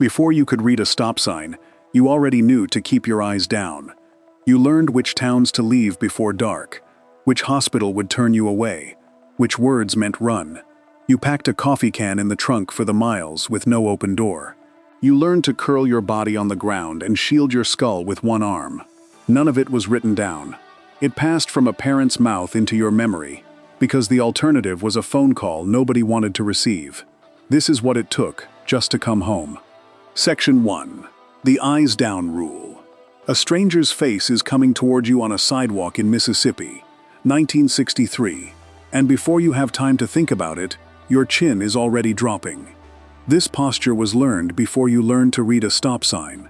Before you could read a stop sign, you already knew to keep your eyes down. You learned which towns to leave before dark, which hospital would turn you away, which words meant run. You packed a coffee can in the trunk for the miles with no open door. You learned to curl your body on the ground and shield your skull with one arm. None of it was written down. It passed from a parent's mouth into your memory, because the alternative was a phone call nobody wanted to receive. This is what it took just to come home. Section 1. The Eyes Down Rule. A stranger's face is coming toward you on a sidewalk in Mississippi, 1963, and before you have time to think about it, your chin is already dropping. This posture was learned before you learned to read a stop sign.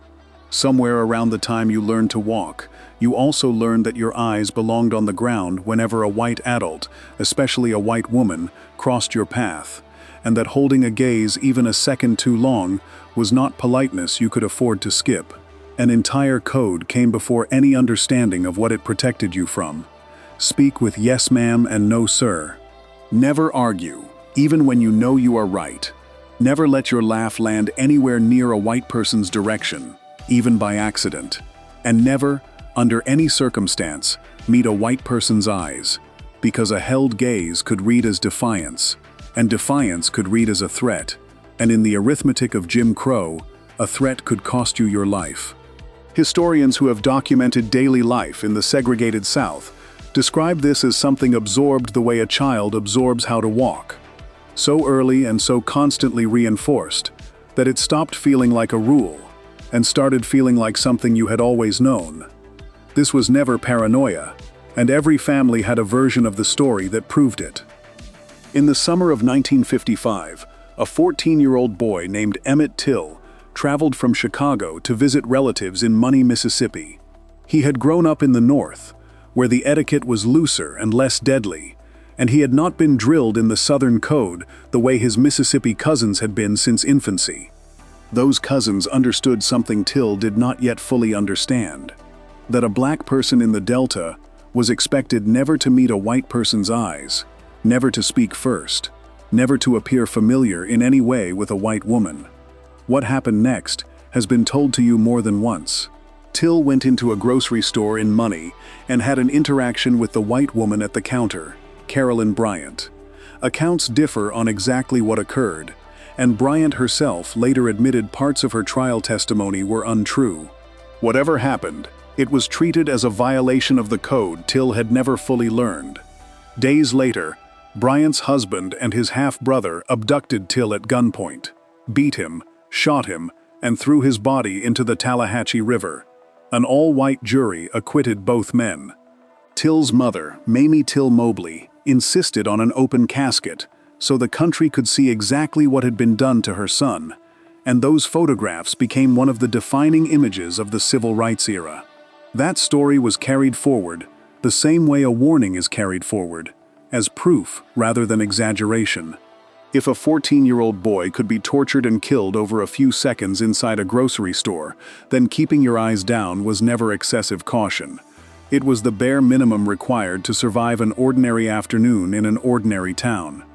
Somewhere around the time you learned to walk, you also learned that your eyes belonged on the ground whenever a white adult, especially a white woman, crossed your path, and that holding a gaze even a second too long was not politeness you could afford to skip. An entire code came before any understanding of what it protected you from. Speak with yes ma'am and no sir. Never argue, even when you know you are right. Never let your laugh land anywhere near a white person's direction, even by accident. And never, under any circumstance, meet a white person's eyes, because a held gaze could read as defiance, and defiance could read as a threat, and in the arithmetic of Jim Crow, a threat could cost you your life. Historians who have documented daily life in the segregated South describe this as something absorbed the way a child absorbs how to walk. So early and so constantly reinforced that it stopped feeling like a rule and started feeling like something you had always known. This was never paranoia, and every family had a version of the story that proved it. In the summer of 1955, a 14-year-old boy named Emmett Till traveled from Chicago to visit relatives in Money, Mississippi. He had grown up in the North, where the etiquette was looser and less deadly, and he had not been drilled in the Southern code the way his Mississippi cousins had been since infancy. Those cousins understood something Till did not yet fully understand: that a black person in the Delta was expected never to meet a white person's eyes, never to speak first, never to appear familiar in any way with a white woman. What happened next has been told to you more than once. Till went into a grocery store in Money and had an interaction with the white woman at the counter, Carolyn Bryant. Accounts differ on exactly what occurred, and Bryant herself later admitted parts of her trial testimony were untrue. Whatever happened, it was treated as a violation of the code Till had never fully learned. Days later, Bryant's husband and his half-brother abducted Till at gunpoint, beat him, shot him, and threw his body into the Tallahatchie River. An all-white jury acquitted both men. Till's mother, Mamie Till Mobley, insisted on an open casket so the country could see exactly what had been done to her son, and those photographs became one of the defining images of the civil rights era. That story was carried forward the same way a warning is carried forward, as proof rather than exaggeration. If a 14-year-old boy could be tortured and killed over a few seconds inside a grocery store, then keeping your eyes down was never excessive caution. It was the bare minimum required to survive an ordinary afternoon in an ordinary town.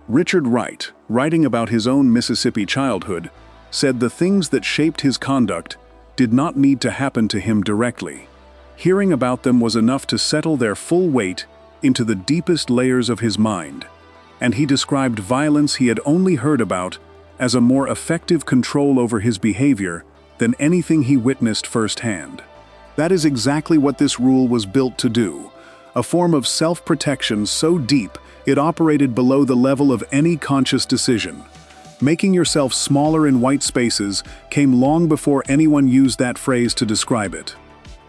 Richard Wright, writing about his own Mississippi childhood, said the things that shaped his conduct did not need to happen to him directly. Hearing about them was enough to settle their full weight into the deepest layers of his mind, and he described violence he had only heard about as a more effective control over his behavior than anything he witnessed firsthand. That is exactly what this rule was built to do, a form of self-protection so deep it operated below the level of any conscious decision. Making yourself smaller in white spaces came long before anyone used that phrase to describe it.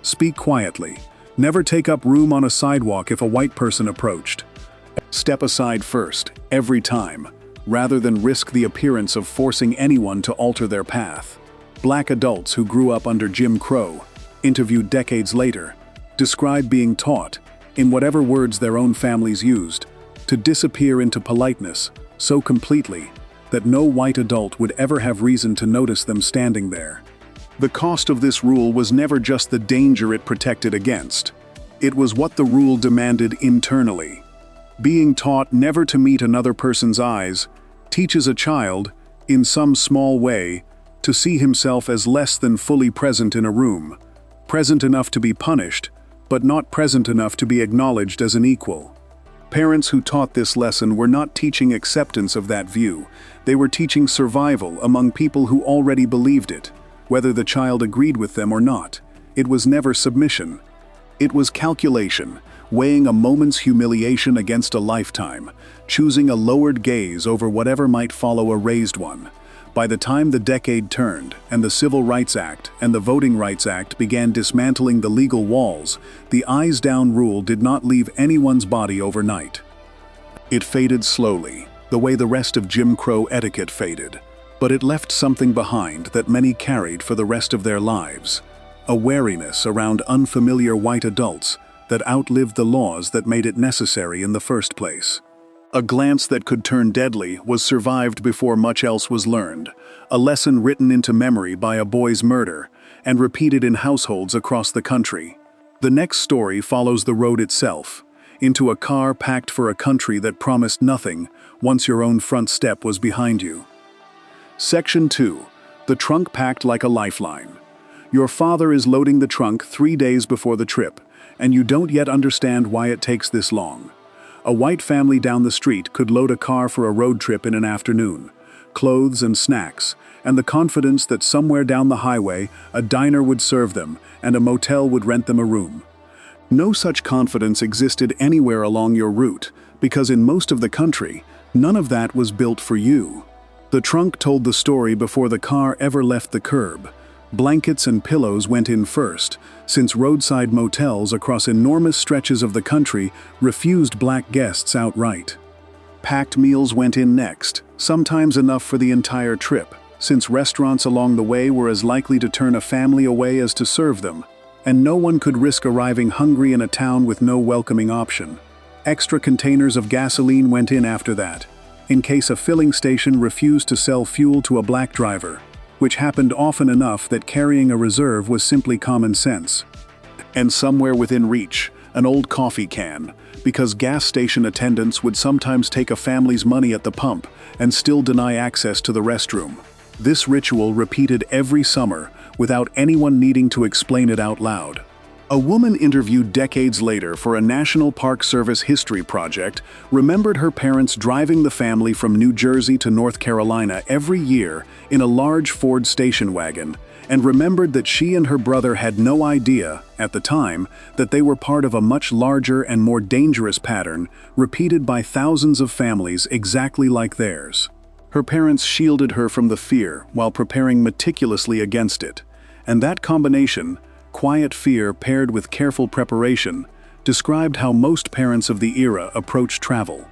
Speak quietly. Never take up room on a sidewalk if a white person approached. Step aside first, every time, rather than risk the appearance of forcing anyone to alter their path. Black adults who grew up under Jim Crow, interviewed decades later, describe being taught, in whatever words their own families used, to disappear into politeness so completely that no white adult would ever have reason to notice them standing there. The cost of this rule was never just the danger it protected against. It was what the rule demanded internally. Being taught never to meet another person's eyes teaches a child, in some small way, to see himself as less than fully present in a room, present enough to be punished, but not present enough to be acknowledged as an equal. Parents who taught this lesson were not teaching acceptance of that view. They were teaching survival among people who already believed it, whether the child agreed with them or not. It was never submission. It was calculation, weighing a moment's humiliation against a lifetime, choosing a lowered gaze over whatever might follow a raised one. By the time the decade turned, and the Civil Rights Act and the Voting Rights Act began dismantling the legal walls, the eyes-down rule did not leave anyone's body overnight. It faded slowly, the way the rest of Jim Crow etiquette faded, but it left something behind that many carried for the rest of their lives: a wariness around unfamiliar white adults that outlived the laws that made it necessary in the first place. A glance that could turn deadly was survived before much else was learned, a lesson written into memory by a boy's murder and repeated in households across the country. The next story follows the road itself, into a car packed for a country that promised nothing once your own front step was behind you. Section 2. The trunk packed like a lifeline. Your father is loading the trunk 3 days before the trip, and you don't yet understand why it takes this long. A white family down the street could load a car for a road trip in an afternoon, clothes and snacks, and the confidence that somewhere down the highway a diner would serve them and a motel would rent them a room. No such confidence existed anywhere along your route, because in most of the country, none of that was built for you. The trunk told the story before the car ever left the curb. Blankets and pillows went in first, since roadside motels across enormous stretches of the country refused black guests outright. Packed meals went in next, sometimes enough for the entire trip, since restaurants along the way were as likely to turn a family away as to serve them, and no one could risk arriving hungry in a town with no welcoming option. Extra containers of gasoline went in after that, in case a filling station refused to sell fuel to a black driver, which happened often enough that carrying a reserve was simply common sense. And somewhere within reach, an old coffee can, because gas station attendants would sometimes take a family's money at the pump and still deny access to the restroom. This ritual repeated every summer without anyone needing to explain it out loud. A woman interviewed decades later for a National Park Service history project remembered her parents driving the family from New Jersey to North Carolina every year in a large Ford station wagon, and remembered that she and her brother had no idea, at the time, that they were part of a much larger and more dangerous pattern repeated by thousands of families exactly like theirs. Her parents shielded her from the fear while preparing meticulously against it, and that combination, quiet fear paired with careful preparation, described how most parents of the era approached travel.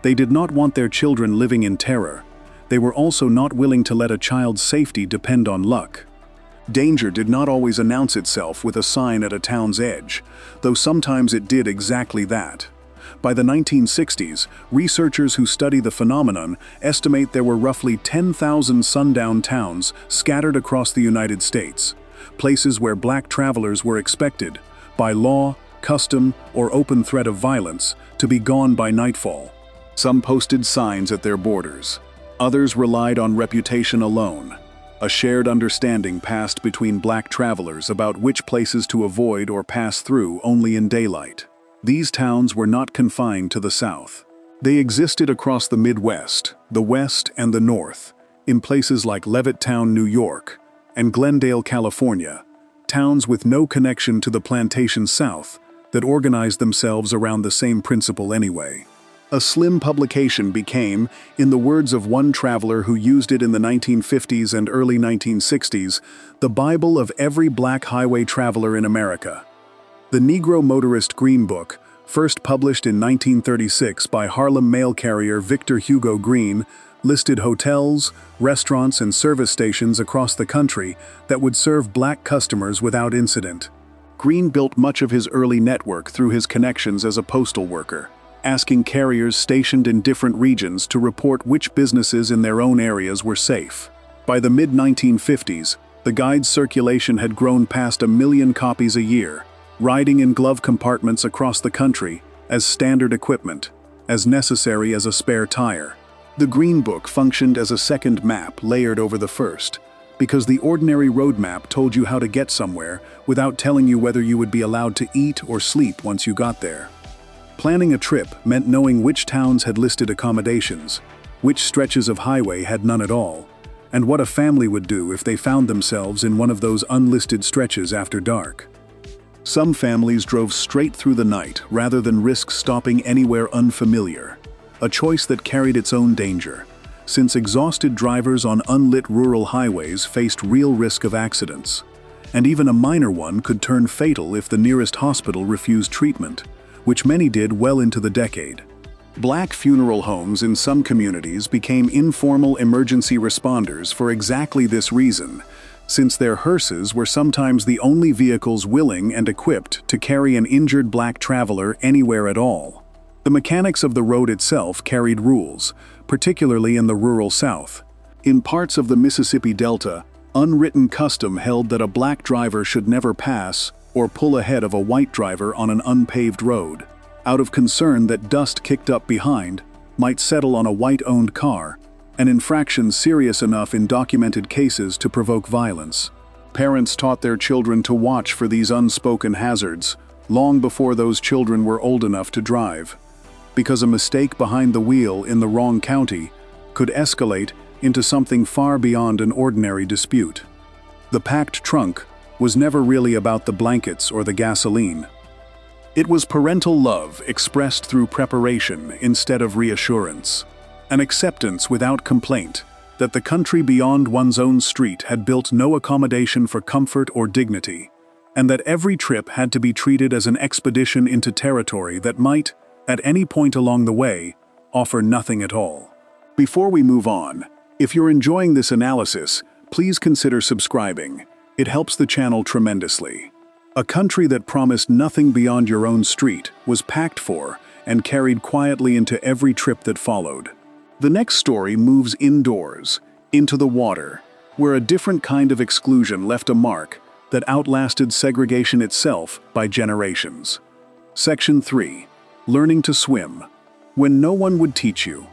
They did not want their children living in terror. They were also not willing to let a child's safety depend on luck. Danger did not always announce itself with a sign at a town's edge, though sometimes it did exactly that. By the 1960s, researchers who study the phenomenon estimate there were roughly 10,000 sundown towns scattered across the United States, places where black travelers were expected, by law, custom, or open threat of violence, to be gone by nightfall. Some posted signs at their borders. Others relied on reputation alone. A shared understanding passed between black travelers about which places to avoid or pass through only in daylight. These towns were not confined to the South. They existed across the Midwest, the West, and the North, in places like Levittown, New York, and Glendale, California, towns with no connection to the plantation South that organized themselves around the same principle anyway. A slim publication became, in the words of one traveler who used it in the 1950s and early 1960s, the Bible of every black highway traveler in America. The Negro Motorist Green Book, first published in 1936 by Harlem mail carrier Victor Hugo Green, listed hotels, restaurants, and service stations across the country that would serve black customers without incident. Green built much of his early network through his connections as a postal worker, asking carriers stationed in different regions to report which businesses in their own areas were safe. By the mid-1950s, the guide's circulation had grown past 1 million copies a year, riding in glove compartments across the country as standard equipment, as necessary as a spare tire. The Green Book functioned as a second map layered over the first, because the ordinary road map told you how to get somewhere without telling you whether you would be allowed to eat or sleep once you got there. Planning a trip meant knowing which towns had listed accommodations, which stretches of highway had none at all, and what a family would do if they found themselves in one of those unlisted stretches after dark. Some families drove straight through the night rather than risk stopping anywhere unfamiliar, a choice that carried its own danger, since exhausted drivers on unlit rural highways faced real risk of accidents, and even a minor one could turn fatal if the nearest hospital refused treatment, which many did well into the decade. Black funeral homes in some communities became informal emergency responders for exactly this reason, since their hearses were sometimes the only vehicles willing and equipped to carry an injured black traveler anywhere at all. The mechanics of the road itself carried rules, particularly in the rural South. In parts of the Mississippi Delta, unwritten custom held that a black driver should never pass or pull ahead of a white driver on an unpaved road, out of concern that dust kicked up behind might settle on a white-owned car, an infraction serious enough in documented cases to provoke violence. Parents taught their children to watch for these unspoken hazards long before those children were old enough to drive, because a mistake behind the wheel in the wrong county could escalate into something far beyond an ordinary dispute. The packed trunk was never really about the blankets or the gasoline. It was parental love expressed through preparation instead of reassurance, an acceptance without complaint that the country beyond one's own street had built no accommodation for comfort or dignity, and that every trip had to be treated as an expedition into territory that might, at any point along the way, offer nothing at all. Before we move on, if you're enjoying this analysis, please consider subscribing. It helps the channel tremendously. A country that promised nothing beyond your own street was packed for and carried quietly into every trip that followed. The next story moves indoors, into the water, where a different kind of exclusion left a mark that outlasted segregation itself by generations. Section 3. Learning to swim. When no one would teach you.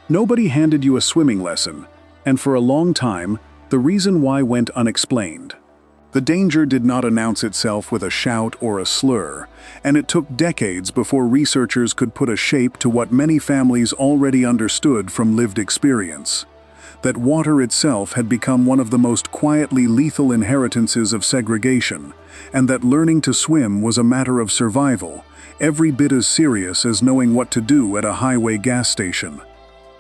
Nobody handed you a swimming lesson, and for a long time, the reason why went unexplained. The danger did not announce itself with a shout or a slur, and it took decades before researchers could put a shape to what many families already understood from lived experience: that water itself had become one of the most quietly lethal inheritances of segregation, and that learning to swim was a matter of survival, every bit as serious as knowing what to do at a highway gas station.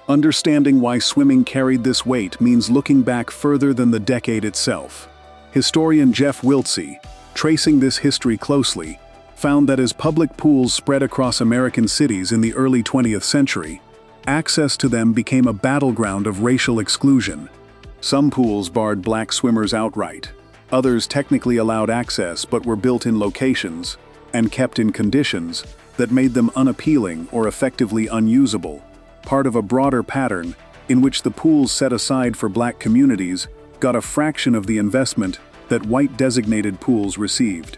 Understanding why swimming carried this weight means looking back further than the decade itself. Historian Jeff Wiltse, tracing this history closely, found that as public pools spread across American cities in the early 20th century, access to them became a battleground of racial exclusion. Some pools barred black swimmers outright. Others technically allowed access but were built in locations and kept in conditions that made them unappealing or effectively unusable, part of a broader pattern in which the pools set aside for black communities got a fraction of the investment that white designated pools received.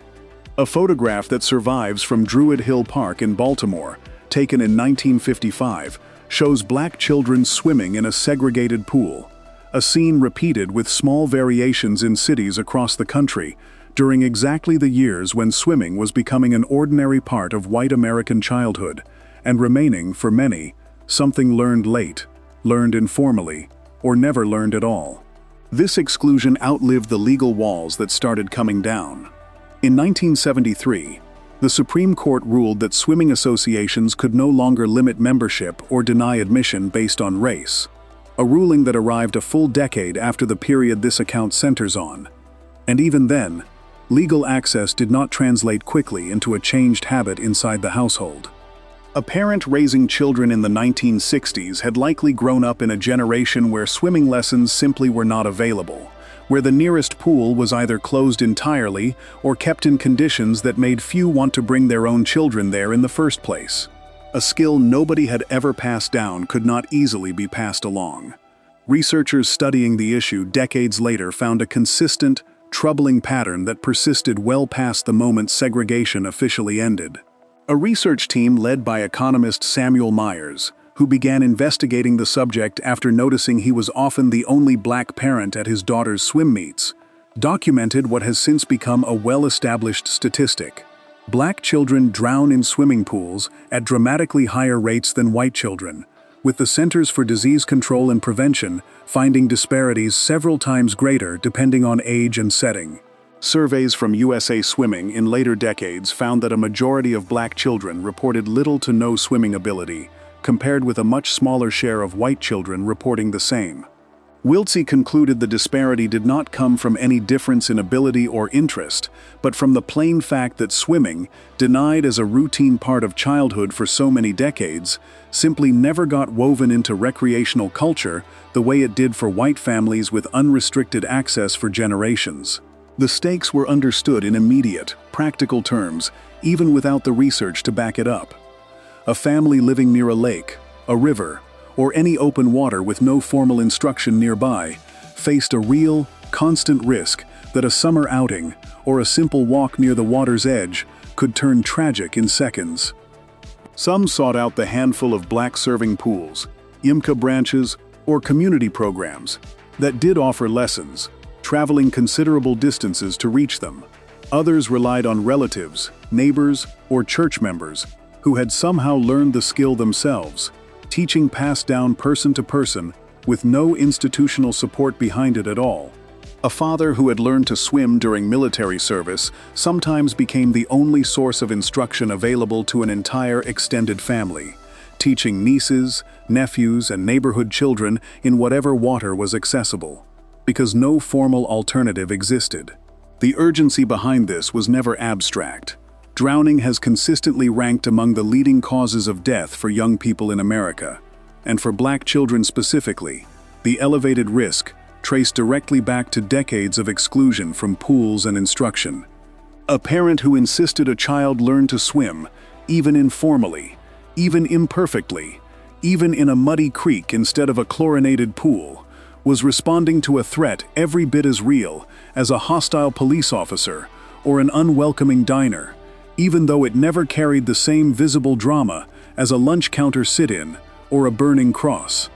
A photograph that survives from Druid Hill Park in Baltimore, taken in 1955, shows black children swimming in a segregated pool, a scene repeated with small variations in cities across the country during exactly the years when swimming was becoming an ordinary part of white American childhood, and remaining, for many, something learned late, learned informally, or never learned at all. This exclusion outlived the legal walls that started coming down. In 1973, the Supreme Court ruled that swimming associations could no longer limit membership or deny admission based on race, a ruling that arrived a full decade after the period this account centers on. And even then, legal access did not translate quickly into a changed habit inside the household. A parent raising children in the 1960s had likely grown up in a generation where swimming lessons simply were not available, where the nearest pool was either closed entirely or kept in conditions that made few want to bring their own children there in the first place. A skill nobody had ever passed down could not easily be passed along. Researchers studying the issue decades later found a consistent, troubling pattern that persisted well past the moment segregation officially ended. A research team led by economist Samuel Myers who began investigating the subject after noticing he was often the only black parent at his daughter's swim meets, documented what has since become a well-established statistic. Black children drown in swimming pools at dramatically higher rates than white children, with the Centers for Disease Control and Prevention finding disparities several times greater depending on age and setting. Surveys from USA Swimming in later decades found that a majority of black children reported little to no swimming ability, compared with a much smaller share of white children reporting the same. Wiltse concluded the disparity did not come from any difference in ability or interest, but from the plain fact that swimming, denied as a routine part of childhood for so many decades, simply never got woven into recreational culture the way it did for white families with unrestricted access for generations. The stakes were understood in immediate, practical terms, even without the research to back it up. A family living near a lake, a river, or any open water with no formal instruction nearby, faced a real, constant risk that a summer outing or a simple walk near the water's edge could turn tragic in seconds. Some sought out the handful of black serving pools, IMCA branches, or community programs that did offer lessons, traveling considerable distances to reach them. Others relied on relatives, neighbors, or church members who had somehow learned the skill themselves, teaching passed down person to person with no institutional support behind it at all. A father who had learned to swim during military service sometimes became the only source of instruction available to an entire extended family, teaching nieces, nephews, and neighborhood children in whatever water was accessible, because no formal alternative existed. The urgency behind this was never abstract. Drowning has consistently ranked among the leading causes of death for young people in America, and for black children specifically, the elevated risk traced directly back to decades of exclusion from pools and instruction. A parent who insisted a child learn to swim, even informally, even imperfectly, even in a muddy creek instead of a chlorinated pool, was responding to a threat every bit as real as a hostile police officer or an unwelcoming diner, even though it never carried the same visible drama as a lunch counter sit-in or a burning cross.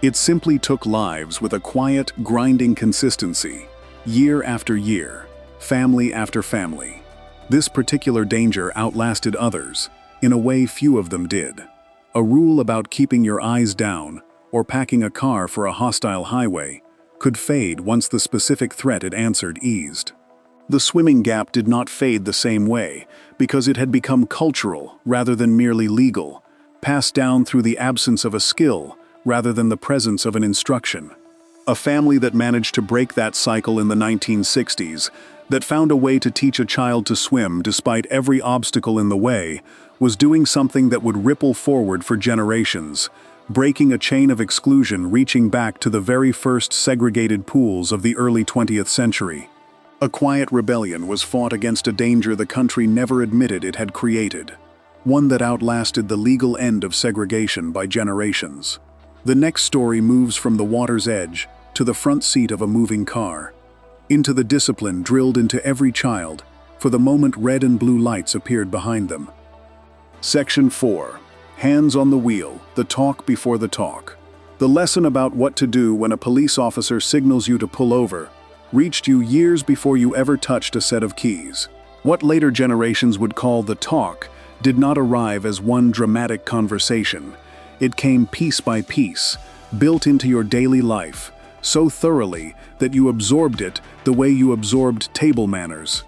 It simply took lives with a quiet, grinding consistency, year after year, family after family. This particular danger outlasted others, in a way few of them did. A rule about keeping your eyes down or packing a car for a hostile highway could fade once the specific threat it answered eased. The swimming gap did not fade the same way, because it had become cultural rather than merely legal, passed down through the absence of a skill rather than the presence of an instruction. A family that managed to break that cycle in the 1960s, that found a way to teach a child to swim despite every obstacle in the way, was doing something that would ripple forward for generations, breaking a chain of exclusion reaching back to the very first segregated pools of the early 20th century. A quiet rebellion was fought against a danger the country never admitted it had created, one that outlasted the legal end of segregation by generations. The next story moves from the water's edge to the front seat of a moving car, into the discipline drilled into every child for the moment red and blue lights appeared behind them. Section 4. Hands on the wheel, the talk before the talk. The lesson about what to do when a police officer signals you to pull over reached you years before you ever touched a set of keys. What later generations would call the talk did not arrive as one dramatic conversation. It came piece by piece, built into your daily life, so thoroughly that you absorbed it the way you absorbed table manners.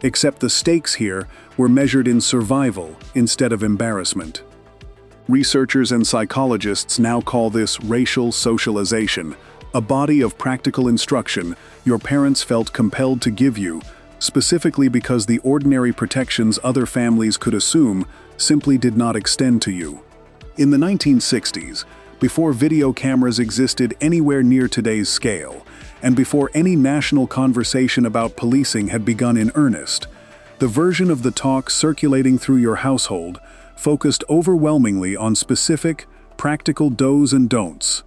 Except the stakes here were measured in survival instead of embarrassment. Researchers and psychologists now call this racial socialization, a body of practical instruction your parents felt compelled to give you, specifically because the ordinary protections other families could assume simply did not extend to you. In the 1960s, before video cameras existed anywhere near today's scale, and before any national conversation about policing had begun in earnest, the version of the talk circulating through your household focused overwhelmingly on specific, practical do's and don'ts.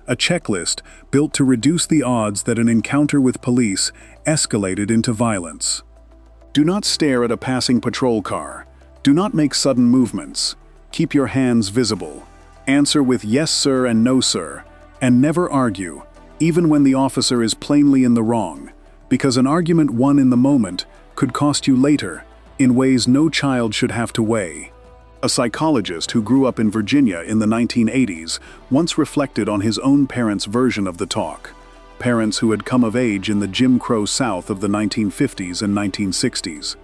A checklist built to reduce the odds that an encounter with police escalated into violence. Do not stare at a passing patrol car. Do not make sudden movements. Keep your hands visible. Answer with yes sir and no sir, and never argue, even when the officer is plainly in the wrong, because an argument won in the moment could cost you later in ways no child should have to weigh. A psychologist who grew up in Virginia in the 1980s once reflected on his own parents' version of the talk, parents who had come of age in the Jim Crow South of the 1950s and 1960s.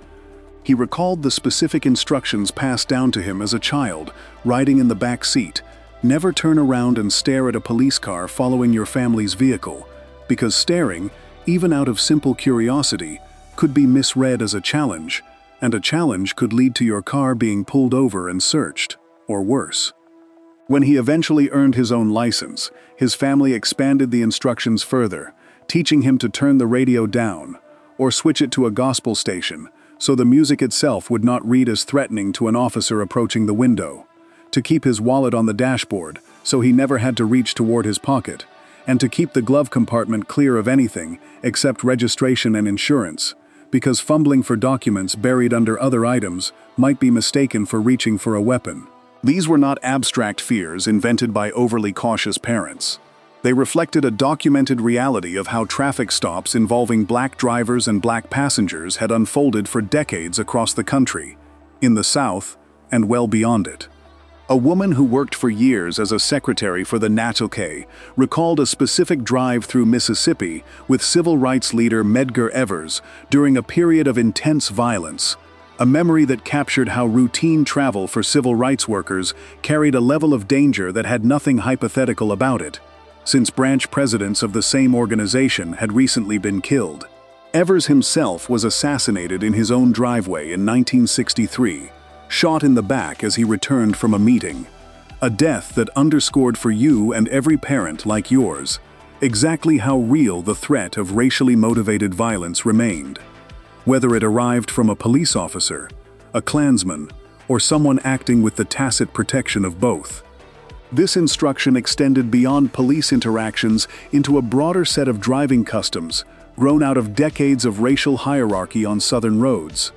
He recalled the specific instructions passed down to him as a child, riding in the back seat: never turn around and stare at a police car following your family's vehicle, because staring, even out of simple curiosity, could be misread as a challenge, and a challenge could lead to your car being pulled over and searched, or worse. When he eventually earned his own license, his family expanded the instructions further, teaching him to turn the radio down, or switch it to a gospel station, so the music itself would not read as threatening to an officer approaching the window, to keep his wallet on the dashboard so he never had to reach toward his pocket, and to keep the glove compartment clear of anything except registration and insurance, because fumbling for documents buried under other items might be mistaken for reaching for a weapon. These were not abstract fears invented by overly cautious parents. They reflected a documented reality of how traffic stops involving black drivers and black passengers had unfolded for decades across the country, in the South, and well beyond it. A woman who worked for years as a secretary for the Natchez recalled a specific drive through Mississippi with civil rights leader Medgar Evers during a period of intense violence, a memory that captured how routine travel for civil rights workers carried a level of danger that had nothing hypothetical about it, since branch presidents of the same organization had recently been killed. Evers himself was assassinated in his own driveway in 1963, shot in the back as he returned from a meeting. A death that underscored for you and every parent like yours exactly how real the threat of racially motivated violence remained. Whether it arrived from a police officer, a Klansman, or someone acting with the tacit protection of both. This instruction extended beyond police interactions into a broader set of driving customs, grown out of decades of racial hierarchy on southern roads.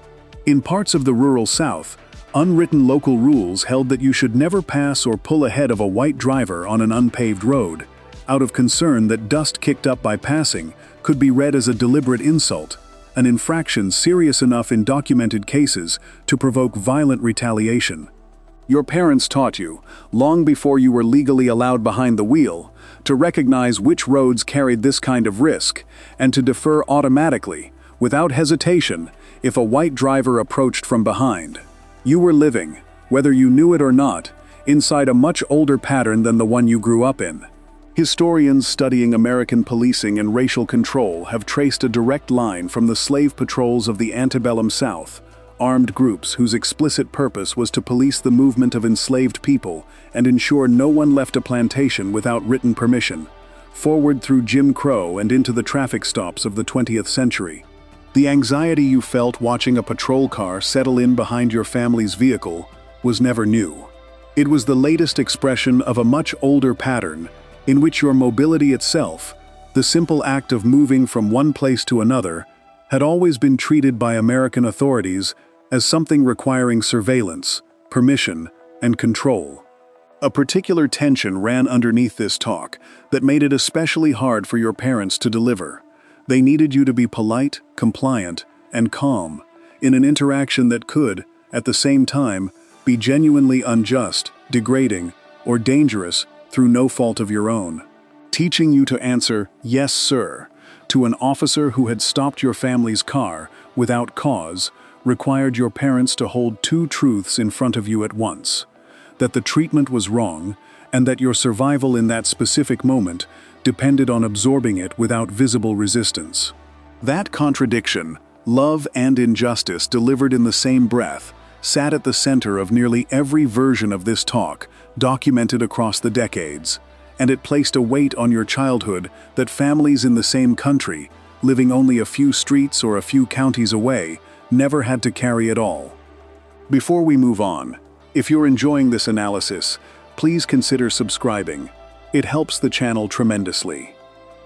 In parts of the rural South, unwritten local rules held that you should never pass or pull ahead of a white driver on an unpaved road, out of concern that dust kicked up by passing could be read as a deliberate insult, an infraction serious enough in documented cases to provoke violent retaliation. Your parents taught you, long before you were legally allowed behind the wheel, to recognize which roads carried this kind of risk, and to defer automatically, without hesitation, if a white driver approached from behind. You were living, whether you knew it or not, inside a much older pattern than the one you grew up in. Historians studying American policing and racial control have traced a direct line from the slave patrols of the antebellum South, armed groups whose explicit purpose was to police the movement of enslaved people and ensure no one left a plantation without written permission, forward through Jim Crow and into the traffic stops of the 20th century. The anxiety you felt watching a patrol car settle in behind your family's vehicle was never new. It was the latest expression of a much older pattern in which your mobility itself, the simple act of moving from one place to another, had always been treated by American authorities as something requiring surveillance, permission, and control. A particular tension ran underneath this talk that made it especially hard for your parents to deliver. They needed you to be polite, compliant, and calm in an interaction that could, at the same time, be genuinely unjust, degrading, or dangerous through no fault of your own. Teaching you to answer, "Yes, sir," to an officer who had stopped your family's car without cause required your parents to hold two truths in front of you at once: that the treatment was wrong, and that your survival in that specific moment depended on absorbing it without visible resistance. That contradiction, love and injustice delivered in the same breath, sat at the center of nearly every version of this talk, documented across the decades, and it placed a weight on your childhood that families in the same country, living only a few streets or a few counties away, never had to carry at all. Before we move on, if you're enjoying this analysis, please consider subscribing. It helps the channel tremendously.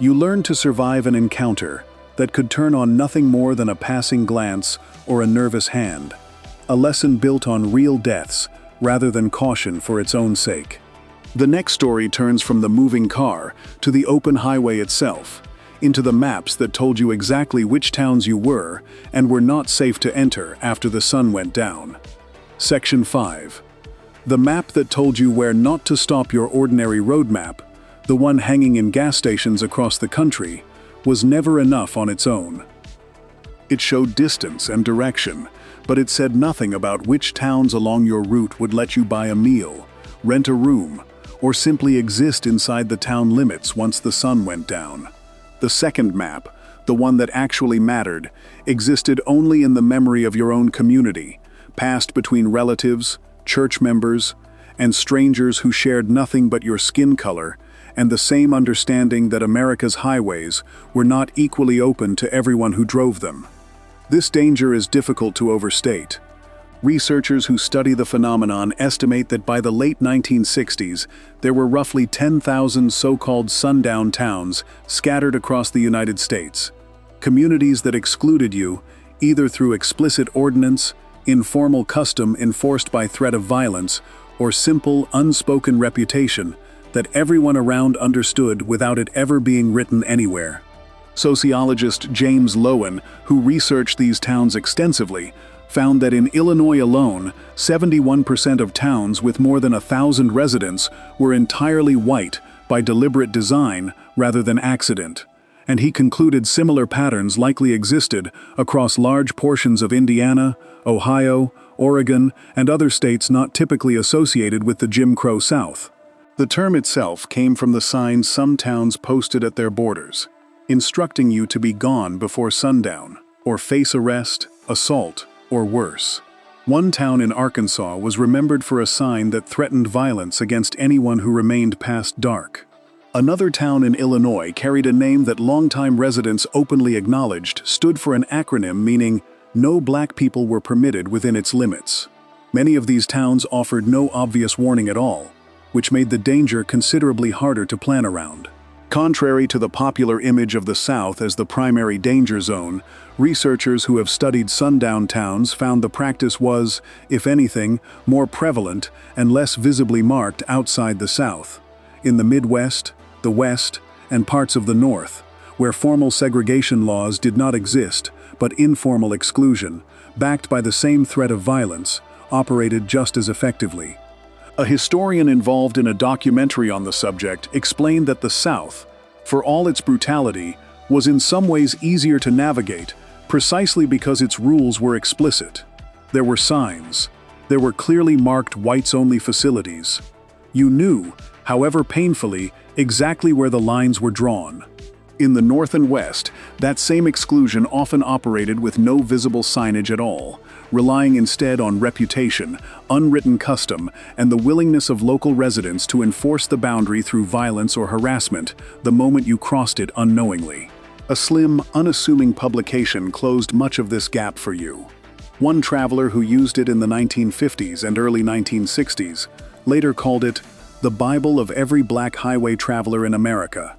You learn to survive an encounter that could turn on nothing more than a passing glance or a nervous hand, a lesson built on real deaths rather than caution for its own sake. The next story turns from the moving car to the open highway itself, into the maps that told you exactly which towns you were and were not safe to enter after the sun went down. Section 5. The map that told you where not to stop. Your ordinary road map, the one hanging in gas stations across the country, was never enough on its own. It showed distance and direction, but it said nothing about which towns along your route would let you buy a meal, rent a room, or simply exist inside the town limits once the sun went down. The second map, the one that actually mattered, existed only in the memory of your own community, passed between relatives, church members, and strangers who shared nothing but your skin color and the same understanding that America's highways were not equally open to everyone who drove them. This danger is difficult to overstate. Researchers who study the phenomenon estimate that by the late 1960s, there were roughly 10,000 so-called sundown towns scattered across the United States. Communities that excluded you, either through explicit ordinance, informal custom enforced by threat of violence, or simple, unspoken reputation that everyone around understood without it ever being written anywhere. Sociologist James Loewen, who researched these towns extensively, found that in Illinois alone, 71% of towns with more than 1,000 residents were entirely white by deliberate design rather than accident, and he concluded similar patterns likely existed across large portions of Indiana, Ohio, Oregon, and other states not typically associated with the Jim Crow South. The term itself came from the signs some towns posted at their borders, instructing you to be gone before sundown, or face arrest, assault, or worse. One town in Arkansas was remembered for a sign that threatened violence against anyone who remained past dark. Another town in Illinois carried a name that longtime residents openly acknowledged stood for an acronym meaning no black people were permitted within its limits. Many of these towns offered no obvious warning at all, which made the danger considerably harder to plan around. Contrary to the popular image of the South as the primary danger zone, researchers who have studied sundown towns found the practice was, if anything, more prevalent and less visibly marked outside the South. In the Midwest, the West, and parts of the North, where formal segregation laws did not exist, but informal exclusion, backed by the same threat of violence, operated just as effectively. A historian involved in a documentary on the subject explained that the South, for all its brutality, was in some ways easier to navigate, precisely because its rules were explicit. There were signs. There were clearly marked whites-only facilities. You knew, however painfully, exactly where the lines were drawn. In the North and West, that same exclusion often operated with no visible signage at all, relying instead on reputation, unwritten custom, and the willingness of local residents to enforce the boundary through violence or harassment the moment you crossed it unknowingly. A slim, unassuming publication closed much of this gap for you. One traveler who used it in the 1950s and early 1960s later called it the Bible of every black highway traveler in America.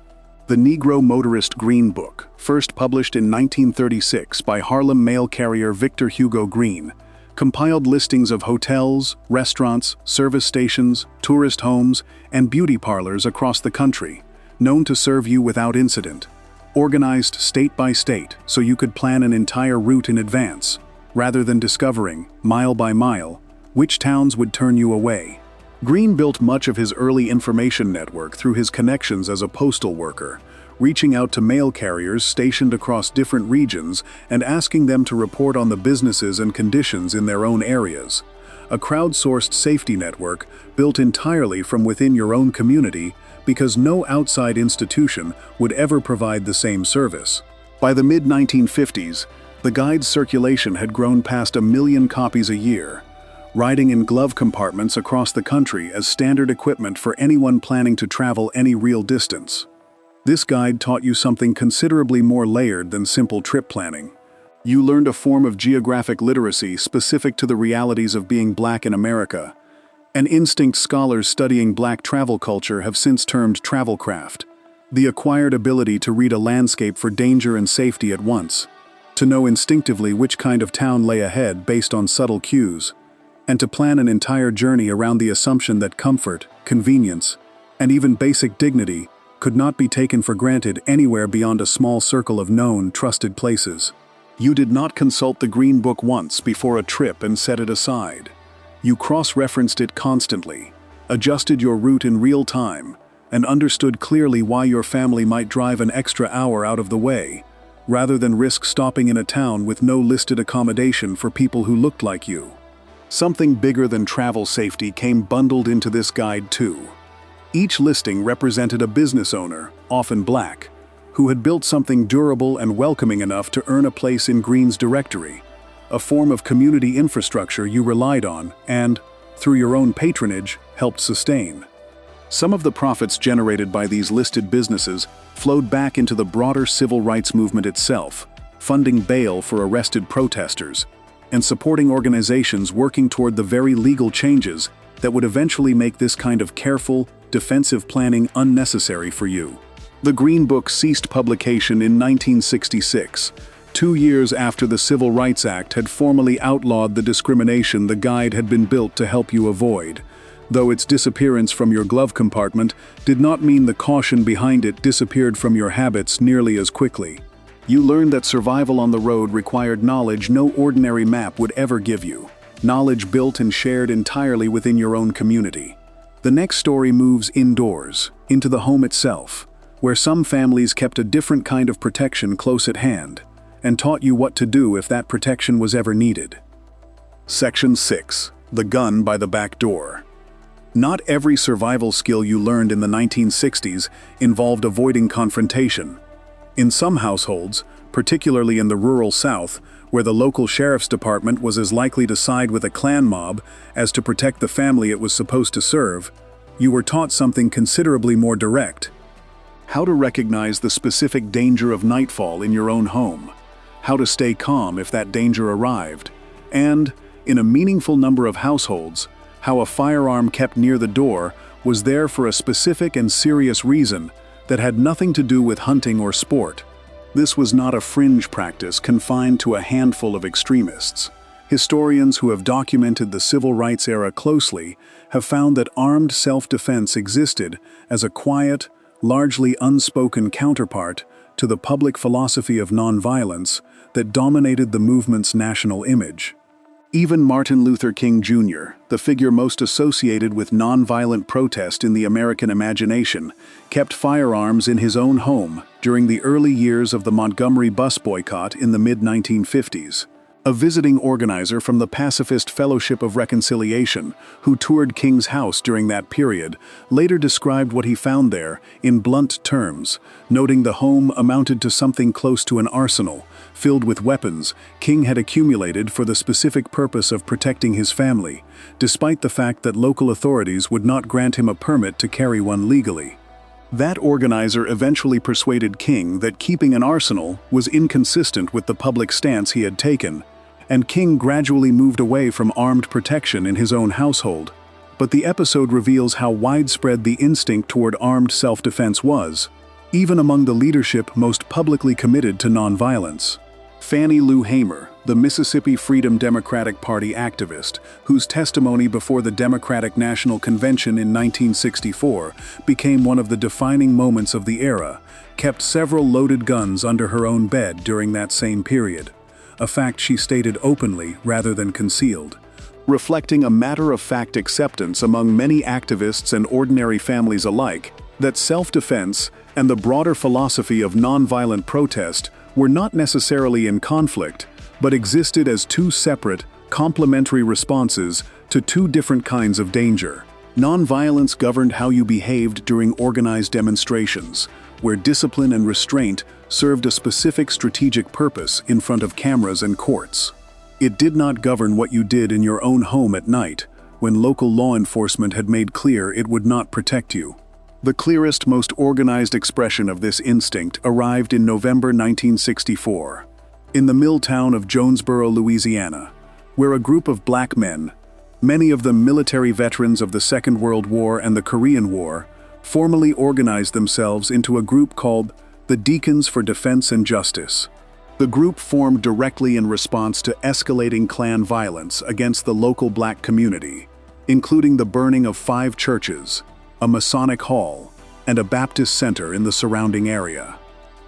The Negro Motorist Green Book, first published in 1936 by Harlem mail carrier Victor Hugo Green, compiled listings of hotels, restaurants, service stations, tourist homes, and beauty parlors across the country, known to serve you without incident, organized state by state so you could plan an entire route in advance, rather than discovering, mile by mile, which towns would turn you away. Green built much of his early information network through his connections as a postal worker, reaching out to mail carriers stationed across different regions and asking them to report on the businesses and conditions in their own areas. A crowdsourced safety network built entirely from within your own community because no outside institution would ever provide the same service. By the mid-1950s, the guide's circulation had grown past 1 million copies a year, riding in glove compartments across the country as standard equipment for anyone planning to travel any real distance. This guide taught you something considerably more layered than simple trip planning. You learned a form of geographic literacy specific to the realities of being black in America, an instinct scholars studying black travel culture have since termed travelcraft, the acquired ability to read a landscape for danger and safety at once, to know instinctively which kind of town lay ahead based on subtle cues, and to plan an entire journey around the assumption that comfort, convenience, And even basic dignity could not be taken for granted anywhere beyond a small circle of known, trusted places. You did not consult the Green Book once before a trip and set it aside. You cross-referenced it constantly, adjusted your route in real time, and understood clearly why your family might drive an extra hour out of the way, rather than risk stopping in a town with no listed accommodation for people who looked like you. Something bigger than travel safety came bundled into this guide too. Each listing represented a business owner, often black, who had built something durable and welcoming enough to earn a place in Green's directory, a form of community infrastructure you relied on and, through your own patronage, helped sustain. Some of the profits generated by these listed businesses flowed back into the broader civil rights movement itself, funding bail for arrested protesters, and supporting organizations working toward the very legal changes that would eventually make this kind of careful, defensive planning unnecessary for you. The Green Book ceased publication in 1966, 2 years after the Civil Rights Act had formally outlawed the discrimination the guide had been built to help you avoid, though its disappearance from your glove compartment did not mean the caution behind it disappeared from your habits nearly as quickly. You learned that survival on the road required knowledge no ordinary map would ever give you, knowledge built and shared entirely within your own community. The next story moves indoors, into the home itself, where some families kept a different kind of protection close at hand, and taught you what to do if that protection was ever needed. Section 6. The gun by the back door. Not every survival skill you learned in the 1960s involved avoiding confrontation. In some households, particularly in the rural South, where the local sheriff's department was as likely to side with a Klan mob as to protect the family it was supposed to serve, you were taught something considerably more direct. How to recognize the specific danger of nightfall in your own home, how to stay calm if that danger arrived, and, in a meaningful number of households, how a firearm kept near the door was there for a specific and serious reason that had nothing to do with hunting or sport. This was not a fringe practice confined to a handful of extremists. Historians who have documented the civil rights era closely have found that armed self-defense existed as a quiet, largely unspoken counterpart to the public philosophy of nonviolence that dominated the movement's national image. Even Martin Luther King Jr., the figure most associated with nonviolent protest in the American imagination, kept firearms in his own home during the early years of the Montgomery bus boycott in the mid-1950s. A visiting organizer from the Pacifist Fellowship of Reconciliation, who toured King's house during that period, later described what he found there in blunt terms, noting the home amounted to something close to an arsenal, filled with weapons King had accumulated for the specific purpose of protecting his family, despite the fact that local authorities would not grant him a permit to carry one legally. That organizer eventually persuaded King that keeping an arsenal was inconsistent with the public stance he had taken, and King gradually moved away from armed protection in his own household. But the episode reveals how widespread the instinct toward armed self-defense was, even among the leadership most publicly committed to nonviolence. Fannie Lou Hamer, the Mississippi Freedom Democratic Party activist, whose testimony before the Democratic National Convention in 1964 became one of the defining moments of the era, kept several loaded guns under her own bed during that same period, a fact she stated openly rather than concealed, reflecting a matter-of-fact acceptance among many activists and ordinary families alike that self-defense and the broader philosophy of nonviolent protest were not necessarily in conflict, but existed as two separate, complementary responses to two different kinds of danger. Nonviolence governed how you behaved during organized demonstrations, where discipline and restraint served a specific strategic purpose in front of cameras and courts. It did not govern what you did in your own home at night, when local law enforcement had made clear it would not protect you. The clearest, most organized expression of this instinct arrived in November 1964, in the mill town of Jonesboro, Louisiana, where a group of black men, many of them military veterans of the Second World War and the Korean War, formally organized themselves into a group called the Deacons for Defense and Justice. The group formed directly in response to escalating Klan violence against the local black community, including the burning of 5 churches, a Masonic hall, and a Baptist center in the surrounding area.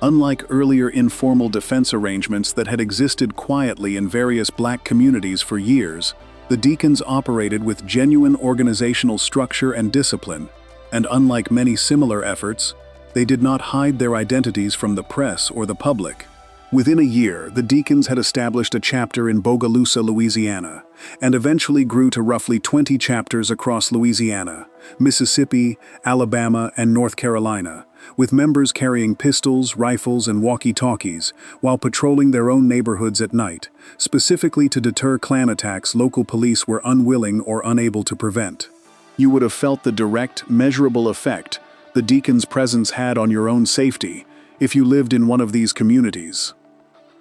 Unlike earlier informal defense arrangements that had existed quietly in various black communities for years, the Deacons operated with genuine organizational structure and discipline, and unlike many similar efforts, they did not hide their identities from the press or the public. Within a year, the Deacons had established a chapter in Bogalusa, Louisiana, and eventually grew to roughly 20 chapters across Louisiana, Mississippi, Alabama, and North Carolina, with members carrying pistols, rifles, and walkie-talkies while patrolling their own neighborhoods at night, specifically to deter Klan attacks local police were unwilling or unable to prevent. You would have felt the direct, measurable effect the Deacons' presence had on your own safety if you lived in one of these communities.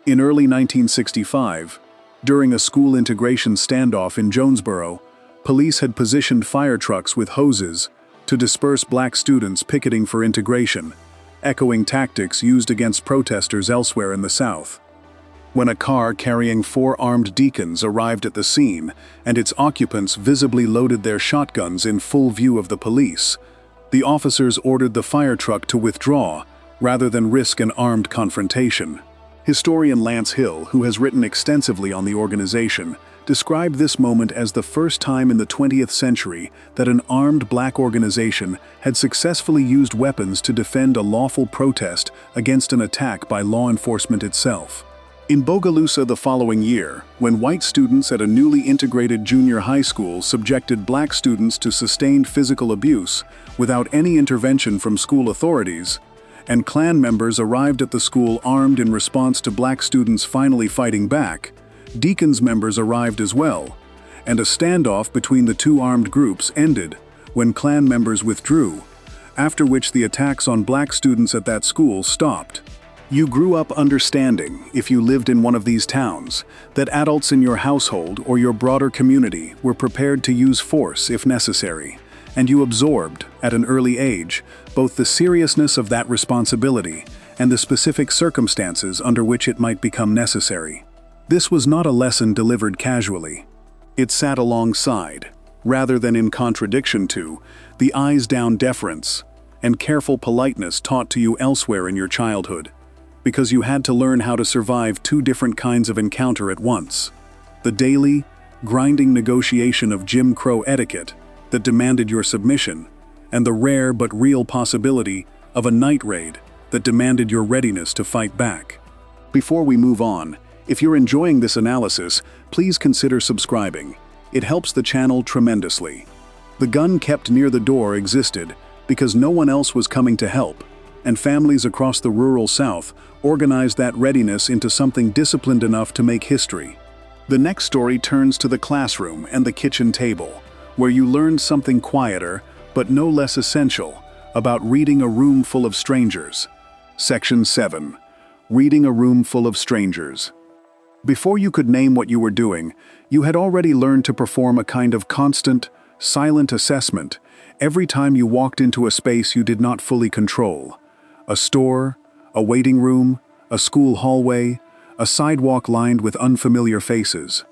In early 1965, during a school integration standoff in Jonesboro, police had positioned fire trucks with hoses to disperse black students picketing for integration, echoing tactics used against protesters elsewhere in the South. When a car carrying 4 armed Deacons arrived at the scene and its occupants visibly loaded their shotguns in full view of the police, the officers ordered the fire truck to withdraw rather than risk an armed confrontation. Historian Lance Hill, who has written extensively on the organization, described this moment as the first time in the 20th century that an armed black organization had successfully used weapons to defend a lawful protest against an attack by law enforcement itself. In Bogalusa the following year, when white students at a newly integrated junior high school subjected black students to sustained physical abuse without any intervention from school authorities, and Klan members arrived at the school armed in response to black students finally fighting back, Deacons members arrived as well, and a standoff between the two armed groups ended when Klan members withdrew, after which the attacks on black students at that school stopped. You grew up understanding, if you lived in one of these towns, that adults in your household or your broader community were prepared to use force if necessary, and you absorbed, at an early age, both the seriousness of that responsibility and the specific circumstances under which it might become necessary. This was not a lesson delivered casually. It sat alongside, rather than in contradiction to, the eyes-down deference and careful politeness taught to you elsewhere in your childhood, because you had to learn how to survive 2 different kinds of encounter at once: the daily, grinding negotiation of Jim Crow etiquette that demanded your submission, and the rare but real possibility of a night raid that demanded your readiness to fight back. Before we move on, if you're enjoying this analysis, please consider subscribing. It helps the channel tremendously. The gun kept near the door existed because no one else was coming to help, and families across the rural South organized that readiness into something disciplined enough to make history. The next story turns to the classroom and the kitchen table, where you learned something quieter, but no less essential, about reading a room full of strangers. Section 7. Reading a room full of strangers. Before you could name what you were doing, you had already learned to perform a kind of constant, silent assessment every time you walked into a space you did not fully control. A store, a waiting room, a school hallway, a sidewalk lined with unfamiliar faces.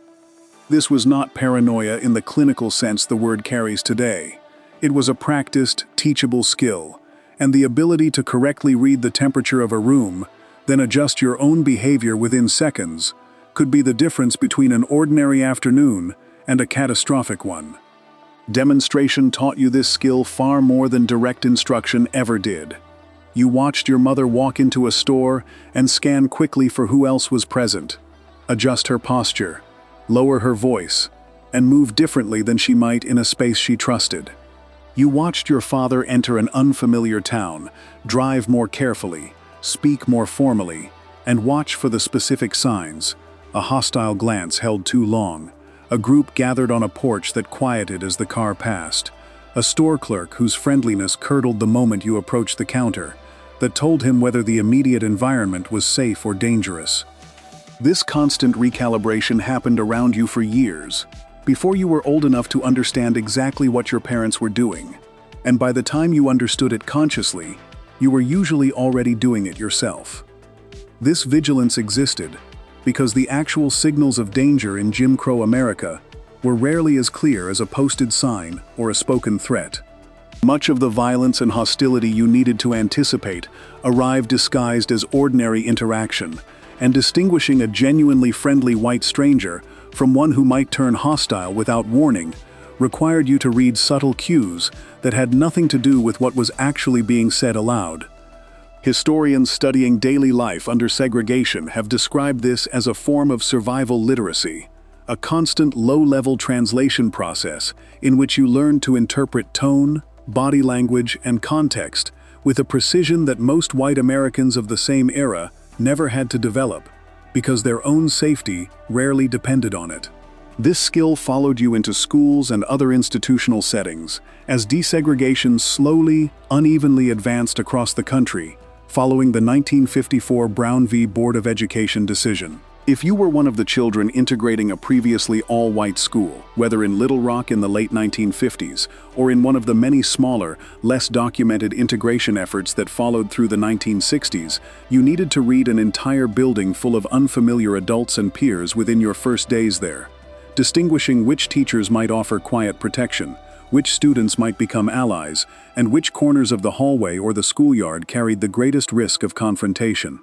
This was not paranoia in the clinical sense the word carries today. It was a practiced, teachable skill, and the ability to correctly read the temperature of a room, then adjust your own behavior within seconds, could be the difference between an ordinary afternoon and a catastrophic one. Demonstration taught you this skill far more than direct instruction ever did. You watched your mother walk into a store and scan quickly for who else was present, adjust her posture, lower her voice, and move differently than she might in a space she trusted. You watched your father enter an unfamiliar town, drive more carefully, speak more formally, and watch for the specific signs: a hostile glance held too long, a group gathered on a porch that quieted as the car passed, a store clerk whose friendliness curdled the moment you approached the counter, that told him whether the immediate environment was safe or dangerous. This constant recalibration happened around you for years, before you were old enough to understand exactly what your parents were doing, and by the time you understood it consciously, you were usually already doing it yourself. This vigilance existed because the actual signals of danger in Jim Crow America were rarely as clear as a posted sign or a spoken threat. Much of the violence and hostility you needed to anticipate arrived disguised as ordinary interaction, and distinguishing a genuinely friendly white stranger from one who might turn hostile without warning required you to read subtle cues that had nothing to do with what was actually being said aloud. Historians studying daily life under segregation have described this as a form of survival literacy, a constant low-level translation process in which you learn to interpret tone, body language, and context with a precision that most white Americans of the same era never had to develop, because their own safety rarely depended on it. This skill followed you into schools and other institutional settings as desegregation slowly, unevenly advanced across the country following the 1954 Brown v. Board of Education decision. If you were one of the children integrating a previously all-white school, whether in Little Rock in the late 1950s or in one of the many smaller, less documented integration efforts that followed through the 1960s, you needed to read an entire building full of unfamiliar adults and peers within your first days there, distinguishing which teachers might offer quiet protection, which students might become allies, and which corners of the hallway or the schoolyard carried the greatest risk of confrontation.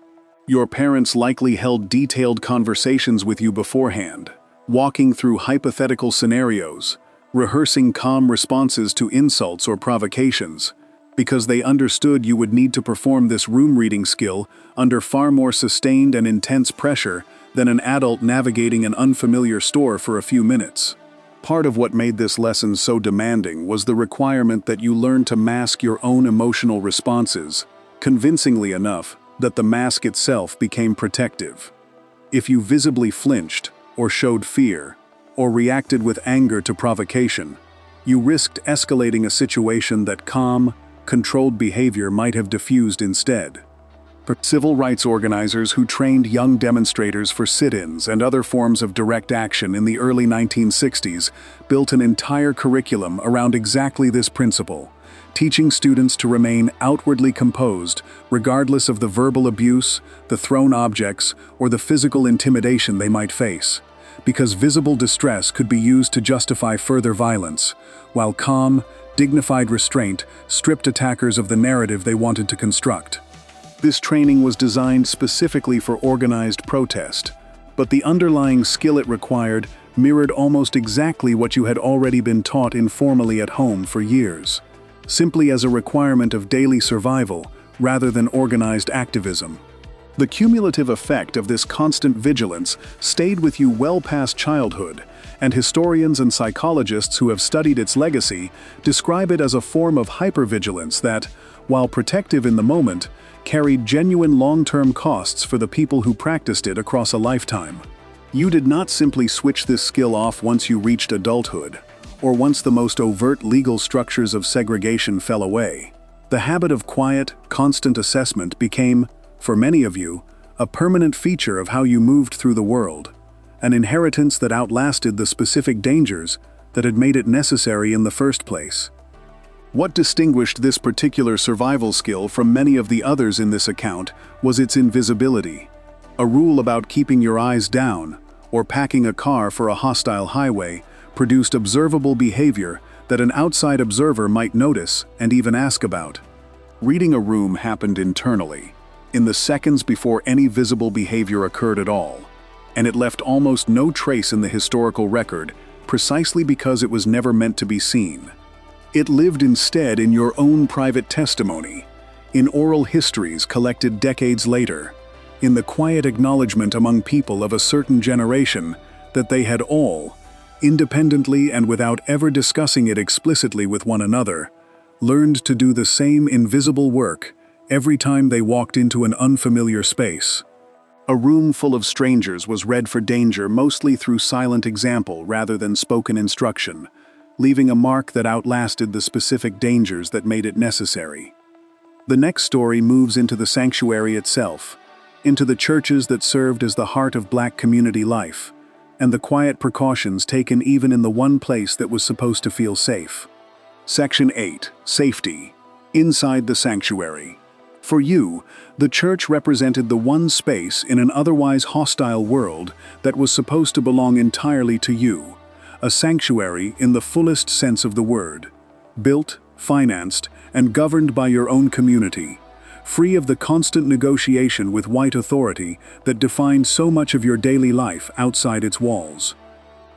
Your parents likely held detailed conversations with you beforehand, walking through hypothetical scenarios, rehearsing calm responses to insults or provocations, because they understood you would need to perform this room-reading skill under far more sustained and intense pressure than an adult navigating an unfamiliar store for a few minutes. Part of what made this lesson so demanding was the requirement that you learn to mask your own emotional responses, convincingly enough that the mask itself became protective. If you visibly flinched, or showed fear, or reacted with anger to provocation, you risked escalating a situation that calm, controlled behavior might have diffused instead. Civil rights organizers who trained young demonstrators for sit-ins and other forms of direct action in the early 1960s built an entire curriculum around exactly this principle, teaching students to remain outwardly composed regardless of the verbal abuse, the thrown objects, or the physical intimidation they might face, because visible distress could be used to justify further violence, while calm, dignified restraint stripped attackers of the narrative they wanted to construct. This training was designed specifically for organized protest, but the underlying skill it required mirrored almost exactly what you had already been taught informally at home for years, simply as a requirement of daily survival rather than organized activism. The cumulative effect of this constant vigilance stayed with you well past childhood, and historians and psychologists who have studied its legacy describe it as a form of hypervigilance that, while protective in the moment, carried genuine long-term costs for the people who practiced it across a lifetime. You did not simply switch this skill off once you reached adulthood, or once the most overt legal structures of segregation fell away. The habit of quiet, constant assessment became, for many of you, a permanent feature of how you moved through the world, an inheritance that outlasted the specific dangers that had made it necessary in the first place. What distinguished this particular survival skill from many of the others in this account was its invisibility, a rule about keeping your eyes down or packing a car for a hostile highway produced observable behavior that an outside observer might notice and even ask about. Reading a room happened internally, in the seconds before any visible behavior occurred at all, and it left almost no trace in the historical record precisely because it was never meant to be seen. It lived instead in your own private testimony, in oral histories collected decades later, in the quiet acknowledgement among people of a certain generation that they had all, independently and without ever discussing it explicitly with one another, learned to do the same invisible work every time they walked into an unfamiliar space. A room full of strangers was read for danger mostly through silent example rather than spoken instruction, leaving a mark that outlasted the specific dangers that made it necessary. The next story moves into the sanctuary itself, into the churches that served as the heart of Black community life, and the quiet precautions taken even in the one place that was supposed to feel safe. Section 8. Safety. Inside the sanctuary. For you, the church represented the one space in an otherwise hostile world that was supposed to belong entirely to you, a sanctuary in the fullest sense of the word, built, financed, and governed by your own community, free of the constant negotiation with white authority that defined so much of your daily life outside its walls.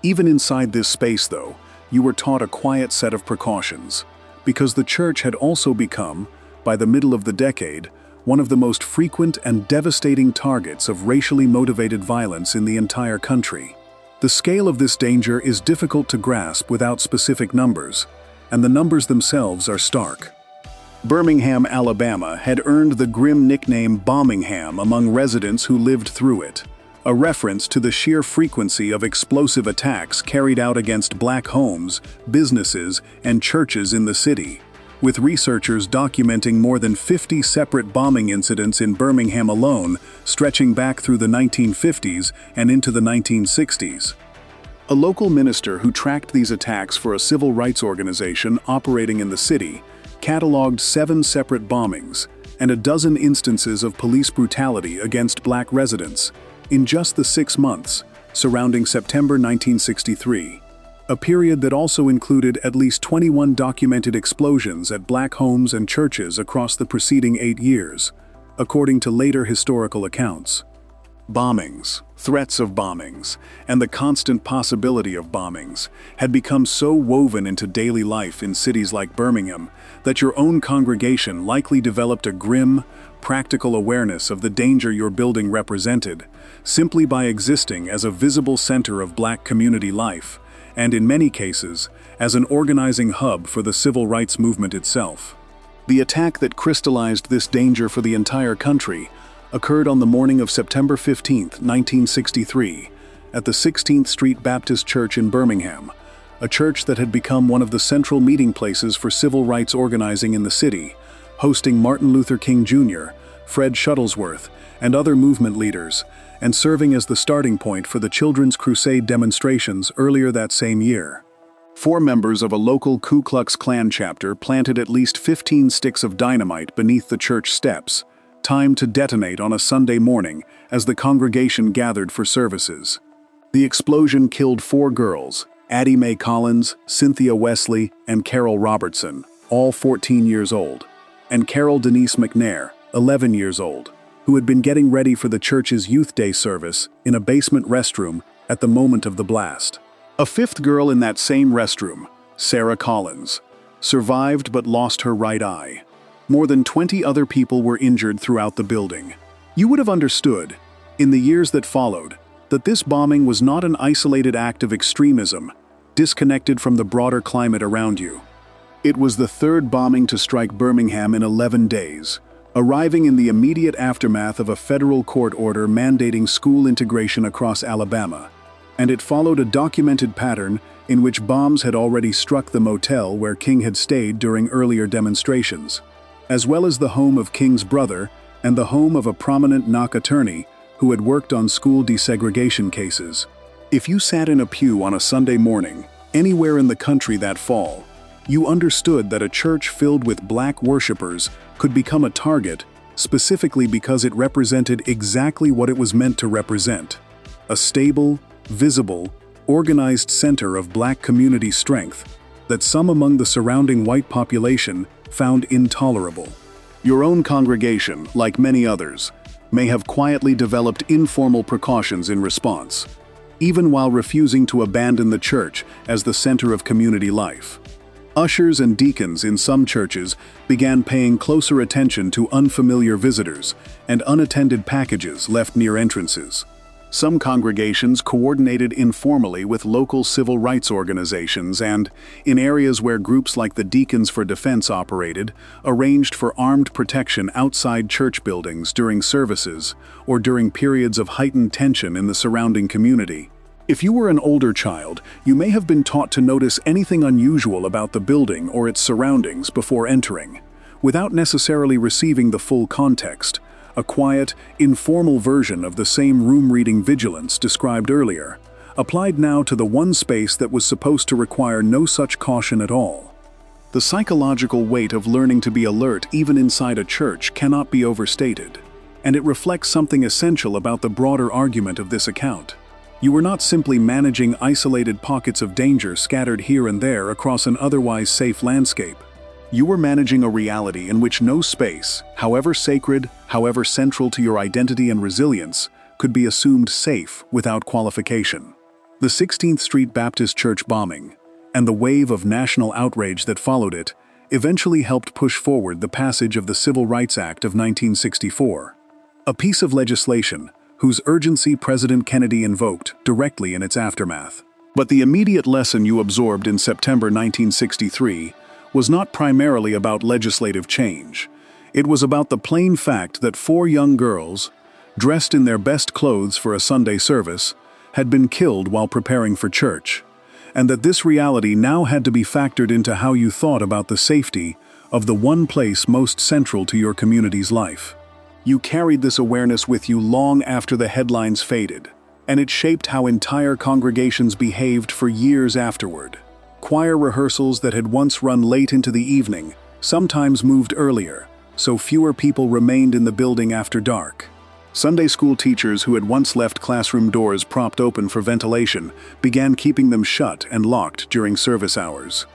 Even inside this space, though, you were taught a quiet set of precautions, because the church had also become, by the middle of the decade, one of the most frequent and devastating targets of racially motivated violence in the entire country. The scale of this danger is difficult to grasp without specific numbers, and the numbers themselves are stark. Birmingham, Alabama had earned the grim nickname Bombingham among residents who lived through it, a reference to the sheer frequency of explosive attacks carried out against black homes, businesses, and churches in the city, with researchers documenting more than 50 separate bombing incidents in Birmingham alone, stretching back through the 1950s and into the 1960s. A local minister who tracked these attacks for a civil rights organization operating in the city cataloged 7 separate bombings and a dozen instances of police brutality against black residents in just the 6 months surrounding September 1963, a period that also included at least 21 documented explosions at black homes and churches across the preceding 8 years, according to later historical accounts. Bombings, threats of bombings, and the constant possibility of bombings had become so woven into daily life in cities like Birmingham that your own congregation likely developed a grim, practical awareness of the danger your building represented, simply by existing as a visible center of black community life, and in many cases, as an organizing hub for the civil rights movement itself. The attack that crystallized this danger for the entire country occurred on the morning of September 15, 1963, at the 16th Street Baptist Church in Birmingham, a church that had become one of the central meeting places for civil rights organizing in the city, hosting Martin Luther King Jr., Fred Shuttlesworth, and other movement leaders, and serving as the starting point for the Children's Crusade demonstrations earlier that same year. 4 members of a local Ku Klux Klan chapter planted at least 15 sticks of dynamite beneath the church steps, timed to detonate on a Sunday morning as the congregation gathered for services. The explosion killed 4 girls, Addie Mae Collins, Cynthia Wesley, and Carol Robertson, all 14 years old, and Carol Denise McNair, 11 years old, who had been getting ready for the church's Youth Day service in a basement restroom at the moment of the blast. A 5th girl in that same restroom, Sarah Collins, survived but lost her right eye. More than 20 other people were injured throughout the building. You would have understood, in the years that followed, that this bombing was not an isolated act of extremism, disconnected from the broader climate around you. It was the 3rd bombing to strike Birmingham in 11 days, arriving in the immediate aftermath of a federal court order mandating school integration across Alabama, and it followed a documented pattern in which bombs had already struck the motel where King had stayed during earlier demonstrations, as well as the home of King's brother and the home of a prominent Knock attorney who had worked on school desegregation cases. If you sat in a pew on a Sunday morning, anywhere in the country that fall, you understood that a church filled with black worshipers could become a target specifically because it represented exactly what it was meant to represent: a stable, visible, organized center of black community strength that some among the surrounding white population found intolerable. Your own congregation, like many others, may have quietly developed informal precautions in response, even while refusing to abandon the church as the center of community life. Ushers and deacons in some churches began paying closer attention to unfamiliar visitors and unattended packages left near entrances. Some congregations coordinated informally with local civil rights organizations and, in areas where groups like the Deacons for Defense operated, arranged for armed protection outside church buildings during services or during periods of heightened tension in the surrounding community. If you were an older child, you may have been taught to notice anything unusual about the building or its surroundings before entering, without necessarily receiving the full context. A quiet, informal version of the same room-reading vigilance described earlier, applied now to the one space that was supposed to require no such caution at all. The psychological weight of learning to be alert even inside a church cannot be overstated, and it reflects something essential about the broader argument of this account. You were not simply managing isolated pockets of danger scattered here and there across an otherwise safe landscape. You were managing a reality in which no space, however sacred, however central to your identity and resilience, could be assumed safe without qualification. The 16th Street Baptist Church bombing, and the wave of national outrage that followed it, eventually helped push forward the passage of the Civil Rights Act of 1964. A piece of legislation whose urgency President Kennedy invoked directly in its aftermath. But the immediate lesson you absorbed in September 1963 was not primarily about legislative change. It was about the plain fact that 4 young girls, dressed in their best clothes for a Sunday service, had been killed while preparing for church, and that this reality now had to be factored into how you thought about the safety of the one place most central to your community's life. You carried this awareness with you long after the headlines faded, and it shaped how entire congregations behaved for years afterward. Choir rehearsals that had once run late into the evening sometimes moved earlier, so fewer people remained in the building after dark. Sunday school teachers who had once left classroom doors propped open for ventilation began keeping them shut and locked during service hours.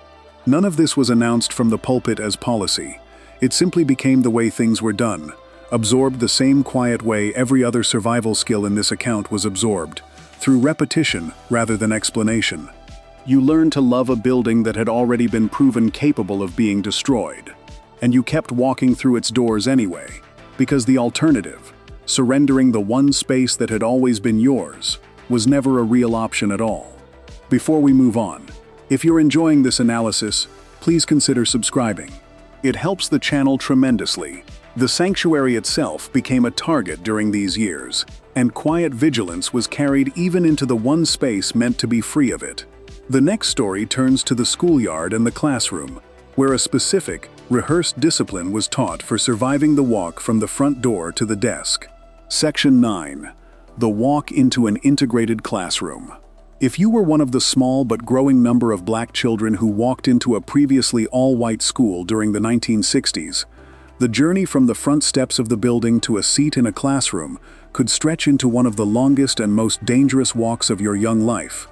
None of this was announced from the pulpit as policy. It simply became the way things were done, absorbed the same quiet way every other survival skill in this account was absorbed, through repetition rather than explanation. You learned to love a building that had already been proven capable of being destroyed, and you kept walking through its doors anyway, because the alternative, surrendering the one space that had always been yours, was never a real option at all. Before we move on, if you're enjoying this analysis, please consider subscribing. It helps the channel tremendously. The sanctuary itself became a target during these years, and quiet vigilance was carried even into the one space meant to be free of it. The next story turns to the schoolyard and the classroom, where a specific, rehearsed discipline was taught for surviving the walk from the front door to the desk. Section 9. The walk into an integrated classroom. If you were one of the small but growing number of black children who walked into a previously all-white school during the 1960s, the journey from the front steps of the building to a seat in a classroom could stretch into one of the longest and most dangerous walks of your young life.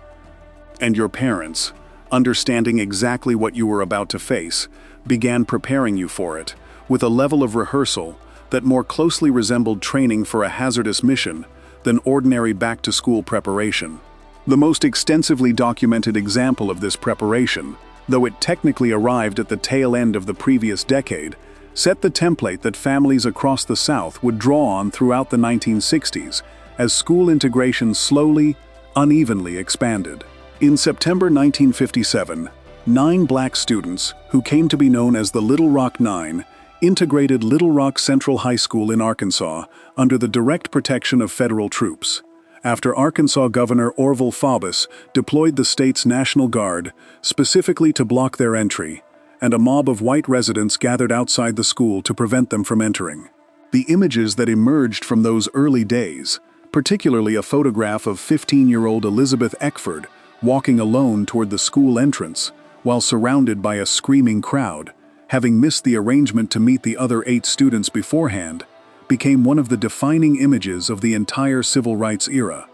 And your parents, understanding exactly what you were about to face, began preparing you for it, with a level of rehearsal that more closely resembled training for a hazardous mission than ordinary back-to-school preparation. The most extensively documented example of this preparation, though it technically arrived at the tail end of the previous decade, set the template that families across the South would draw on throughout the 1960s as school integration slowly, unevenly expanded. In September 1957, 9 black students, who came to be known as the Little Rock Nine, integrated Little Rock Central High School in Arkansas under the direct protection of federal troops. After Arkansas Governor Orville Faubus deployed the state's National Guard specifically to block their entry, and a mob of white residents gathered outside the school to prevent them from entering. The images that emerged from those early days, particularly a photograph of 15-year-old Elizabeth Eckford walking alone toward the school entrance while surrounded by a screaming crowd, having missed the arrangement to meet the other 8 students beforehand, became one of the defining images of the entire civil rights era.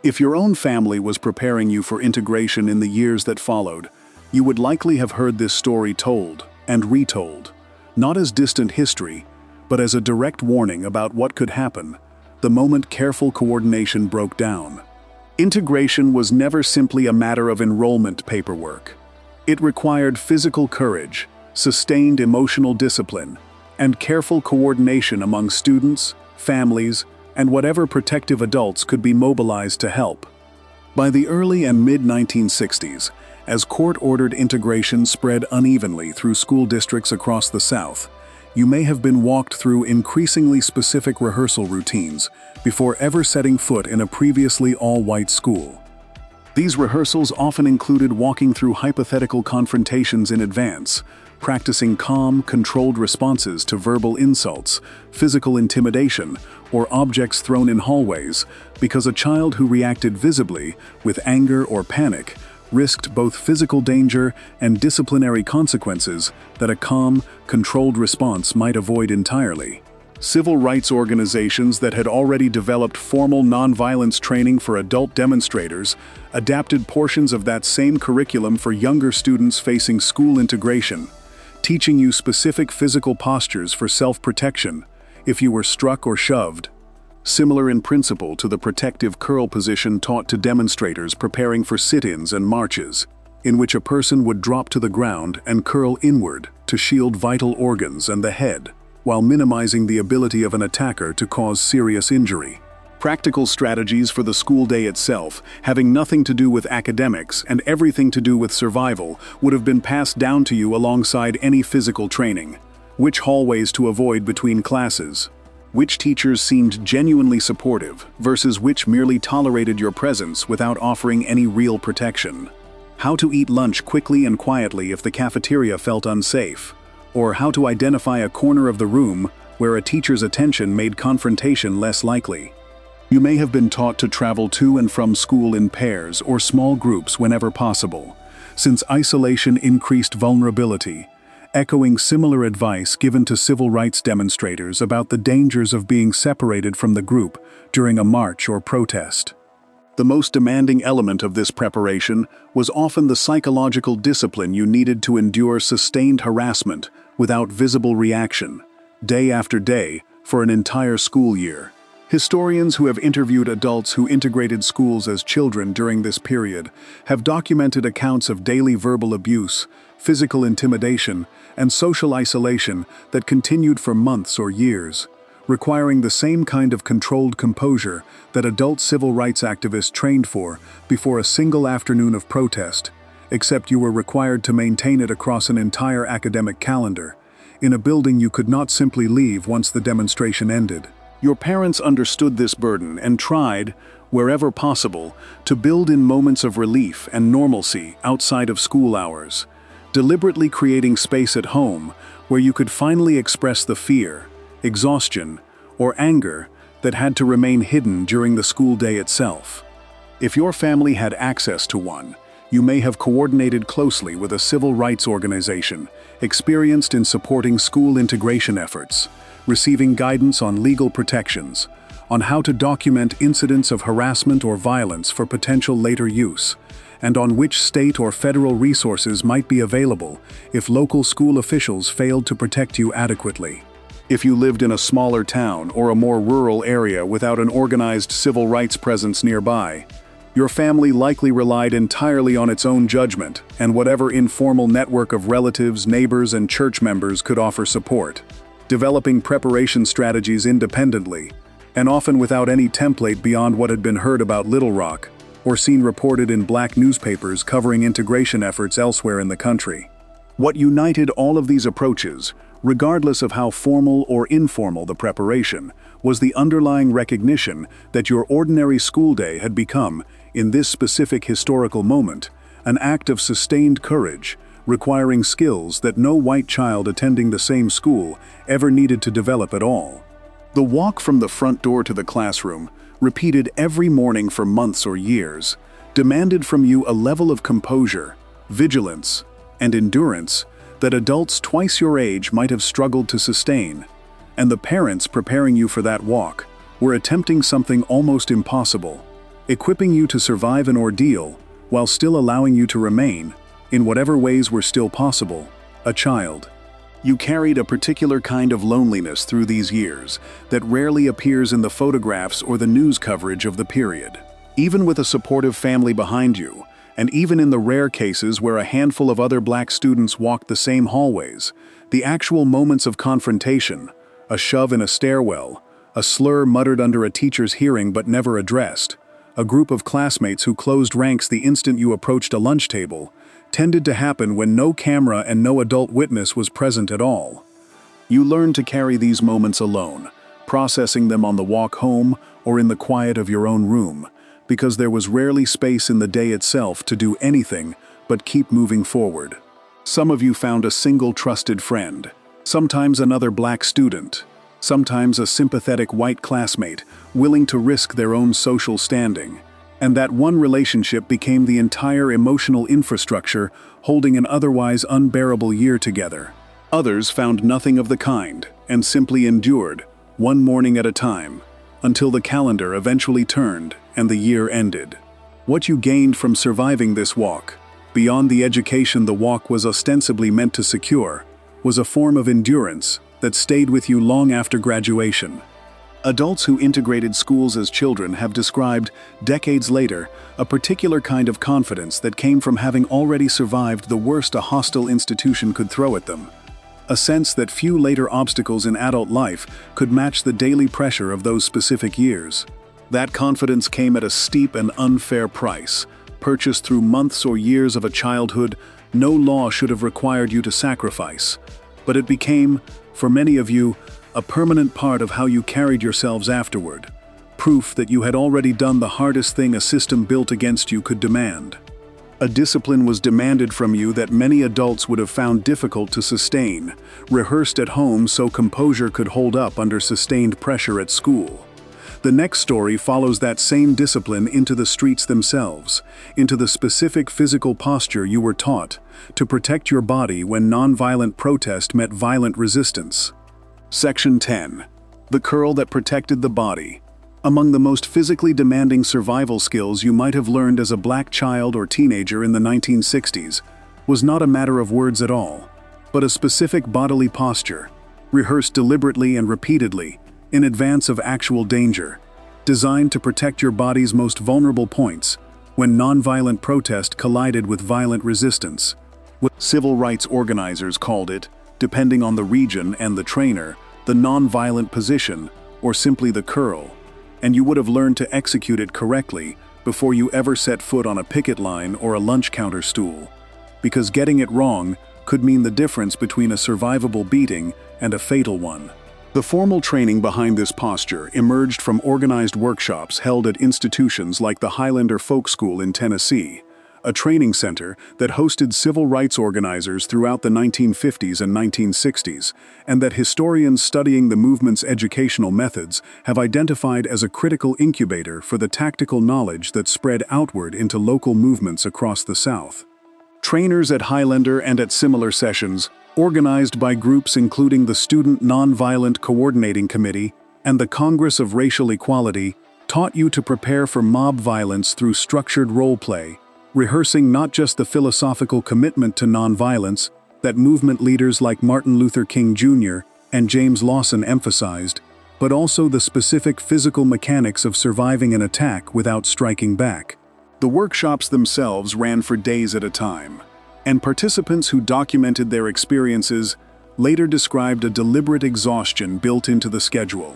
If your own family was preparing you for integration in the years that followed, you would likely have heard this story told and retold, not as distant history, but as a direct warning about what could happen the moment careful coordination broke down. Integration was never simply a matter of enrollment paperwork. It required physical courage, sustained emotional discipline, and careful coordination among students, families, and whatever protective adults could be mobilized to help. By the early and mid-1960s, as court-ordered integration spread unevenly through school districts across the South, you may have been walked through increasingly specific rehearsal routines before ever setting foot in a previously all-white school. These rehearsals often included walking through hypothetical confrontations in advance, practicing calm, controlled responses to verbal insults, physical intimidation, or objects thrown in hallways, because a child who reacted visibly, with anger or panic, risked both physical danger and disciplinary consequences that a calm, controlled response might avoid entirely. Civil rights organizations that had already developed formal nonviolence training for adult demonstrators adapted portions of that same curriculum for younger students facing school integration, teaching you specific physical postures for self-protection if you were struck or shoved, similar in principle to the protective curl position taught to demonstrators preparing for sit-ins and marches, in which a person would drop to the ground and curl inward to shield vital organs and the head, while minimizing the ability of an attacker to cause serious injury. Practical strategies for the school day itself, having nothing to do with academics and everything to do with survival, would have been passed down to you alongside any physical training. Which hallways to avoid between classes, which teachers seemed genuinely supportive versus which merely tolerated your presence without offering any real protection. How to eat lunch quickly and quietly if the cafeteria felt unsafe, or how to identify a corner of the room where a teacher's attention made confrontation less likely. You may have been taught to travel to and from school in pairs or small groups whenever possible, since isolation increased vulnerability, echoing similar advice given to civil rights demonstrators about the dangers of being separated from the group during a march or protest. The most demanding element of this preparation was often the psychological discipline you needed to endure sustained harassment without visible reaction, day after day, for an entire school year. Historians who have interviewed adults who integrated schools as children during this period have documented accounts of daily verbal abuse, physical intimidation, and social isolation that continued for months or years, requiring the same kind of controlled composure that adult civil rights activists trained for before a single afternoon of protest, except you were required to maintain it across an entire academic calendar, in a building you could not simply leave once the demonstration ended. Your parents understood this burden and tried, wherever possible, to build in moments of relief and normalcy outside of school hours, deliberately creating space at home where you could finally express the fear, exhaustion, or anger that had to remain hidden during the school day itself. If your family had access to one, you may have coordinated closely with a civil rights organization experienced in supporting school integration efforts, receiving guidance on legal protections, on how to document incidents of harassment or violence for potential later use, and on which state or federal resources might be available if local school officials failed to protect you adequately. If you lived in a smaller town or a more rural area without an organized civil rights presence nearby, your family likely relied entirely on its own judgment and whatever informal network of relatives, neighbors, and church members could offer support, developing preparation strategies independently, and often without any template beyond what had been heard about Little Rock or seen reported in black newspapers covering integration efforts elsewhere in the country. What united all of these approaches, regardless of how formal or informal the preparation, was the underlying recognition that your ordinary school day had become, in this specific historical moment, an act of sustained courage, requiring skills that no white child attending the same school ever needed to develop at all. The walk from the front door to the classroom, repeated every morning for months or years, demanded from you a level of composure, vigilance, and endurance that adults twice your age might have struggled to sustain, and the parents preparing you for that walk were attempting something almost impossible, equipping you to survive an ordeal while still allowing you to remain, in whatever ways were still possible, a child. You carried a particular kind of loneliness through these years that rarely appears in the photographs or the news coverage of the period. Even with a supportive family behind you, and even in the rare cases where a handful of other black students walked the same hallways, the actual moments of confrontation, a shove in a stairwell, a slur muttered under a teacher's hearing but never addressed, a group of classmates who closed ranks the instant you approached a lunch table, tended to happen when no camera and no adult witness was present at all. You learned to carry these moments alone, processing them on the walk home or in the quiet of your own room, because there was rarely space in the day itself to do anything but keep moving forward. Some of you found a single trusted friend, sometimes another black student, sometimes a sympathetic white classmate willing to risk their own social standing, and that one relationship became the entire emotional infrastructure holding an otherwise unbearable year together. Others found nothing of the kind and simply endured, one morning at a time, until the calendar eventually turned and the year ended. What you gained from surviving this walk, beyond the education the walk was ostensibly meant to secure, was a form of endurance that stayed with you long after graduation. Adults who integrated schools as children have described, decades later, a particular kind of confidence that came from having already survived the worst a hostile institution could throw at them. A sense that few later obstacles in adult life could match the daily pressure of those specific years. That confidence came at a steep and unfair price, purchased through months or years of a childhood no law should have required you to sacrifice. But it became, for many of you, a permanent part of how you carried yourselves afterward, proof that you had already done the hardest thing a system built against you could demand. A discipline was demanded from you that many adults would have found difficult to sustain, rehearsed at home so composure could hold up under sustained pressure at school. The next story follows that same discipline into the streets themselves, into the specific physical posture you were taught to protect your body when nonviolent protest met violent resistance. Section 10. The curl that protected the body. Among the most physically demanding survival skills you might have learned as a black child or teenager in the 1960s was not a matter of words at all, but a specific bodily posture, rehearsed deliberately and repeatedly, in advance of actual danger, designed to protect your body's most vulnerable points when nonviolent protest collided with violent resistance. What civil rights organizers called it, depending on the region and the trainer, the nonviolent position, or simply the curl, and you would have learned to execute it correctly before you ever set foot on a picket line or a lunch counter stool, because getting it wrong could mean the difference between a survivable beating and a fatal one. The formal training behind this posture emerged from organized workshops held at institutions like the Highlander Folk School in Tennessee, a training center that hosted civil rights organizers throughout the 1950s and 1960s, and that historians studying the movement's educational methods have identified as a critical incubator for the tactical knowledge that spread outward into local movements across the South. Trainers at Highlander and at similar sessions, organized by groups including the Student Nonviolent Coordinating Committee and the Congress of Racial Equality, taught you to prepare for mob violence through structured role play, rehearsing not just the philosophical commitment to nonviolence that movement leaders like Martin Luther King Jr. and James Lawson emphasized, but also the specific physical mechanics of surviving an attack without striking back. The workshops themselves ran for days at a time, and participants who documented their experiences later described a deliberate exhaustion built into the schedule.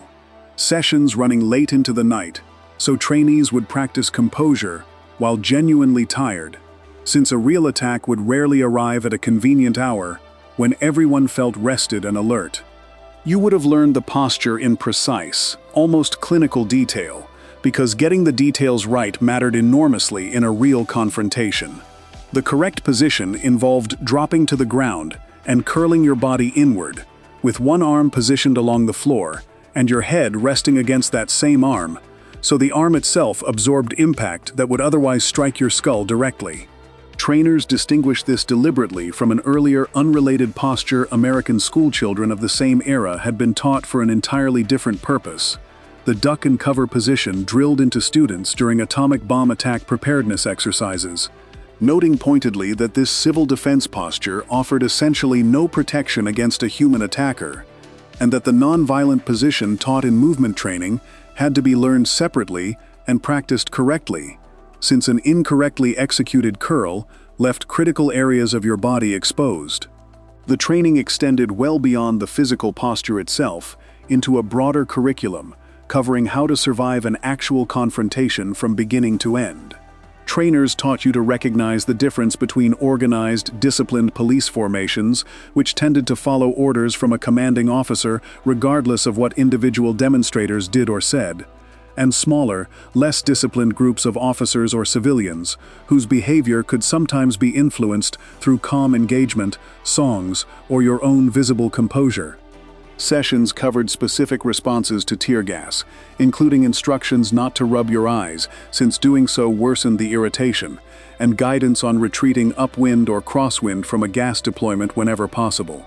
Sessions running late into the night, so trainees would practice composure while genuinely tired, since a real attack would rarely arrive at a convenient hour when everyone felt rested and alert. You would have learned the posture in precise, almost clinical detail, because getting the details right mattered enormously in a real confrontation. The correct position involved dropping to the ground and curling your body inward, with one arm positioned along the floor and your head resting against that same arm, so the arm itself absorbed impact that would otherwise strike your skull directly. Trainers distinguished this deliberately from an earlier unrelated posture American schoolchildren of the same era had been taught for an entirely different purpose: the duck and cover position drilled into students during atomic bomb attack preparedness exercises, noting pointedly that this civil defense posture offered essentially no protection against a human attacker, and that the nonviolent position taught in movement training had to be learned separately and practiced correctly, since an incorrectly executed curl left critical areas of your body exposed. The training extended well beyond the physical posture itself into a broader curriculum, covering how to survive an actual confrontation from beginning to end. Trainers taught you to recognize the difference between organized, disciplined police formations, which tended to follow orders from a commanding officer regardless of what individual demonstrators did or said, and smaller, less disciplined groups of officers or civilians, whose behavior could sometimes be influenced through calm engagement, songs, or your own visible composure. Sessions covered specific responses to tear gas, including instructions not to rub your eyes, since doing so worsened the irritation, and guidance on retreating upwind or crosswind from a gas deployment whenever possible.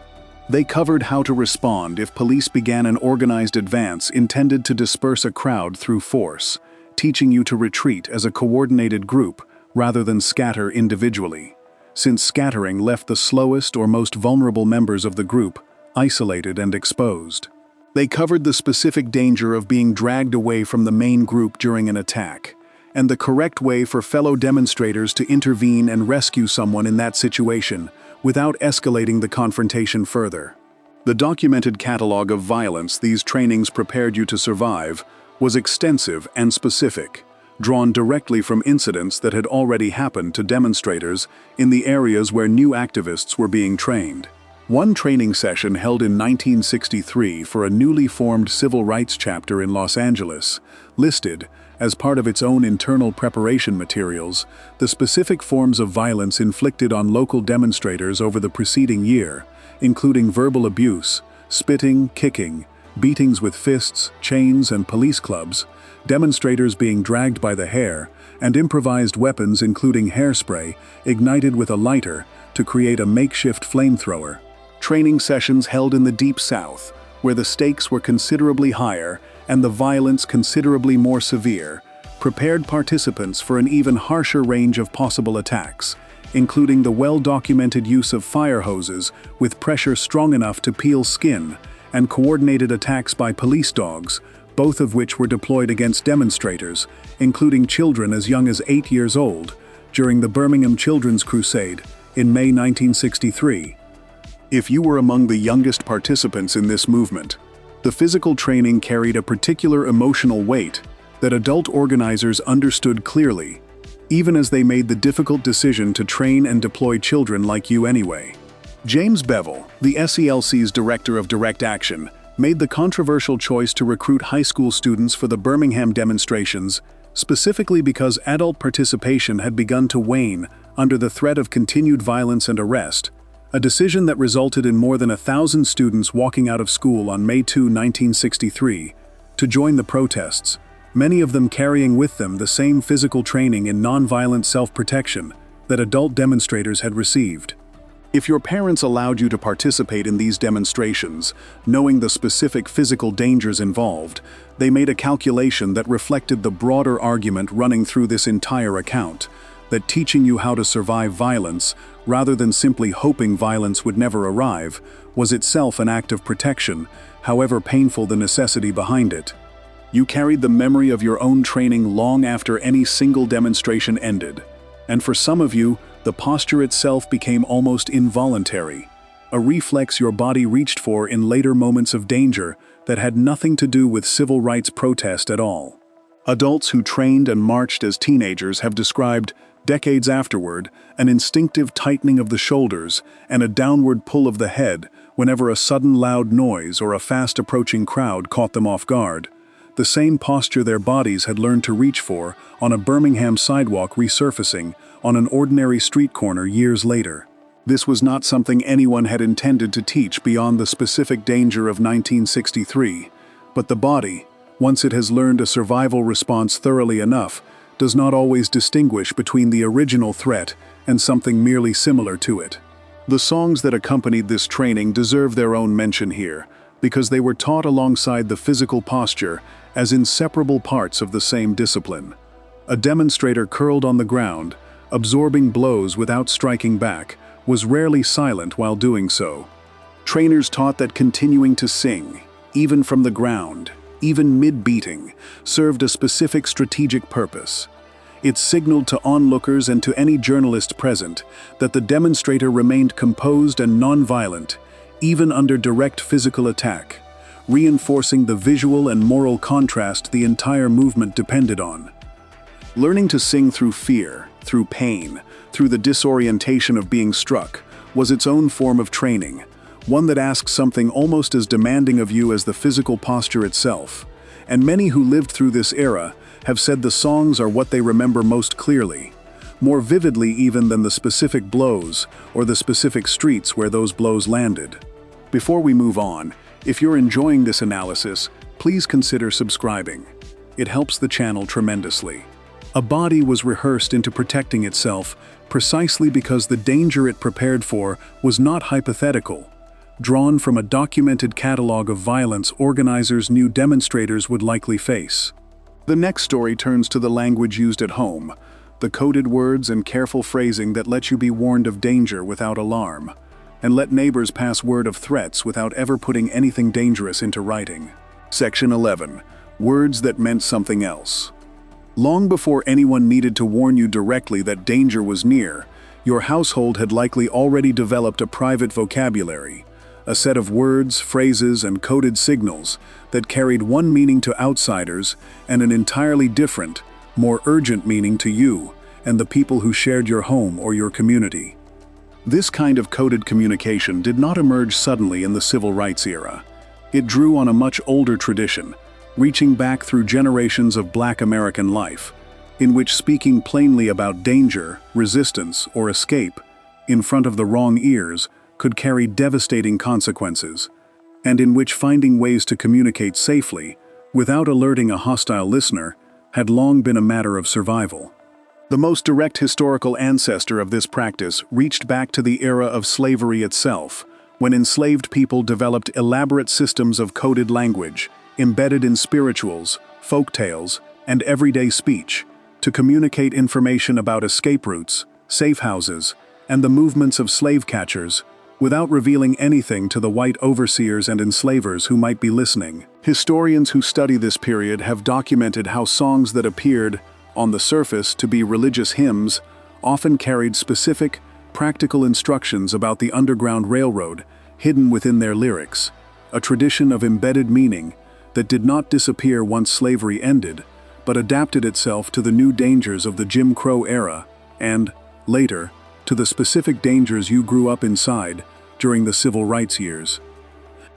They covered how to respond if police began an organized advance intended to disperse a crowd through force, teaching you to retreat as a coordinated group rather than scatter individually. since scattering left the slowest or most vulnerable members of the group isolated and exposed. They covered the specific danger of being dragged away from the main group during an attack, and the correct way for fellow demonstrators to intervene and rescue someone in that situation without escalating the confrontation further. The documented catalog of violence these trainings prepared you to survive was extensive and specific, drawn directly from incidents that had already happened to demonstrators in the areas where new activists were being trained. One training session held in 1963 for a newly formed civil rights chapter in Los Angeles listed, as part of its own internal preparation materials, the specific forms of violence inflicted on local demonstrators over the preceding year, including verbal abuse, spitting, kicking, beatings with fists, chains, and police clubs, demonstrators being dragged by the hair, and improvised weapons including hairspray ignited with a lighter to create a makeshift flamethrower. Training sessions held in the Deep South, where the stakes were considerably higher and the violence considerably more severe, prepared participants for an even harsher range of possible attacks, including the well-documented use of fire hoses with pressure strong enough to peel skin, and coordinated attacks by police dogs, both of which were deployed against demonstrators, including children as young as 8 years old, during the Birmingham Children's Crusade in May 1963. If you were among the youngest participants in this movement, the physical training carried a particular emotional weight that adult organizers understood clearly, even as they made the difficult decision to train and deploy children like you anyway. James Bevel, the SELC's Director of Direct Action, made the controversial choice to recruit high school students for the Birmingham demonstrations, specifically because adult participation had begun to wane under the threat of continued violence and arrest, a decision that resulted in more than 1,000 students walking out of school on May 2, 1963, to join the protests, many of them carrying with them the same physical training in nonviolent self-protection that adult demonstrators had received. If your parents allowed you to participate in these demonstrations, knowing the specific physical dangers involved, they made a calculation that reflected the broader argument running through this entire account, that teaching you how to survive violence, rather than simply hoping violence would never arrive, was itself an act of protection, however painful the necessity behind it. You carried the memory of your own training long after any single demonstration ended, and for some of you, the posture itself became almost involuntary, a reflex your body reached for in later moments of danger that had nothing to do with civil rights protest at all. Adults who trained and marched as teenagers have described, decades afterward, an instinctive tightening of the shoulders and a downward pull of the head whenever a sudden loud noise or a fast-approaching crowd caught them off guard, the same posture their bodies had learned to reach for on a Birmingham sidewalk resurfacing on an ordinary street corner years later. This was not something anyone had intended to teach beyond the specific danger of 1963, but the body, once it has learned a survival response thoroughly enough, does not always distinguish between the original threat and something merely similar to it. The songs that accompanied this training deserve their own mention here, because they were taught alongside the physical posture as inseparable parts of the same discipline. A demonstrator curled on the ground, absorbing blows without striking back, was rarely silent while doing so. Trainers taught that continuing to sing, even from the ground, even mid-beating, served a specific strategic purpose. It signaled to onlookers and to any journalist present that the demonstrator remained composed and nonviolent, even under direct physical attack, reinforcing the visual and moral contrast the entire movement depended on. Learning to sing through fear, through pain, through the disorientation of being struck, was its own form of training, one that asks something almost as demanding of you as the physical posture itself. And many who lived through this era have said the songs are what they remember most clearly, more vividly even than the specific blows or the specific streets where those blows landed. Before we move on, if you're enjoying this analysis, please consider subscribing. It helps the channel tremendously. A body was rehearsed into protecting itself precisely because the danger it prepared for was not hypothetical, drawn from a documented catalog of violence organizers knew demonstrators would likely face. The next story turns to the language used at home, the coded words and careful phrasing that let you be warned of danger without alarm, and let neighbors pass word of threats without ever putting anything dangerous into writing. Section 11. Words that meant something else. Long before anyone needed to warn you directly that danger was near, your household had likely already developed a private vocabulary, a set of words, phrases, and coded signals that carried one meaning to outsiders and an entirely different, more urgent meaning to you and the people who shared your home or your community. This kind of coded communication did not emerge suddenly in the civil rights era. It drew on a much older tradition, reaching back through generations of Black American life, in which speaking plainly about danger, resistance, or escape in front of the wrong ears could carry devastating consequences, and in which finding ways to communicate safely, without alerting a hostile listener, had long been a matter of survival. The most direct historical ancestor of this practice reached back to the era of slavery itself, when enslaved people developed elaborate systems of coded language, embedded in spirituals, folk tales, and everyday speech, to communicate information about escape routes, safe houses, and the movements of slave catchers, without revealing anything to the white overseers and enslavers who might be listening. Historians who study this period have documented how songs that appeared, on the surface, to be religious hymns, often carried specific, practical instructions about the Underground Railroad hidden within their lyrics, a tradition of embedded meaning that did not disappear once slavery ended, but adapted itself to the new dangers of the Jim Crow era and, later, to the specific dangers you grew up inside during the civil rights years.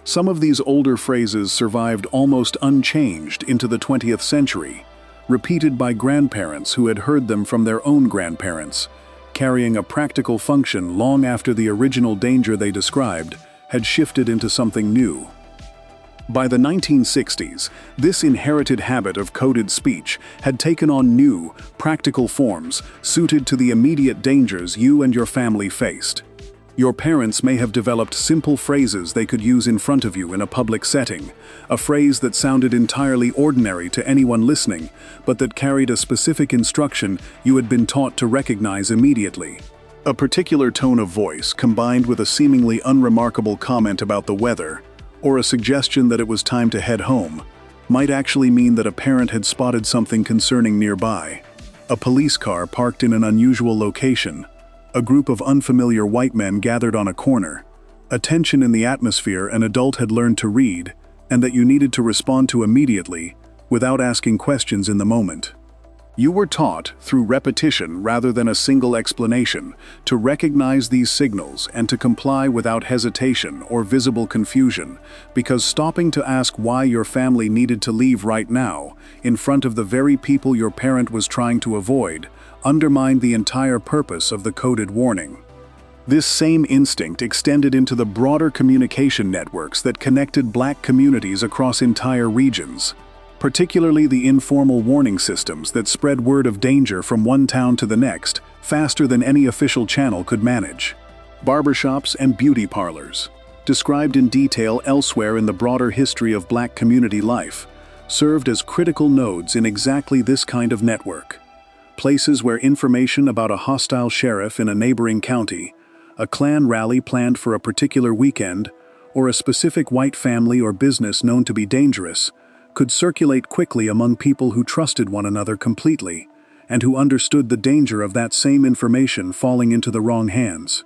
Some of these older phrases survived almost unchanged into the 20th century, repeated by grandparents who had heard them from their own grandparents, carrying a practical function long after the original danger they described had shifted into something new. By the 1960s, this inherited habit of coded speech had taken on new, practical forms suited to the immediate dangers you and your family faced. Your parents may have developed simple phrases they could use in front of you in a public setting, a phrase that sounded entirely ordinary to anyone listening, but that carried a specific instruction you had been taught to recognize immediately. A particular tone of voice combined with a seemingly unremarkable comment about the weather, or a suggestion that it was time to head home, might actually mean that a parent had spotted something concerning nearby. A police car parked in an unusual location, a group of unfamiliar white men gathered on a corner, a tension in the atmosphere an adult had learned to read, and that you needed to respond to immediately, without asking questions in the moment. You were taught, through repetition rather than a single explanation, to recognize these signals and to comply without hesitation or visible confusion, because stopping to ask why your family needed to leave right now, in front of the very people your parent was trying to avoid, undermined the entire purpose of the coded warning. This same instinct extended into the broader communication networks that connected Black communities across entire regions, particularly the informal warning systems that spread word of danger from one town to the next faster than any official channel could manage. Barbershops and beauty parlors, described in detail elsewhere in the broader history of Black community life, served as critical nodes in exactly this kind of network. Places where information about a hostile sheriff in a neighboring county, a Klan rally planned for a particular weekend, or a specific white family or business known to be dangerous, could circulate quickly among people who trusted one another completely, and who understood the danger of that same information falling into the wrong hands.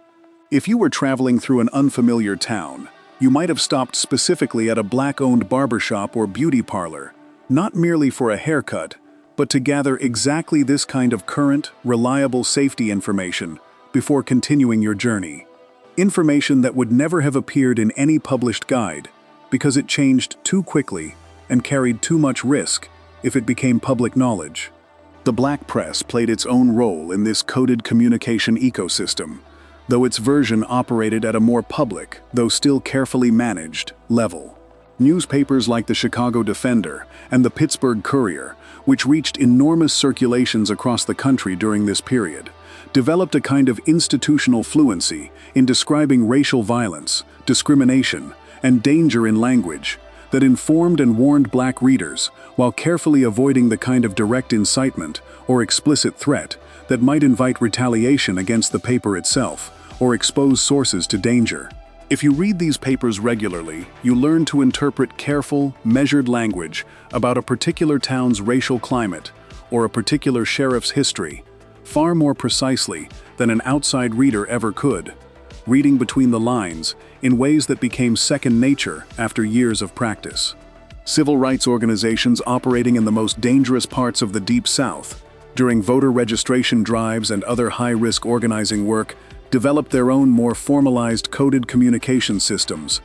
If you were traveling through an unfamiliar town, you might have stopped specifically at a Black-owned barbershop or beauty parlor, not merely for a haircut, but to gather exactly this kind of current, reliable safety information before continuing your journey. Information that would never have appeared in any published guide, because it changed too quickly and carried too much risk if it became public knowledge. The Black press played its own role in this coded communication ecosystem, though its version operated at a more public, though still carefully managed, level. Newspapers like the Chicago Defender and the Pittsburgh Courier, which reached enormous circulations across the country during this period, developed a kind of institutional fluency in describing racial violence, discrimination, and danger in language that informed and warned Black readers while carefully avoiding the kind of direct incitement or explicit threat that might invite retaliation against the paper itself or expose sources to danger. If you read these papers regularly, you learn to interpret careful, measured language about a particular town's racial climate or a particular sheriff's history, far more precisely than an outside reader ever could, reading between the lines in ways that became second nature after years of practice. Civil rights organizations operating in the most dangerous parts of the Deep South, during voter registration drives and other high-risk organizing work, developed their own more formalized coded communication systems,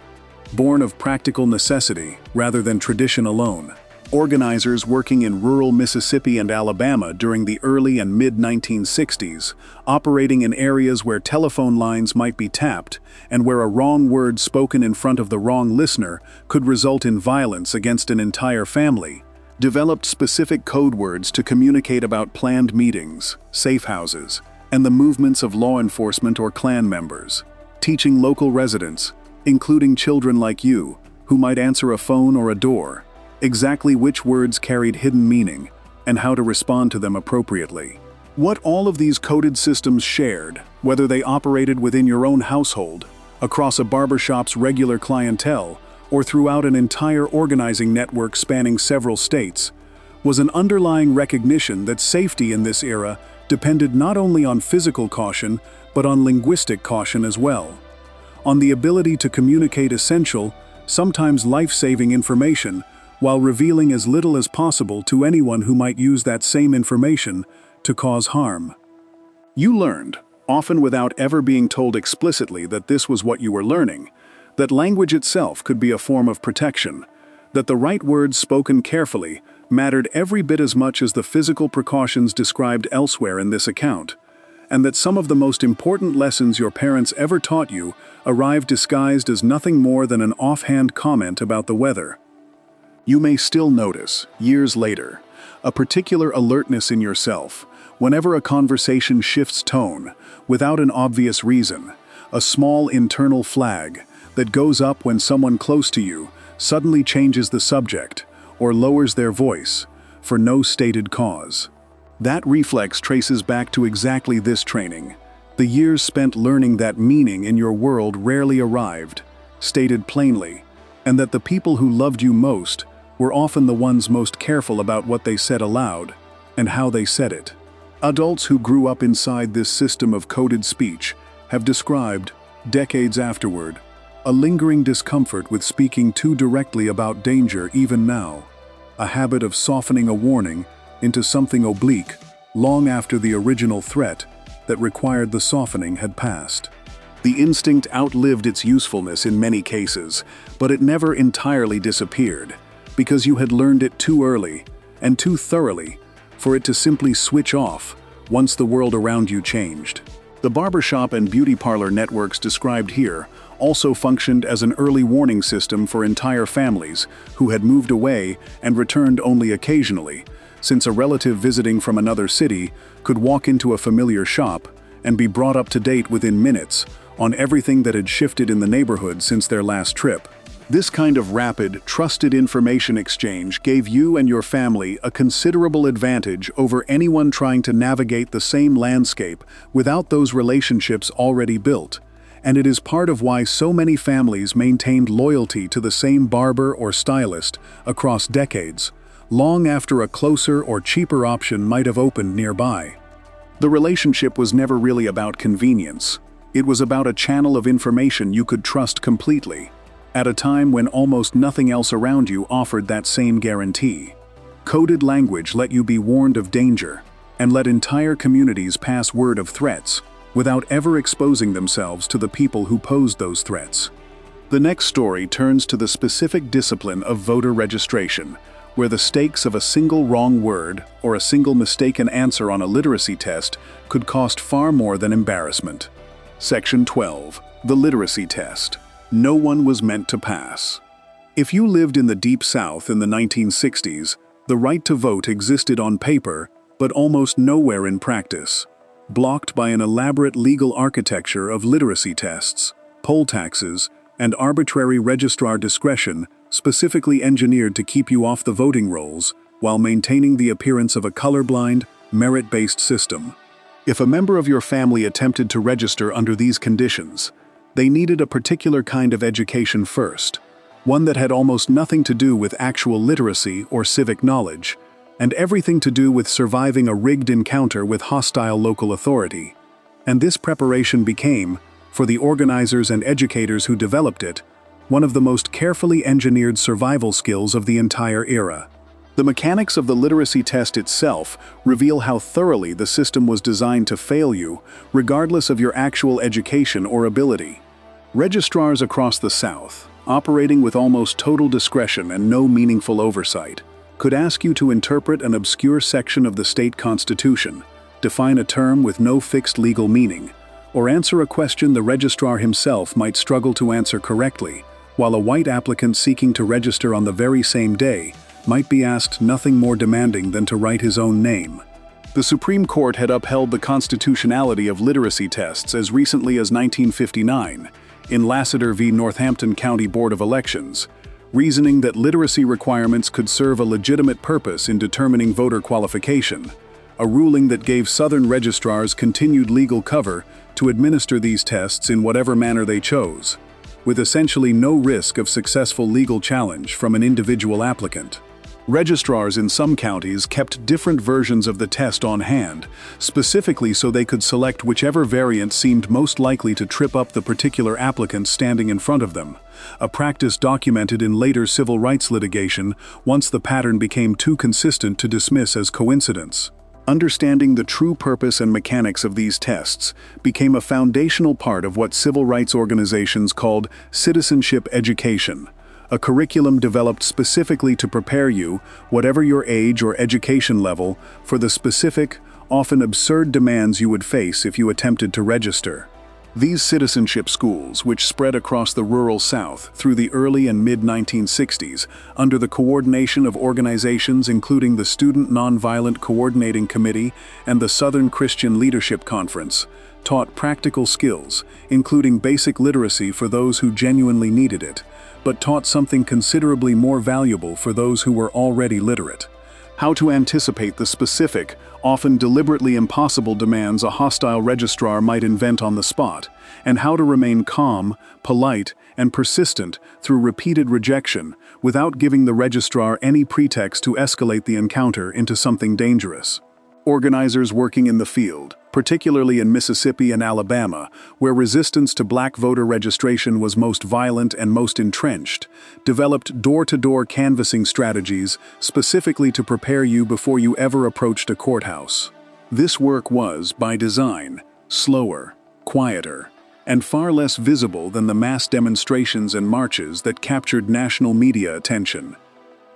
born of practical necessity rather than tradition alone. Organizers working in rural Mississippi and Alabama during the early and mid-1960s, operating in areas where telephone lines might be tapped and where a wrong word spoken in front of the wrong listener could result in violence against an entire family, developed specific code words to communicate about planned meetings, safe houses, and the movements of law enforcement or Klan members, teaching local residents, including children like you, who might answer a phone or a door, exactly which words carried hidden meaning and how to respond to them appropriately. What all of these coded systems shared, whether they operated within your own household, across a barbershop's regular clientele, or throughout an entire organizing network spanning several states, was an underlying recognition that safety in this era depended not only on physical caution, but on linguistic caution as well. On the ability to communicate essential, sometimes life-saving information, while revealing as little as possible to anyone who might use that same information to cause harm. You learned, often without ever being told explicitly that this was what you were learning, that language itself could be a form of protection, that the right words spoken carefully mattered every bit as much as the physical precautions described elsewhere in this account, and that some of the most important lessons your parents ever taught you arrived disguised as nothing more than an offhand comment about the weather. You may still notice, years later, a particular alertness in yourself whenever a conversation shifts tone, without an obvious reason, a small internal flag that goes up when someone close to you suddenly changes the subject or lowers their voice for no stated cause. That reflex traces back to exactly this training, the years spent learning that meaning in your world rarely arrived, stated plainly, and that the people who loved you most were often the ones most careful about what they said aloud and how they said it. Adults who grew up inside this system of coded speech have described, decades afterward, a lingering discomfort with speaking too directly about danger even now, a habit of softening a warning into something oblique long after the original threat that required the softening had passed. The instinct outlived its usefulness in many cases, but it never entirely disappeared, because you had learned it too early and too thoroughly for it to simply switch off once the world around you changed. The barbershop and beauty parlor networks described here also functioned as an early warning system for entire families who had moved away and returned only occasionally, since a relative visiting from another city could walk into a familiar shop and be brought up to date within minutes on everything that had shifted in the neighborhood since their last trip. This kind of rapid, trusted information exchange gave you and your family a considerable advantage over anyone trying to navigate the same landscape without those relationships already built, and it is part of why so many families maintained loyalty to the same barber or stylist across decades, long after a closer or cheaper option might have opened nearby. The relationship was never really about convenience. It was about a channel of information you could trust completely, at a time when almost nothing else around you offered that same guarantee. Coded language let you be warned of danger, and let entire communities pass word of threats, without ever exposing themselves to the people who posed those threats. The next story turns to the specific discipline of voter registration, where the stakes of a single wrong word or a single mistaken answer on a literacy test could cost far more than embarrassment. Section 12. The Literacy Test. No one was meant to pass. If you lived in the Deep South in the 1960s, the right to vote existed on paper, but almost nowhere in practice, blocked by an elaborate legal architecture of literacy tests, poll taxes, and arbitrary registrar discretion specifically engineered to keep you off the voting rolls while maintaining the appearance of a colorblind, merit-based system. If a member of your family attempted to register under these conditions, they needed a particular kind of education first, one that had almost nothing to do with actual literacy or civic knowledge, and everything to do with surviving a rigged encounter with hostile local authority. And this preparation became, for the organizers and educators who developed it, one of the most carefully engineered survival skills of the entire era. The mechanics of the literacy test itself reveal how thoroughly the system was designed to fail you, regardless of your actual education or ability. Registrars across the South, operating with almost total discretion and no meaningful oversight, could ask you to interpret an obscure section of the state constitution, define a term with no fixed legal meaning, or answer a question the registrar himself might struggle to answer correctly, while a white applicant seeking to register on the very same day might be asked nothing more demanding than to write his own name. The Supreme Court had upheld the constitutionality of literacy tests as recently as 1959, in Lassiter v. Northampton County Board of Elections, reasoning that literacy requirements could serve a legitimate purpose in determining voter qualification, a ruling that gave Southern registrars continued legal cover to administer these tests in whatever manner they chose, with essentially no risk of successful legal challenge from an individual applicant. Registrars in some counties kept different versions of the test on hand, specifically so they could select whichever variant seemed most likely to trip up the particular applicant standing in front of them, a practice documented in later civil rights litigation once the pattern became too consistent to dismiss as coincidence. Understanding the true purpose and mechanics of these tests became a foundational part of what civil rights organizations called citizenship education, a curriculum developed specifically to prepare you, whatever your age or education level, for the specific, often absurd demands you would face if you attempted to register. These citizenship schools, which spread across the rural South through the early and mid-1960s under the coordination of organizations including the Student Nonviolent Coordinating Committee and the Southern Christian Leadership Conference, taught practical skills, including basic literacy for those who genuinely needed it, but taught something considerably more valuable for those who were already literate: how to anticipate the specific, often deliberately impossible demands a hostile registrar might invent on the spot, and how to remain calm, polite, and persistent through repeated rejection without giving the registrar any pretext to escalate the encounter into something dangerous. Organizers working in the field, particularly in Mississippi and Alabama, where resistance to black voter registration was most violent and most entrenched, developed door-to-door canvassing strategies specifically to prepare you before you ever approached a courthouse. This work was, by design, slower, quieter, and far less visible than the mass demonstrations and marches that captured national media attention.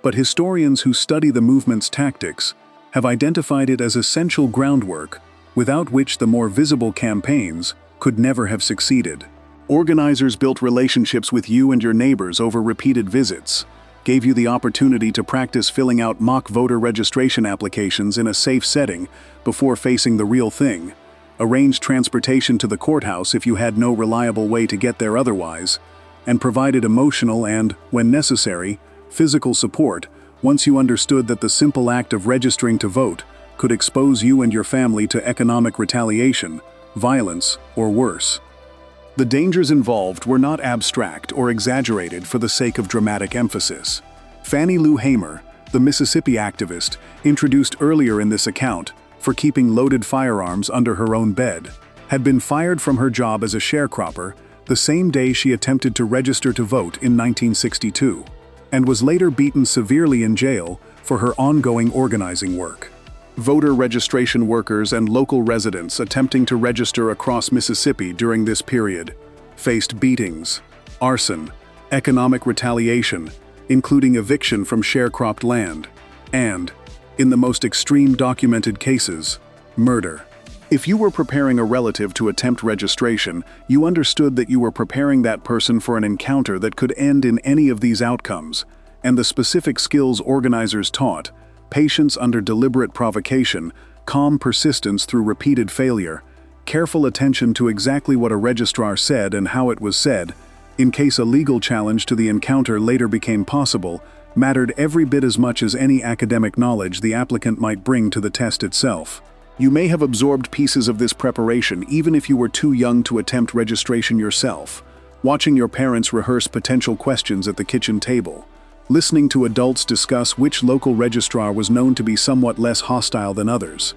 But historians who study the movement's tactics have identified it as essential groundwork without which the more visible campaigns could never have succeeded. Organizers built relationships with you and your neighbors over repeated visits, gave you the opportunity to practice filling out mock voter registration applications in a safe setting before facing the real thing, arranged transportation to the courthouse if you had no reliable way to get there otherwise, and provided emotional and, when necessary, physical support once you understood that the simple act of registering to vote could expose you and your family to economic retaliation, violence, or worse. The dangers involved were not abstract or exaggerated for the sake of dramatic emphasis. Fannie Lou Hamer, the Mississippi activist, introduced earlier in this account for keeping loaded firearms under her own bed, had been fired from her job as a sharecropper the same day she attempted to register to vote in 1962, and was later beaten severely in jail for her ongoing organizing work. Voter registration workers and local residents attempting to register across Mississippi during this period faced beatings, arson, economic retaliation, including eviction from sharecropped land, and, in the most extreme documented cases, murder. If you were preparing a relative to attempt registration, you understood that you were preparing that person for an encounter that could end in any of these outcomes, and the specific skills organizers taught: patience under deliberate provocation, calm persistence through repeated failure, careful attention to exactly what a registrar said and how it was said, in case a legal challenge to the encounter later became possible, mattered every bit as much as any academic knowledge the applicant might bring to the test itself. You may have absorbed pieces of this preparation even if you were too young to attempt registration yourself, watching your parents rehearse potential questions at the kitchen table, listening to adults discuss which local registrar was known to be somewhat less hostile than others,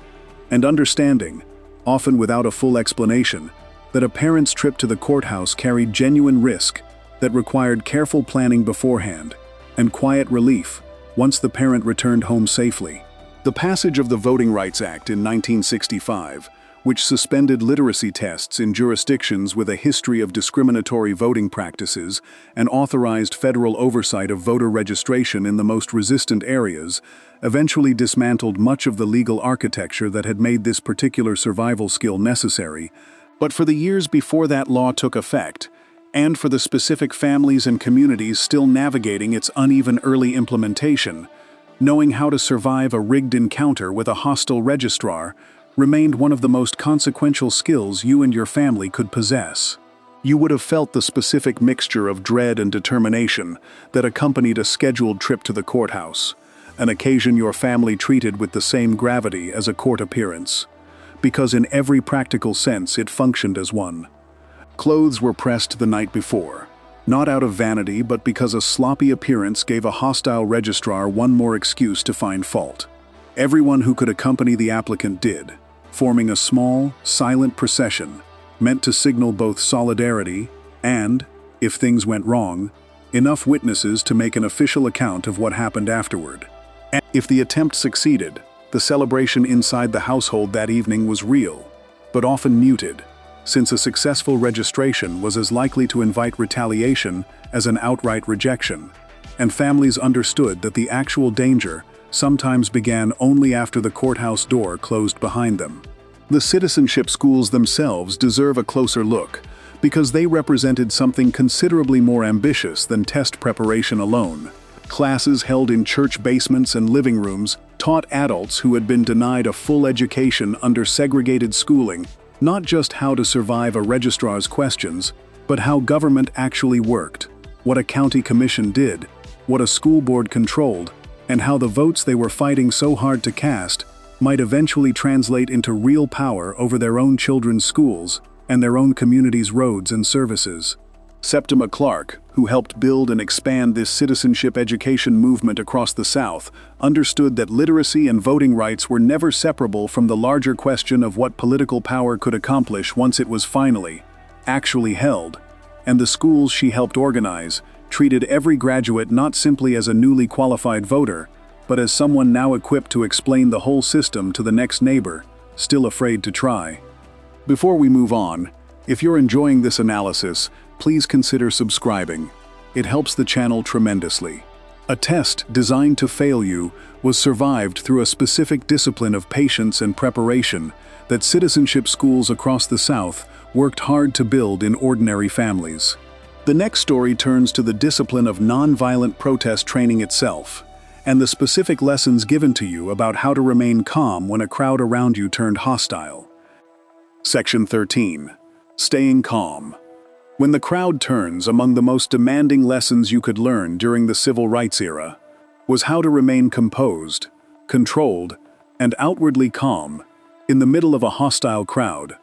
and understanding, often without a full explanation, that a parent's trip to the courthouse carried genuine risk that required careful planning beforehand and quiet relief once the parent returned home safely. The passage of the Voting Rights Act in 1965, which suspended literacy tests in jurisdictions with a history of discriminatory voting practices and authorized federal oversight of voter registration in the most resistant areas, eventually dismantled much of the legal architecture that had made this particular survival skill necessary. But for the years before that law took effect, and for the specific families and communities still navigating its uneven early implementation, knowing how to survive a rigged encounter with a hostile registrar remained one of the most consequential skills you and your family could possess. You would have felt the specific mixture of dread and determination that accompanied a scheduled trip to the courthouse, an occasion your family treated with the same gravity as a court appearance, because in every practical sense it functioned as one. Clothes were pressed the night before, not out of vanity but because a sloppy appearance gave a hostile registrar one more excuse to find fault. Everyone who could accompany the applicant did, forming a small, silent procession meant to signal both solidarity and, if things went wrong, enough witnesses to make an official account of what happened afterward. And if the attempt succeeded, the celebration inside the household that evening was real, but often muted, since a successful registration was as likely to invite retaliation as an outright rejection, and families understood that the actual danger sometimes began only after the courthouse door closed behind them. The citizenship schools themselves deserve a closer look, because they represented something considerably more ambitious than test preparation alone. Classes held in church basements and living rooms taught adults who had been denied a full education under segregated schooling not just how to survive a registrar's questions, but how government actually worked, what a county commission did, what a school board controlled, and how the votes they were fighting so hard to cast might eventually translate into real power over their own children's schools and their own community's roads and services. Septima Clark, who helped build and expand this citizenship education movement across the South, understood that literacy and voting rights were never separable from the larger question of what political power could accomplish once it was finally, actually held, and the schools she helped organize treated every graduate not simply as a newly qualified voter, but as someone now equipped to explain the whole system to the next neighbor, still afraid to try. Before we move on, if you're enjoying this analysis, please consider subscribing. It helps the channel tremendously. A test designed to fail you was survived through a specific discipline of patience and preparation that citizenship schools across the South worked hard to build in ordinary families. The next story turns to the discipline of nonviolent protest training itself, and the specific lessons given to you about how to remain calm when a crowd around you turned hostile. Section 13. Staying calm. When the crowd turns, among the most demanding lessons you could learn during the civil rights era was how to remain composed, controlled, and outwardly calm in the middle of a hostile crowd,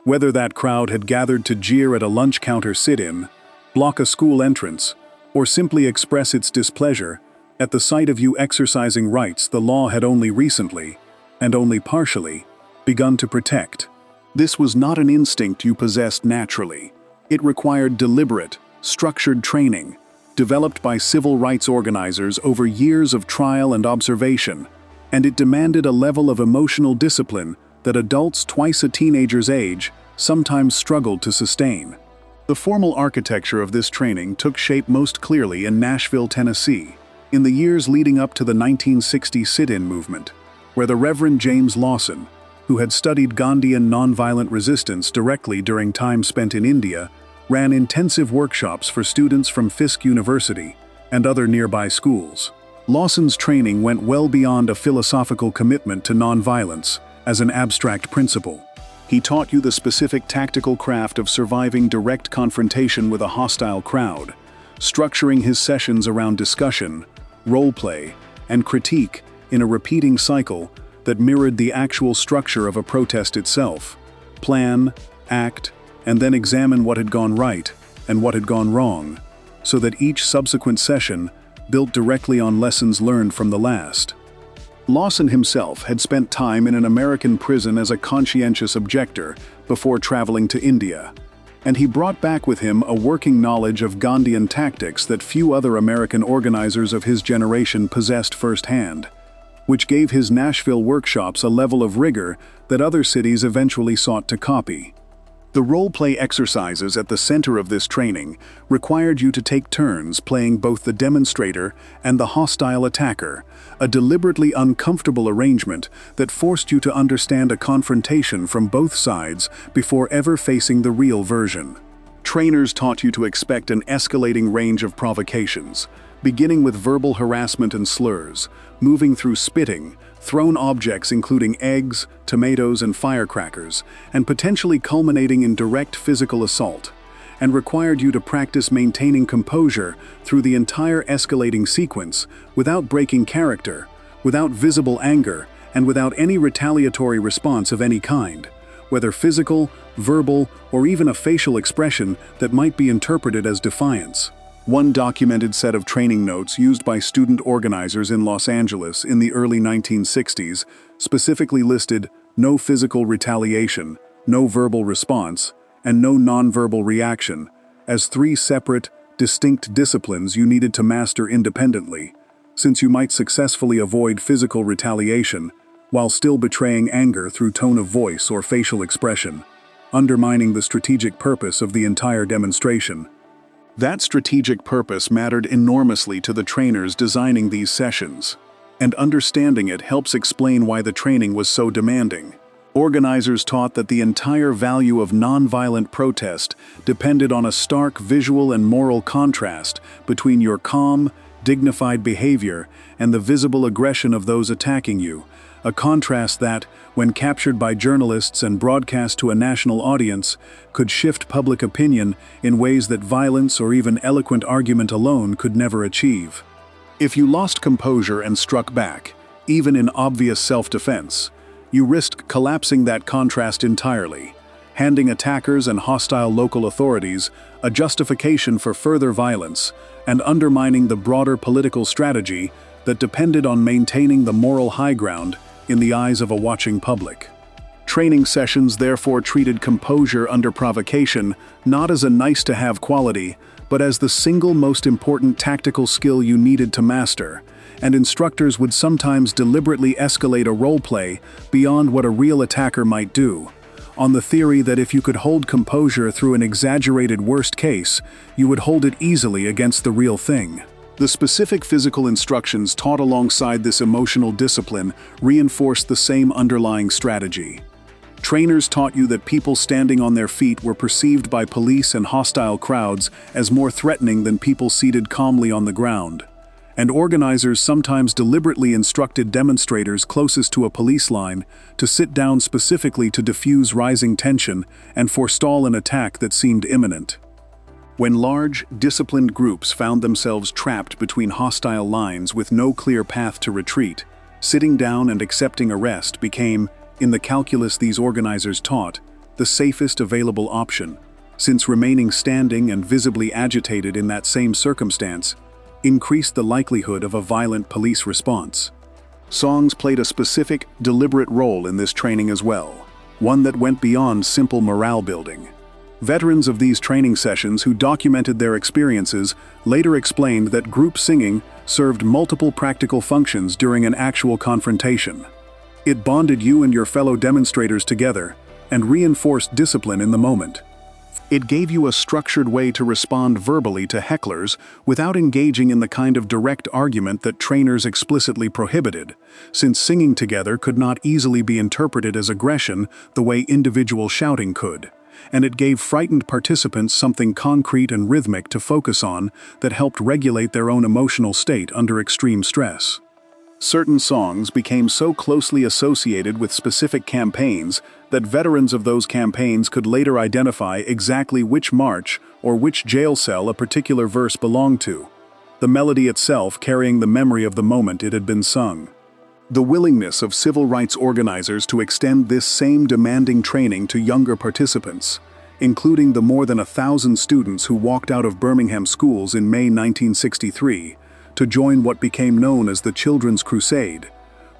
whether that crowd had gathered to jeer at a lunch counter sit-in, block a school entrance, or simply express its displeasure at the sight of you exercising rights the law had only recently, and only partially, begun to protect. This was not an instinct you possessed naturally. It required deliberate, structured training, developed by civil rights organizers over years of trial and observation, and it demanded a level of emotional discipline that adults twice a teenager's age sometimes struggled to sustain. The formal architecture of this training took shape most clearly in Nashville, Tennessee, in the years leading up to the 1960 sit-in movement, where the Reverend James Lawson, who had studied Gandhian nonviolent resistance directly during time spent in India, ran intensive workshops for students from Fisk University and other nearby schools. Lawson's training went well beyond a philosophical commitment to nonviolence as an abstract principle. He taught you the specific tactical craft of surviving direct confrontation with a hostile crowd, structuring his sessions around discussion, role play, and critique in a repeating cycle that mirrored the actual structure of a protest itself. Plan, act, and then examine what had gone right and what had gone wrong, so that each subsequent session built directly on lessons learned from the last. Lawson himself had spent time in an American prison as a conscientious objector before traveling to India, and he brought back with him a working knowledge of Gandhian tactics that few other American organizers of his generation possessed firsthand, which gave his Nashville workshops a level of rigor that other cities eventually sought to copy. The role-play exercises at the center of this training required you to take turns playing both the demonstrator and the hostile attacker, a deliberately uncomfortable arrangement that forced you to understand a confrontation from both sides before ever facing the real version. Trainers taught you to expect an escalating range of provocations, beginning with verbal harassment and slurs, moving through spitting, thrown objects including eggs, tomatoes, and firecrackers, and potentially culminating in direct physical assault, and required you to practice maintaining composure through the entire escalating sequence without breaking character, without visible anger, and without any retaliatory response of any kind, whether physical, verbal, or even a facial expression that might be interpreted as defiance. One documented set of training notes used by student organizers in Los Angeles in the early 1960s specifically listed no physical retaliation, no verbal response, and no nonverbal reaction as 3 separate, distinct disciplines you needed to master independently, since you might successfully avoid physical retaliation while still betraying anger through tone of voice or facial expression, undermining the strategic purpose of the entire demonstration. That strategic purpose mattered enormously to the trainers designing these sessions, and understanding it helps explain why the training was so demanding. Organizers taught that the entire value of nonviolent protest depended on a stark visual and moral contrast between your calm, dignified behavior and the visible aggression of those attacking you, a contrast that, when captured by journalists and broadcast to a national audience, could shift public opinion in ways that violence or even eloquent argument alone could never achieve. If you lost composure and struck back, even in obvious self-defense, you risked collapsing that contrast entirely, handing attackers and hostile local authorities a justification for further violence and undermining the broader political strategy that depended on maintaining the moral high ground in the eyes of a watching public. Training sessions therefore treated composure under provocation not as a nice-to-have quality, but as the single most important tactical skill you needed to master, and instructors would sometimes deliberately escalate a role-play beyond what a real attacker might do, on the theory that if you could hold composure through an exaggerated worst case, you would hold it easily against the real thing. The specific physical instructions taught alongside this emotional discipline reinforced the same underlying strategy. Trainers taught you that people standing on their feet were perceived by police and hostile crowds as more threatening than people seated calmly on the ground. And organizers sometimes deliberately instructed demonstrators closest to a police line to sit down specifically to diffuse rising tension and forestall an attack that seemed imminent. When large, disciplined groups found themselves trapped between hostile lines with no clear path to retreat, sitting down and accepting arrest became, in the calculus these organizers taught, the safest available option, since remaining standing and visibly agitated in that same circumstance increased the likelihood of a violent police response. Songs played a specific, deliberate role in this training as well, one that went beyond simple morale building. Veterans of these training sessions who documented their experiences later explained that group singing served multiple practical functions during an actual confrontation. It bonded you and your fellow demonstrators together and reinforced discipline in the moment. It gave you a structured way to respond verbally to hecklers without engaging in the kind of direct argument that trainers explicitly prohibited, since singing together could not easily be interpreted as aggression the way individual shouting could. And it gave frightened participants something concrete and rhythmic to focus on that helped regulate their own emotional state under extreme stress. Certain songs became so closely associated with specific campaigns that veterans of those campaigns could later identify exactly which march or which jail cell a particular verse belonged to, the melody itself carrying the memory of the moment it had been sung. The willingness of civil rights organizers to extend this same demanding training to younger participants, including the more than 1,000 students who walked out of Birmingham schools in May 1963 to join what became known as the Children's Crusade,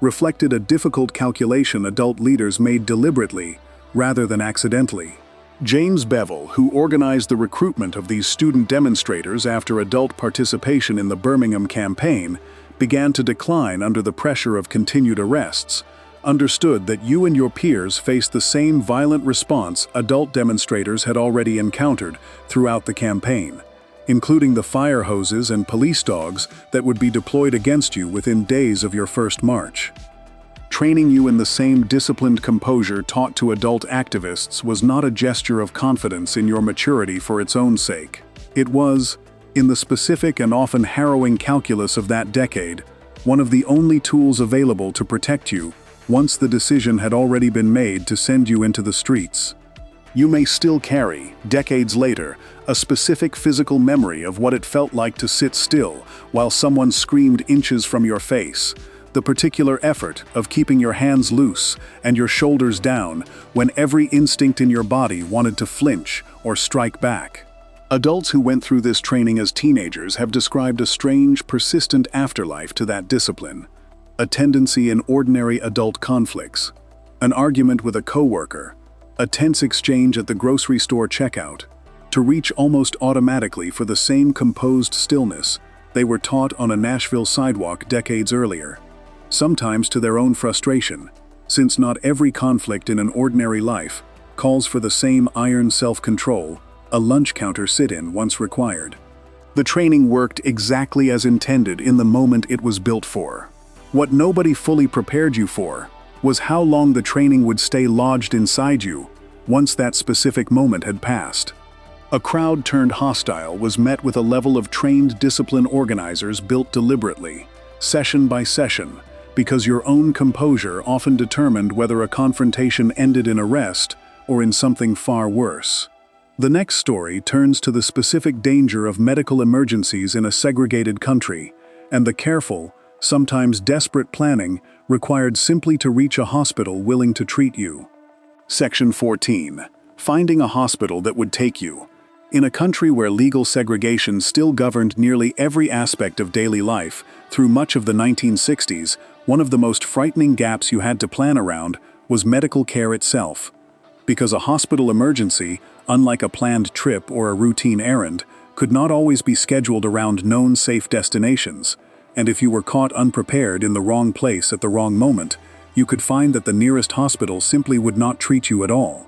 reflected a difficult calculation adult leaders made deliberately rather than accidentally. James Bevel, who organized the recruitment of these student demonstrators after adult participation in the Birmingham campaign began to decline under the pressure of continued arrests, understood that you and your peers faced the same violent response adult demonstrators had already encountered throughout the campaign, including the fire hoses and police dogs that would be deployed against you within days of your first march. Training you in the same disciplined composure taught to adult activists was not a gesture of confidence in your maturity for its own sake. It was, in the specific and often harrowing calculus of that decade, one of the only tools available to protect you once the decision had already been made to send you into the streets. You may still carry, decades later, a specific physical memory of what it felt like to sit still while someone screamed inches from your face, the particular effort of keeping your hands loose and your shoulders down when every instinct in your body wanted to flinch or strike back. Adults who went through this training as teenagers have described a strange, persistent afterlife to that discipline, a tendency in ordinary adult conflicts, an argument with a coworker, a tense exchange at the grocery store checkout, to reach almost automatically for the same composed stillness they were taught on a Nashville sidewalk decades earlier, sometimes to their own frustration, since not every conflict in an ordinary life calls for the same iron self-control a lunch counter sit-in once required. The training worked exactly as intended in the moment it was built for. What nobody fully prepared you for was how long the training would stay lodged inside you once that specific moment had passed. A crowd turned hostile was met with a level of trained discipline organizers built deliberately, session by session, because your own composure often determined whether a confrontation ended in arrest or in something far worse. The next story turns to the specific danger of medical emergencies in a segregated country, and the careful, sometimes desperate planning required simply to reach a hospital willing to treat you. Section 14. Finding a hospital that would take you. In a country where legal segregation still governed nearly every aspect of daily life, through much of the 1960s, one of the most frightening gaps you had to plan around was medical care itself. Because a hospital emergency, unlike a planned trip or a routine errand, could not always be scheduled around known safe destinations, and if you were caught unprepared in the wrong place at the wrong moment, you could find that the nearest hospital simply would not treat you at all.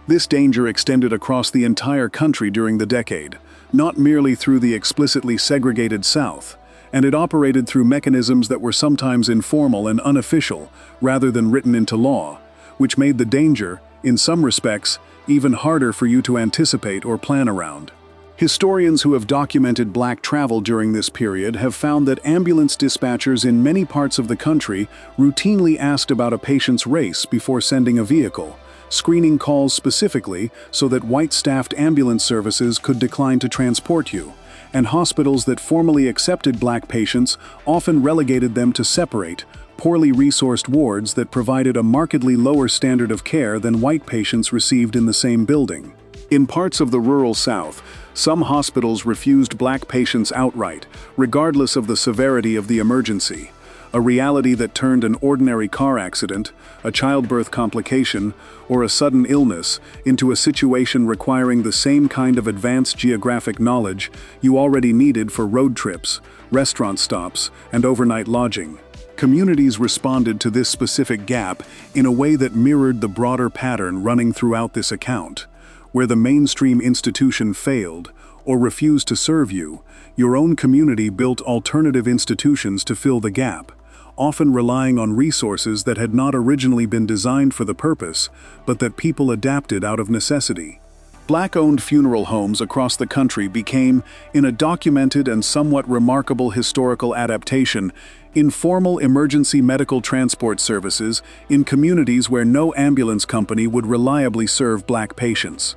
This danger extended across the entire country during the decade, not merely through the explicitly segregated South, and it operated through mechanisms that were sometimes informal and unofficial rather than written into law, which made the danger, in some respects, even harder for you to anticipate or plan around. Historians who have documented Black travel during this period have found that ambulance dispatchers in many parts of the country routinely asked about a patient's race before sending a vehicle, screening calls specifically so that white-staffed ambulance services could decline to transport you, and hospitals that formally accepted Black patients often relegated them to separate, poorly resourced wards that provided a markedly lower standard of care than white patients received in the same building. In parts of the rural South, some hospitals refused Black patients outright, regardless of the severity of the emergency, a reality that turned an ordinary car accident, a childbirth complication, or a sudden illness into a situation requiring the same kind of advanced geographic knowledge you already needed for road trips, restaurant stops, and overnight lodging. Communities responded to this specific gap in a way that mirrored the broader pattern running throughout this account. Where the mainstream institution failed or refused to serve you, your own community built alternative institutions to fill the gap, often relying on resources that had not originally been designed for the purpose, but that people adapted out of necessity. Black-owned funeral homes across the country became, in a documented and somewhat remarkable historical adaptation, informal emergency medical transport services in communities where no ambulance company would reliably serve Black patients.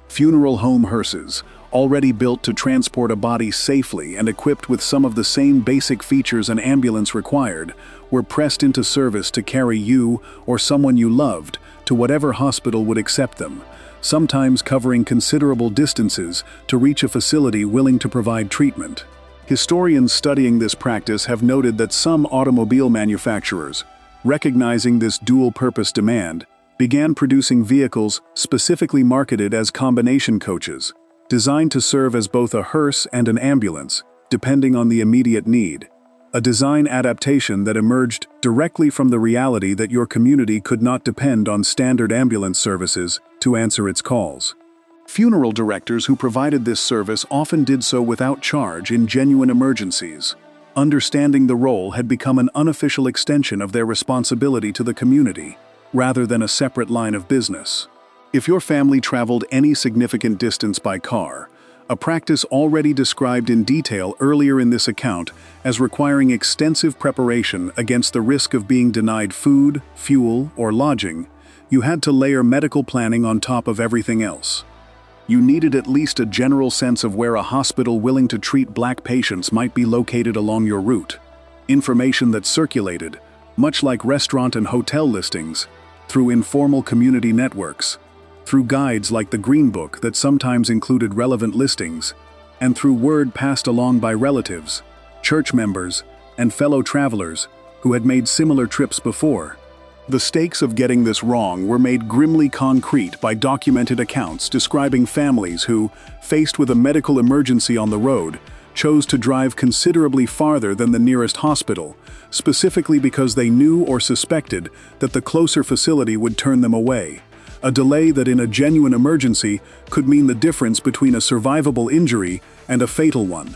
Funeral home hearses, already built to transport a body safely and equipped with some of the same basic features an ambulance required, were pressed into service to carry you or someone you loved to whatever hospital would accept them, sometimes covering considerable distances to reach a facility willing to provide treatment. Historians studying this practice have noted that some automobile manufacturers, recognizing this dual-purpose demand, began producing vehicles specifically marketed as combination coaches, designed to serve as both a hearse and an ambulance, depending on the immediate need. A design adaptation that emerged directly from the reality that your community could not depend on standard ambulance services to answer its calls. Funeral directors who provided this service often did so without charge in genuine emergencies. Understanding the role had become an unofficial extension of their responsibility to the community, rather than a separate line of business. If your family traveled any significant distance by car, a practice already described in detail earlier in this account as requiring extensive preparation against the risk of being denied food, fuel, or lodging, you had to layer medical planning on top of everything else. You needed at least a general sense of where a hospital willing to treat Black patients might be located along your route. Information that circulated, much like restaurant and hotel listings, through informal community networks, through guides like the Green Book that sometimes included relevant listings, and through word passed along by relatives, church members, and fellow travelers who had made similar trips before. The stakes of getting this wrong were made grimly concrete by documented accounts describing families who, faced with a medical emergency on the road, chose to drive considerably farther than the nearest hospital, specifically because they knew or suspected that the closer facility would turn them away. A delay that in a genuine emergency could mean the difference between a survivable injury and a fatal one.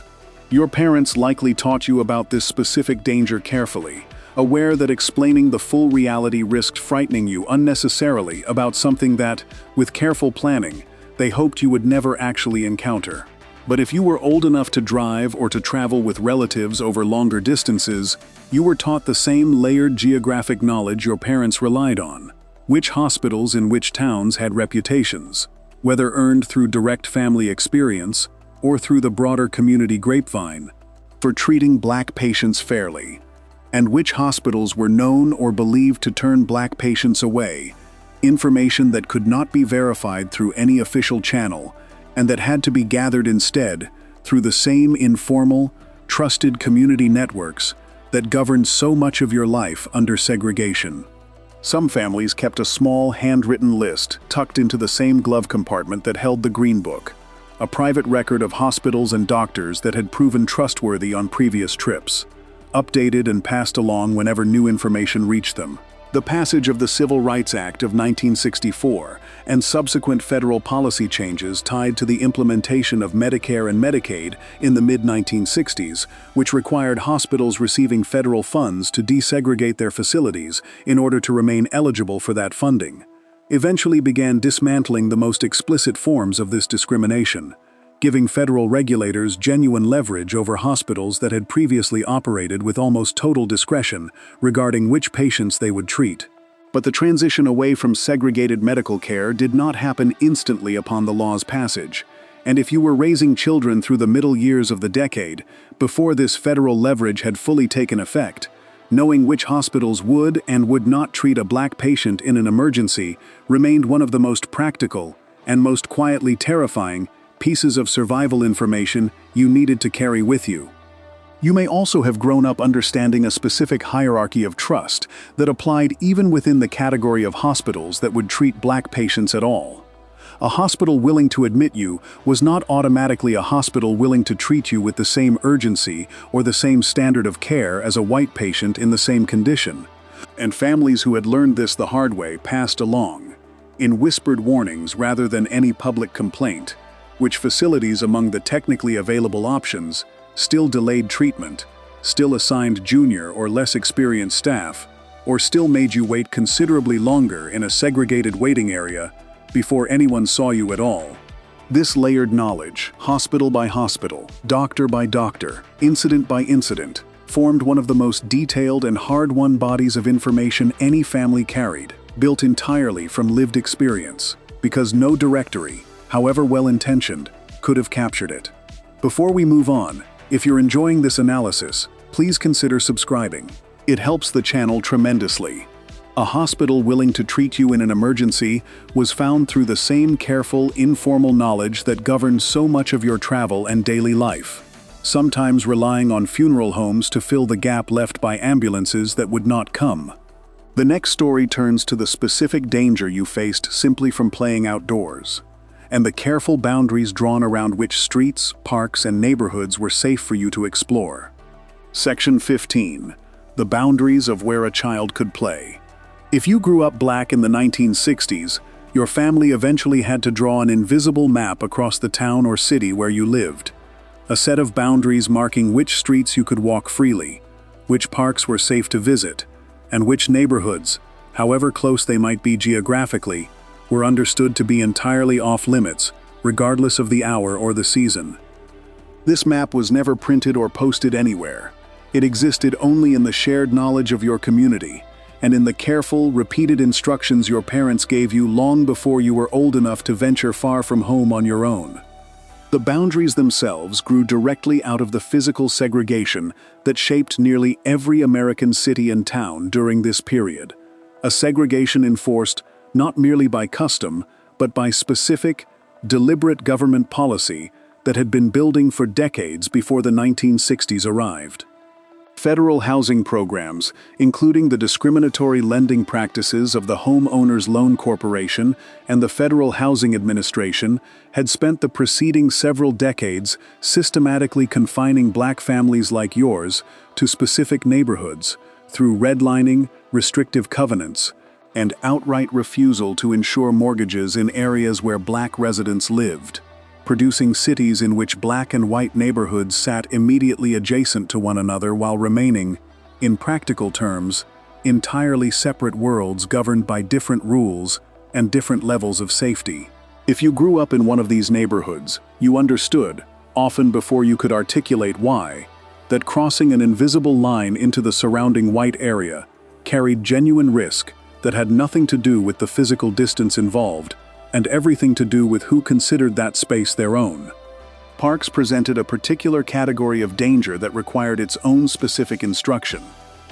Your parents likely taught you about this specific danger carefully, aware that explaining the full reality risked frightening you unnecessarily about something that, with careful planning, they hoped you would never actually encounter. But if you were old enough to drive or to travel with relatives over longer distances, you were taught the same layered geographic knowledge your parents relied on. Which hospitals in which towns had reputations, whether earned through direct family experience or through the broader community grapevine, for treating Black patients fairly, and which hospitals were known or believed to turn Black patients away, information that could not be verified through any official channel and that had to be gathered instead through the same informal, trusted community networks that governed so much of your life under segregation. Some families kept a small, handwritten list tucked into the same glove compartment that held the Green Book, a private record of hospitals and doctors that had proven trustworthy on previous trips, updated and passed along whenever new information reached them. The passage of the Civil Rights Act of 1964 and subsequent federal policy changes tied to the implementation of Medicare and Medicaid in the mid-1960s, which required hospitals receiving federal funds to desegregate their facilities in order to remain eligible for that funding, eventually began dismantling the most explicit forms of this discrimination, giving federal regulators genuine leverage over hospitals that had previously operated with almost total discretion regarding which patients they would treat. But the transition away from segregated medical care did not happen instantly upon the law's passage, and if you were raising children through the middle years of the decade, before this federal leverage had fully taken effect, knowing which hospitals would and would not treat a Black patient in an emergency remained one of the most practical and most quietly terrifying pieces of survival information you needed to carry with you. You may also have grown up understanding a specific hierarchy of trust that applied even within the category of hospitals that would treat Black patients at all. A hospital willing to admit you was not automatically a hospital willing to treat you with the same urgency or the same standard of care as a white patient in the same condition. And families who had learned this the hard way passed along, in whispered warnings rather than any public complaint, which facilities among the technically available options still delayed treatment, still assigned junior or less experienced staff, or still made you wait considerably longer in a segregated waiting area before anyone saw you at all. This layered knowledge, hospital by hospital, doctor by doctor, incident by incident, formed one of the most detailed and hard-won bodies of information any family carried, built entirely from lived experience, because no directory, however well-intentioned, could have captured it. Before we move on, if you're enjoying this analysis, please consider subscribing. It helps the channel tremendously. A hospital willing to treat you in an emergency was found through the same careful, informal knowledge that governs so much of your travel and daily life, sometimes relying on funeral homes to fill the gap left by ambulances that would not come. The next story turns to the specific danger you faced simply from playing outdoors, and the careful boundaries drawn around which streets, parks, and neighborhoods were safe for you to explore. Section 15. The boundaries of where a child could play. If you grew up black in the 1960s, your family eventually had to draw an invisible map across the town or city where you lived. A set of boundaries marking which streets you could walk freely, which parks were safe to visit, and which neighborhoods, however close they might be geographically, were understood to be entirely off-limits, regardless of the hour or the season. This map was never printed or posted anywhere. It existed only in the shared knowledge of your community, and in the careful, repeated instructions your parents gave you long before you were old enough to venture far from home on your own. The boundaries themselves grew directly out of the physical segregation that shaped nearly every American city and town during this period. A segregation enforced not merely by custom, but by specific, deliberate government policy that had been building for decades before the 1960s arrived. Federal housing programs, including the discriminatory lending practices of the Homeowners Loan Corporation and the Federal Housing Administration, had spent the preceding several decades systematically confining black families like yours to specific neighborhoods through redlining, restrictive covenants, and outright refusal to insure mortgages in areas where black residents lived, producing cities in which black and white neighborhoods sat immediately adjacent to one another while remaining, in practical terms, entirely separate worlds governed by different rules and different levels of safety. If you grew up in one of these neighborhoods, you understood, often before you could articulate why, that crossing an invisible line into the surrounding white area carried genuine risk that had nothing to do with the physical distance involved, and everything to do with who considered that space their own. Parks presented a particular category of danger that required its own specific instruction,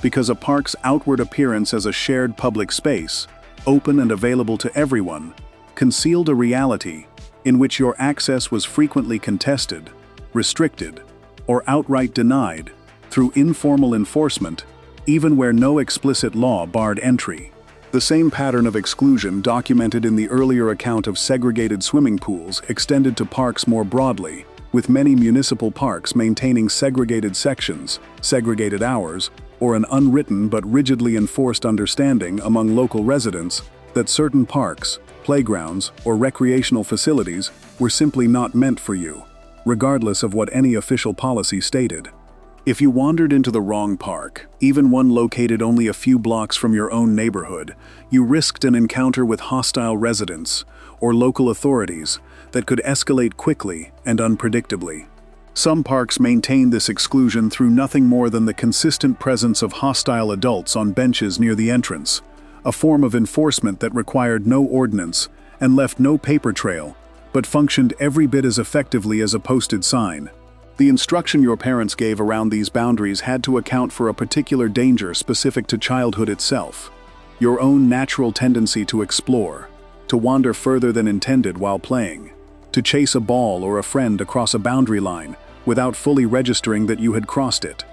because a park's outward appearance as a shared public space, open and available to everyone, concealed a reality in which your access was frequently contested, restricted, or outright denied through informal enforcement, even where no explicit law barred entry. The same pattern of exclusion documented in the earlier account of segregated swimming pools extended to parks more broadly, with many municipal parks maintaining segregated sections, segregated hours, or an unwritten but rigidly enforced understanding among local residents that certain parks, playgrounds, or recreational facilities were simply not meant for you, regardless of what any official policy stated. If you wandered into the wrong park, even one located only a few blocks from your own neighborhood, you risked an encounter with hostile residents or local authorities that could escalate quickly and unpredictably. Some parks maintain this exclusion through nothing more than the consistent presence of hostile adults on benches near the entrance, a form of enforcement that required no ordinance and left no paper trail, but functioned every bit as effectively as a posted sign. The instruction your parents gave around these boundaries had to account for a particular danger specific to childhood itself, your own natural tendency to explore, to wander further than intended while playing, to chase a ball or a friend across a boundary line without fully registering that you had crossed it.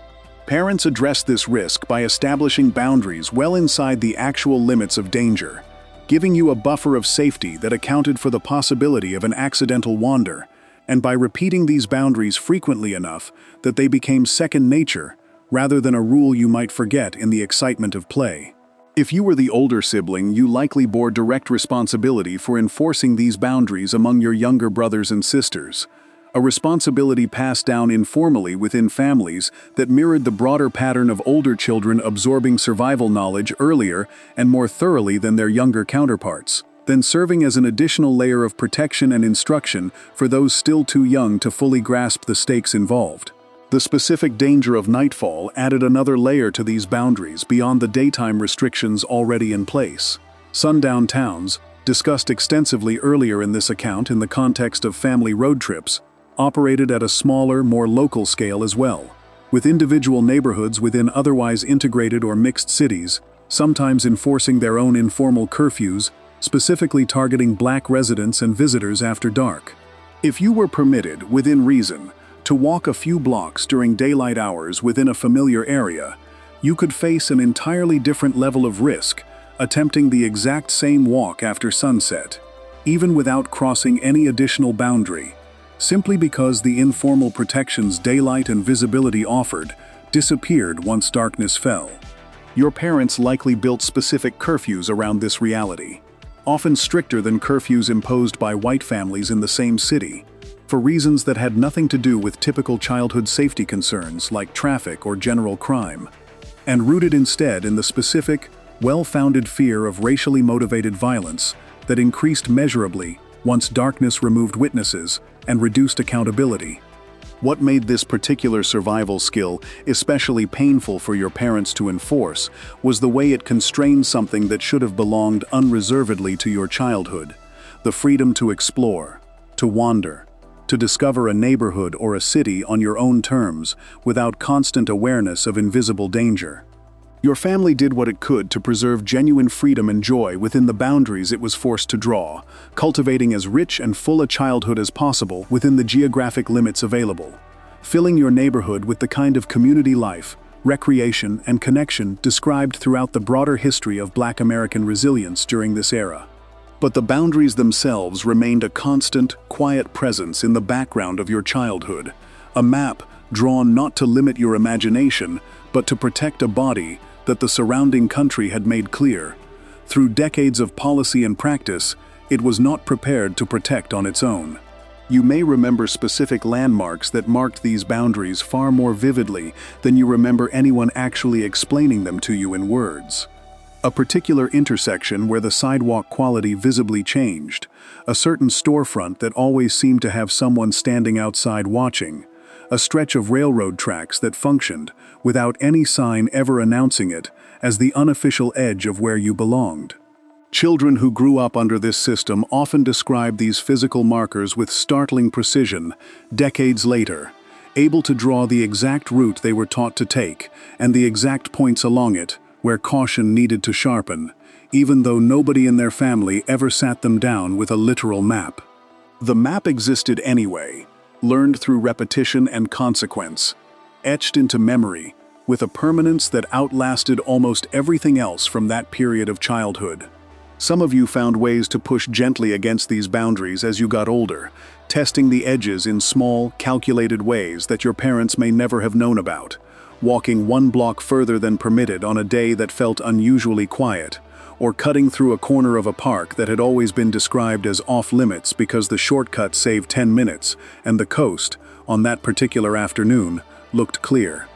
Parents addressed this risk by establishing boundaries well inside the actual limits of danger, giving you a buffer of safety that accounted for the possibility of an accidental wander, and by repeating these boundaries frequently enough that they became second nature rather than a rule you might forget in the excitement of play. If you were the older sibling, you likely bore direct responsibility for enforcing these boundaries among your younger brothers and sisters, a responsibility passed down informally within families that mirrored the broader pattern of older children absorbing survival knowledge earlier and more thoroughly than their younger counterparts, then serving as an additional layer of protection and instruction for those still too young to fully grasp the stakes involved. The specific danger of nightfall added another layer to these boundaries beyond the daytime restrictions already in place. Sundown towns, discussed extensively earlier in this account in the context of family road trips, operated at a smaller, more local scale as well, with individual neighborhoods within otherwise integrated or mixed cities, sometimes enforcing their own informal curfews, specifically targeting black residents and visitors after dark. If you were permitted, within reason, to walk a few blocks during daylight hours within a familiar area, you could face an entirely different level of risk, attempting the exact same walk after sunset, even without crossing any additional boundary, simply because the informal protections daylight and visibility offered disappeared once darkness fell. Your parents likely built specific curfews around this reality, often stricter than curfews imposed by white families in the same city, for reasons that had nothing to do with typical childhood safety concerns like traffic or general crime, and rooted instead in the specific, well-founded fear of racially motivated violence that increased measurably once darkness removed witnesses and reduced accountability. What made this particular survival skill especially painful for your parents to enforce was the way it constrained something that should have belonged unreservedly to your childhood: the freedom to explore, to wander, to discover a neighborhood or a city on your own terms without constant awareness of invisible danger. Your family did what it could to preserve genuine freedom and joy within the boundaries it was forced to draw, cultivating as rich and full a childhood as possible within the geographic limits available, filling your neighborhood with the kind of community life, recreation, and connection described throughout the broader history of Black American resilience during this era. But the boundaries themselves remained a constant, quiet presence in the background of your childhood, a map drawn not to limit your imagination, but to protect a body that the surrounding country had made clear, through decades of policy and practice, it was not prepared to protect on its own. You may remember specific landmarks that marked these boundaries far more vividly than you remember anyone actually explaining them to you in words. A particular intersection where the sidewalk quality visibly changed, a certain storefront that always seemed to have someone standing outside watching, a stretch of railroad tracks that functioned, without any sign ever announcing it, as the unofficial edge of where you belonged. Children who grew up under this system often describe these physical markers with startling precision, decades later, able to draw the exact route they were taught to take, and the exact points along it, where caution needed to sharpen, even though nobody in their family ever sat them down with a literal map. The map existed anyway, learned through repetition and consequence, etched into memory, with a permanence that outlasted almost everything else from that period of childhood. Some of you found ways to push gently against these boundaries as you got older, testing the edges in small, calculated ways that your parents may never have known about, walking one block further than permitted on a day that felt unusually quiet, or cutting through a corner of a park that had always been described as off-limits because the shortcut saved 10 minutes, and the coast, on that particular afternoon, looked clear.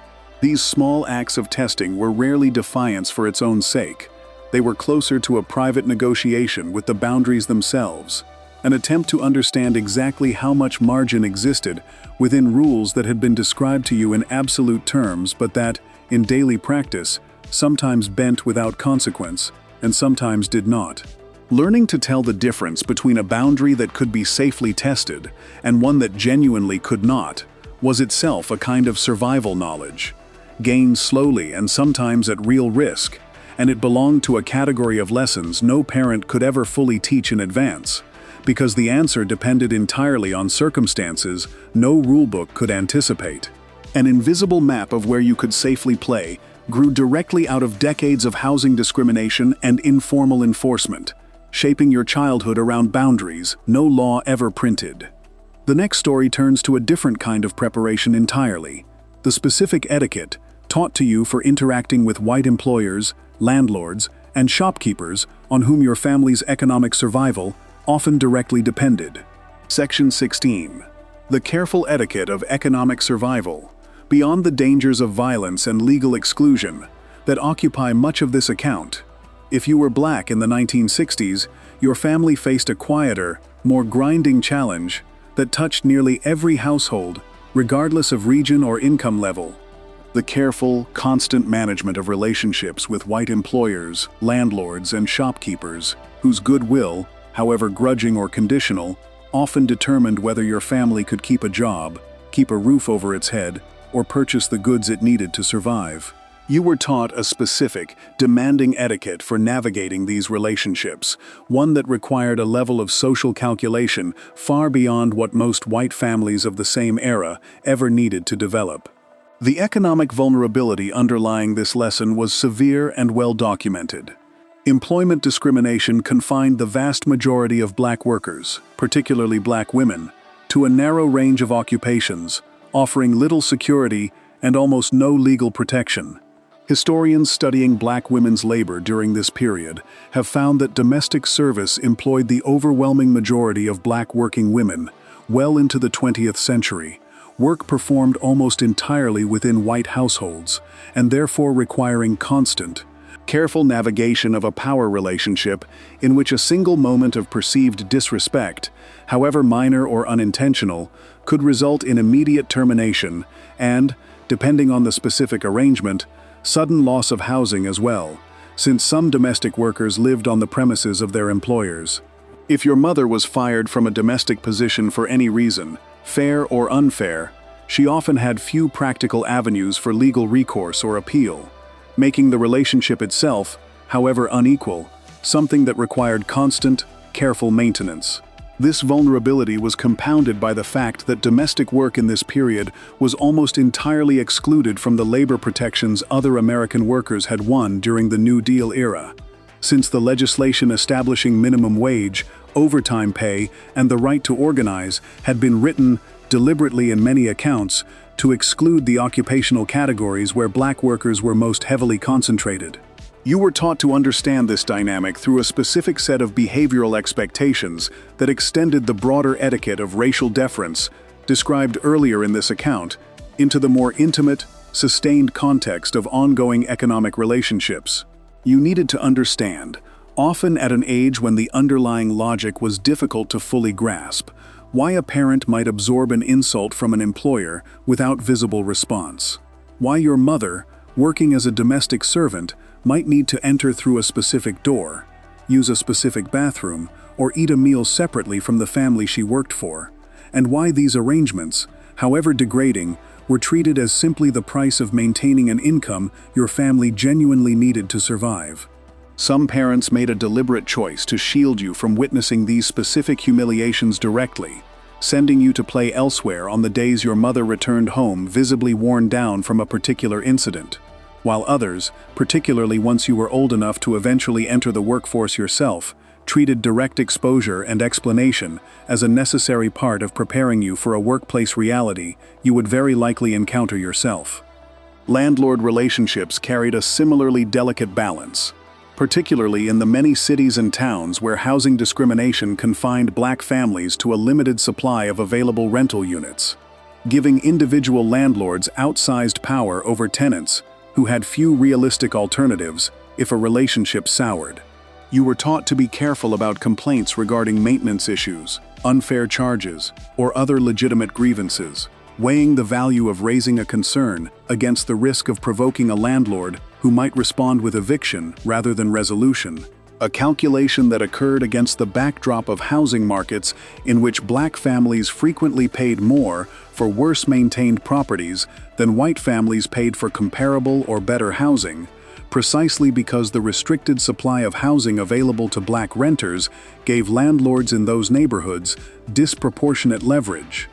These small acts of testing were rarely defiance for its own sake. They were closer to a private negotiation with the boundaries themselves, an attempt to understand exactly how much margin existed within rules that had been described to you in absolute terms but that, in daily practice, sometimes bent without consequence, and sometimes did not. Learning to tell the difference between a boundary that could be safely tested and one that genuinely could not was itself a kind of survival knowledge, gained slowly and sometimes at real risk, and it belonged to a category of lessons no parent could ever fully teach in advance, because the answer depended entirely on circumstances no rulebook could anticipate. An invisible map of where you could safely play grew directly out of decades of housing discrimination and informal enforcement, shaping your childhood around boundaries no law ever printed. The next story turns to a different kind of preparation entirely, the specific etiquette taught to you for interacting with white employers, landlords, and shopkeepers on whom your family's economic survival often directly depended. Section 16. The careful etiquette of economic survival, beyond the dangers of violence and legal exclusion, that occupy much of this account. If you were Black in the 1960s, your family faced a quieter, more grinding challenge that touched nearly every household, regardless of region or income level. The careful, constant management of relationships with white employers, landlords, and shopkeepers, whose goodwill, however grudging or conditional, often determined whether your family could keep a job, keep a roof over its head, or purchase the goods it needed to survive. You were taught a specific, demanding etiquette for navigating these relationships, one that required a level of social calculation far beyond what most white families of the same era ever needed to develop. The economic vulnerability underlying this lesson was severe and well documented. Employment discrimination confined the vast majority of black workers, particularly black women, to a narrow range of occupations, offering little security and almost no legal protection. Historians studying black women's labor during this period have found that domestic service employed the overwhelming majority of black working women well into the 20th century, work performed almost entirely within white households, and therefore requiring constant, careful navigation of a power relationship in which a single moment of perceived disrespect, however minor or unintentional, could result in immediate termination and, depending on the specific arrangement, sudden loss of housing as well, since some domestic workers lived on the premises of their employers. If your mother was fired from a domestic position for any reason, fair or unfair, she often had few practical avenues for legal recourse or appeal, making the relationship itself, however unequal, something that required constant, careful maintenance. This vulnerability was compounded by the fact that domestic work in this period was almost entirely excluded from the labor protections other American workers had won during the New Deal era. Since the legislation establishing minimum wage, overtime pay, and the right to organize had been written, deliberately in many accounts, to exclude the occupational categories where black workers were most heavily concentrated. You were taught to understand this dynamic through a specific set of behavioral expectations that extended the broader etiquette of racial deference, described earlier in this account, into the more intimate, sustained context of ongoing economic relationships. You needed to understand, often at an age when the underlying logic was difficult to fully grasp, why a parent might absorb an insult from an employer without visible response. Why your mother, working as a domestic servant, might need to enter through a specific door, use a specific bathroom, or eat a meal separately from the family she worked for, and why these arrangements, however degrading, were treated as simply the price of maintaining an income your family genuinely needed to survive. Some parents made a deliberate choice to shield you from witnessing these specific humiliations directly, sending you to play elsewhere on the days your mother returned home visibly worn down from a particular incident, while others, particularly once you were old enough to eventually enter the workforce yourself, treated direct exposure and explanation as a necessary part of preparing you for a workplace reality you would very likely encounter yourself. Landlord relationships carried a similarly delicate balance, particularly in the many cities and towns where housing discrimination confined black families to a limited supply of available rental units, giving individual landlords outsized power over tenants who had few realistic alternatives if a relationship soured. You were taught to be careful about complaints regarding maintenance issues, unfair charges, or other legitimate grievances, weighing the value of raising a concern against the risk of provoking a landlord who might respond with eviction rather than resolution, a calculation that occurred against the backdrop of housing markets in which black families frequently paid more for worse-maintained properties than white families paid for comparable or better housing, precisely because the restricted supply of housing available to black renters gave landlords in those neighborhoods disproportionate leverage.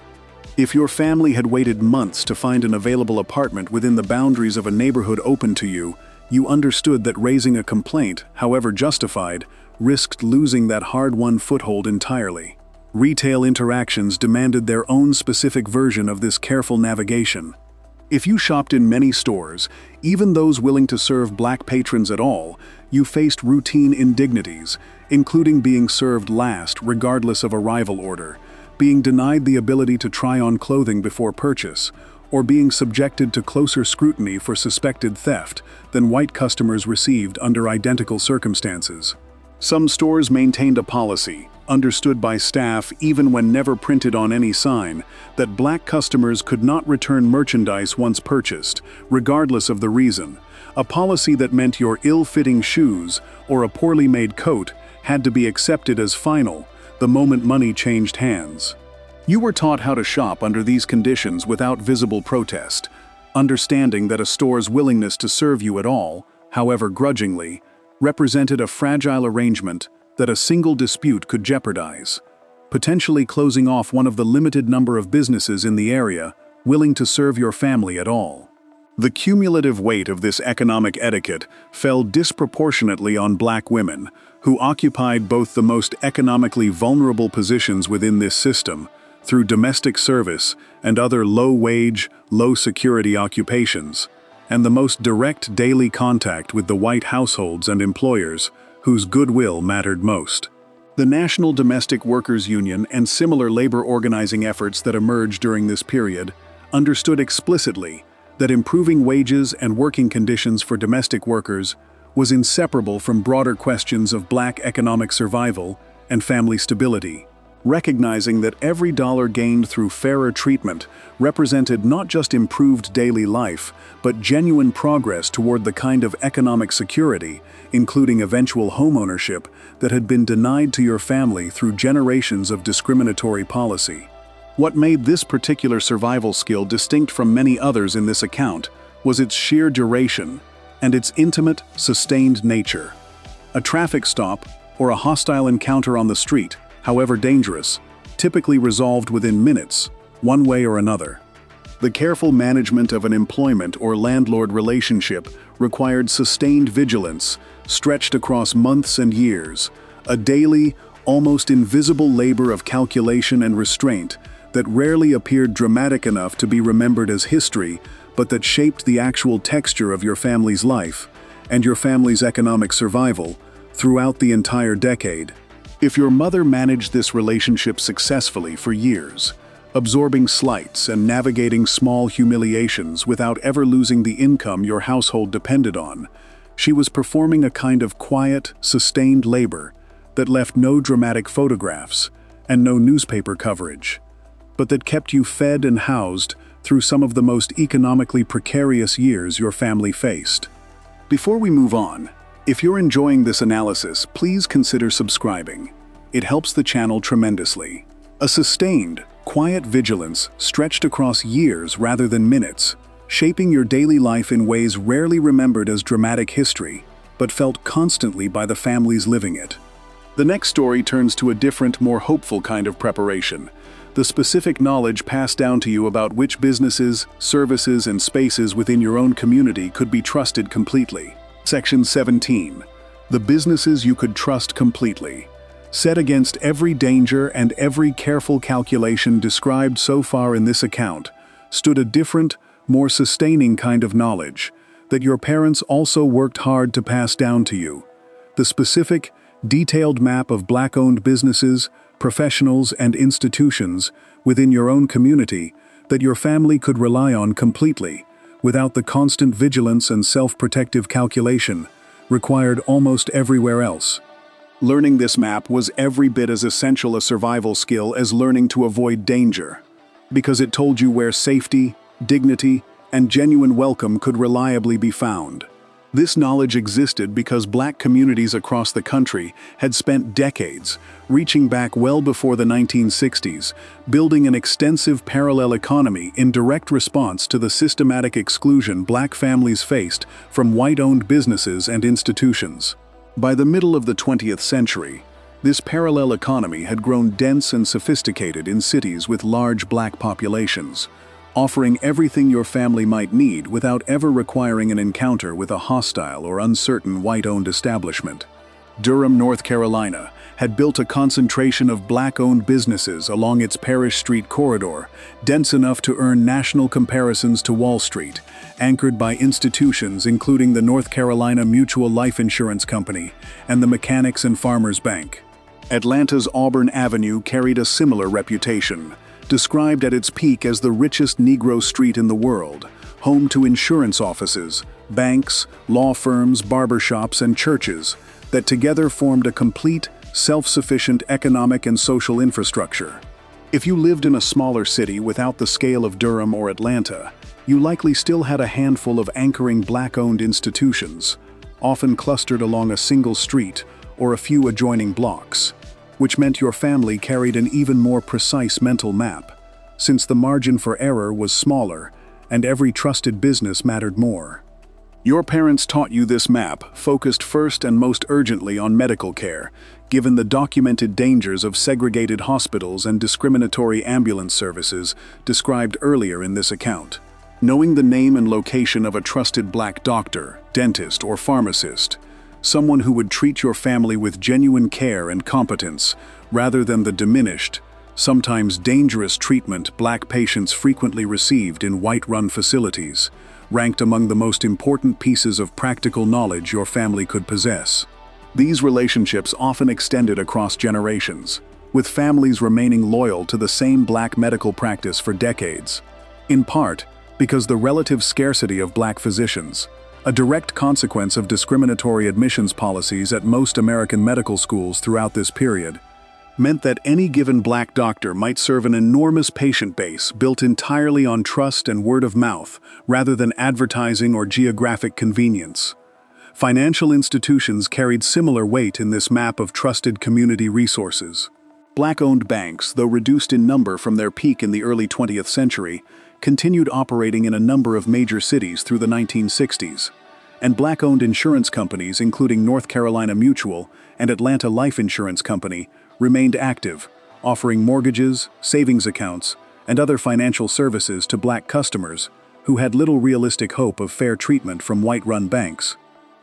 If your family had waited months to find an available apartment within the boundaries of a neighborhood open to you, you understood that raising a complaint, however justified, risked losing that hard-won foothold entirely. Retail interactions demanded their own specific version of this careful navigation. If you shopped in many stores, even those willing to serve black patrons at all, you faced routine indignities, including being served last regardless of arrival order, being denied the ability to try on clothing before purchase, or being subjected to closer scrutiny for suspected theft than white customers received under identical circumstances. Some stores maintained a policy, understood by staff even when never printed on any sign, that black customers could not return merchandise once purchased, regardless of the reason, a policy that meant your ill-fitting shoes or a poorly made coat had to be accepted as final, the moment money changed hands. You were taught how to shop under these conditions without visible protest, understanding that a store's willingness to serve you at all, however grudgingly, represented a fragile arrangement that a single dispute could jeopardize, potentially closing off one of the limited number of businesses in the area willing to serve your family at all. The cumulative weight of this economic etiquette fell disproportionately on Black women, who occupied both the most economically vulnerable positions within this system, through domestic service and other low-wage, low-security occupations, and the most direct daily contact with the white households and employers whose goodwill mattered most. The National Domestic Workers Union and similar labor organizing efforts that emerged during this period understood explicitly that improving wages and working conditions for domestic workers was inseparable from broader questions of Black economic survival and family stability, recognizing that every dollar gained through fairer treatment represented not just improved daily life, but genuine progress toward the kind of economic security, including eventual homeownership, that had been denied to your family through generations of discriminatory policy. What made this particular survival skill distinct from many others in this account was its sheer duration and its intimate, sustained nature. A traffic stop or a hostile encounter on the street, however dangerous, typically resolved within minutes, one way or another. The careful management of an employment or landlord relationship required sustained vigilance, stretched across months and years, a daily, almost invisible labor of calculation and restraint that rarely appeared dramatic enough to be remembered as history, but that shaped the actual texture of your family's life and your family's economic survival throughout the entire decade. If your mother managed this relationship successfully for years, absorbing slights and navigating small humiliations without ever losing the income your household depended on, she was performing a kind of quiet, sustained labor that left no dramatic photographs and no newspaper coverage, but that kept you fed and housed through some of the most economically precarious years your family faced. Before we move on, if you're enjoying this analysis, please consider subscribing. It helps the channel tremendously. A sustained, quiet vigilance stretched across years rather than minutes, shaping your daily life in ways rarely remembered as dramatic history, but felt constantly by the families living it. The next story turns to a different, more hopeful kind of preparation: the specific knowledge passed down to you about which businesses, services, and spaces within your own community could be trusted completely. Section 17. The businesses you could trust completely. Set against every danger and every careful calculation described so far in this account, stood a different, more sustaining kind of knowledge that your parents also worked hard to pass down to you. The specific, detailed map of Black-owned businesses, professionals, and institutions within your own community that your family could rely on completely, without the constant vigilance and self-protective calculation required almost everywhere else. Learning this map was every bit as essential a survival skill as learning to avoid danger, because it told you where safety, dignity, and genuine welcome could reliably be found. This knowledge existed because Black communities across the country had spent decades, reaching back well before the 1960s, building an extensive parallel economy in direct response to the systematic exclusion Black families faced from white-owned businesses and institutions. By the middle of the 20th century, this parallel economy had grown dense and sophisticated in cities with large Black populations, offering everything your family might need without ever requiring an encounter with a hostile or uncertain white-owned establishment. Durham, North Carolina, had built a concentration of Black-owned businesses along its Parish Street corridor, dense enough to earn national comparisons to Wall Street, anchored by institutions including the North Carolina Mutual Life Insurance Company and the Mechanics and Farmers Bank. Atlanta's Auburn Avenue carried a similar reputation, described at its peak as the richest Negro street in the world, home to insurance offices, banks, law firms, barbershops, and churches that together formed a complete, self-sufficient economic and social infrastructure. If you lived in a smaller city without the scale of Durham or Atlanta, you likely still had a handful of anchoring Black-owned institutions, often clustered along a single street or a few adjoining blocks. which meant your family carried an even more precise mental map, since the margin for error was smaller and every trusted business mattered more. Your parents taught you this map, focused first and most urgently on medical care, given the documented dangers of segregated hospitals and discriminatory ambulance services described earlier in this account. Knowing the name and location of a trusted black doctor, dentist, or pharmacist, someone who would treat your family with genuine care and competence, rather than the diminished, sometimes dangerous treatment black patients frequently received in white-run facilities, ranked among the most important pieces of practical knowledge your family could possess. These relationships often extended across generations, with families remaining loyal to the same black medical practice for decades, in part because the relative scarcity of black physicians, a direct consequence of discriminatory admissions policies at most American medical schools throughout this period, meant that any given black doctor might serve an enormous patient base built entirely on trust and word of mouth rather than advertising or geographic convenience. Financial institutions carried similar weight in this map of trusted community resources. Black-owned banks, though reduced in number from their peak in the early 20th century, continued operating in a number of major cities through the 1960s. And black-owned insurance companies, including North Carolina Mutual and Atlanta Life Insurance Company, remained active, offering mortgages, savings accounts, and other financial services to black customers who had little realistic hope of fair treatment from white-run banks.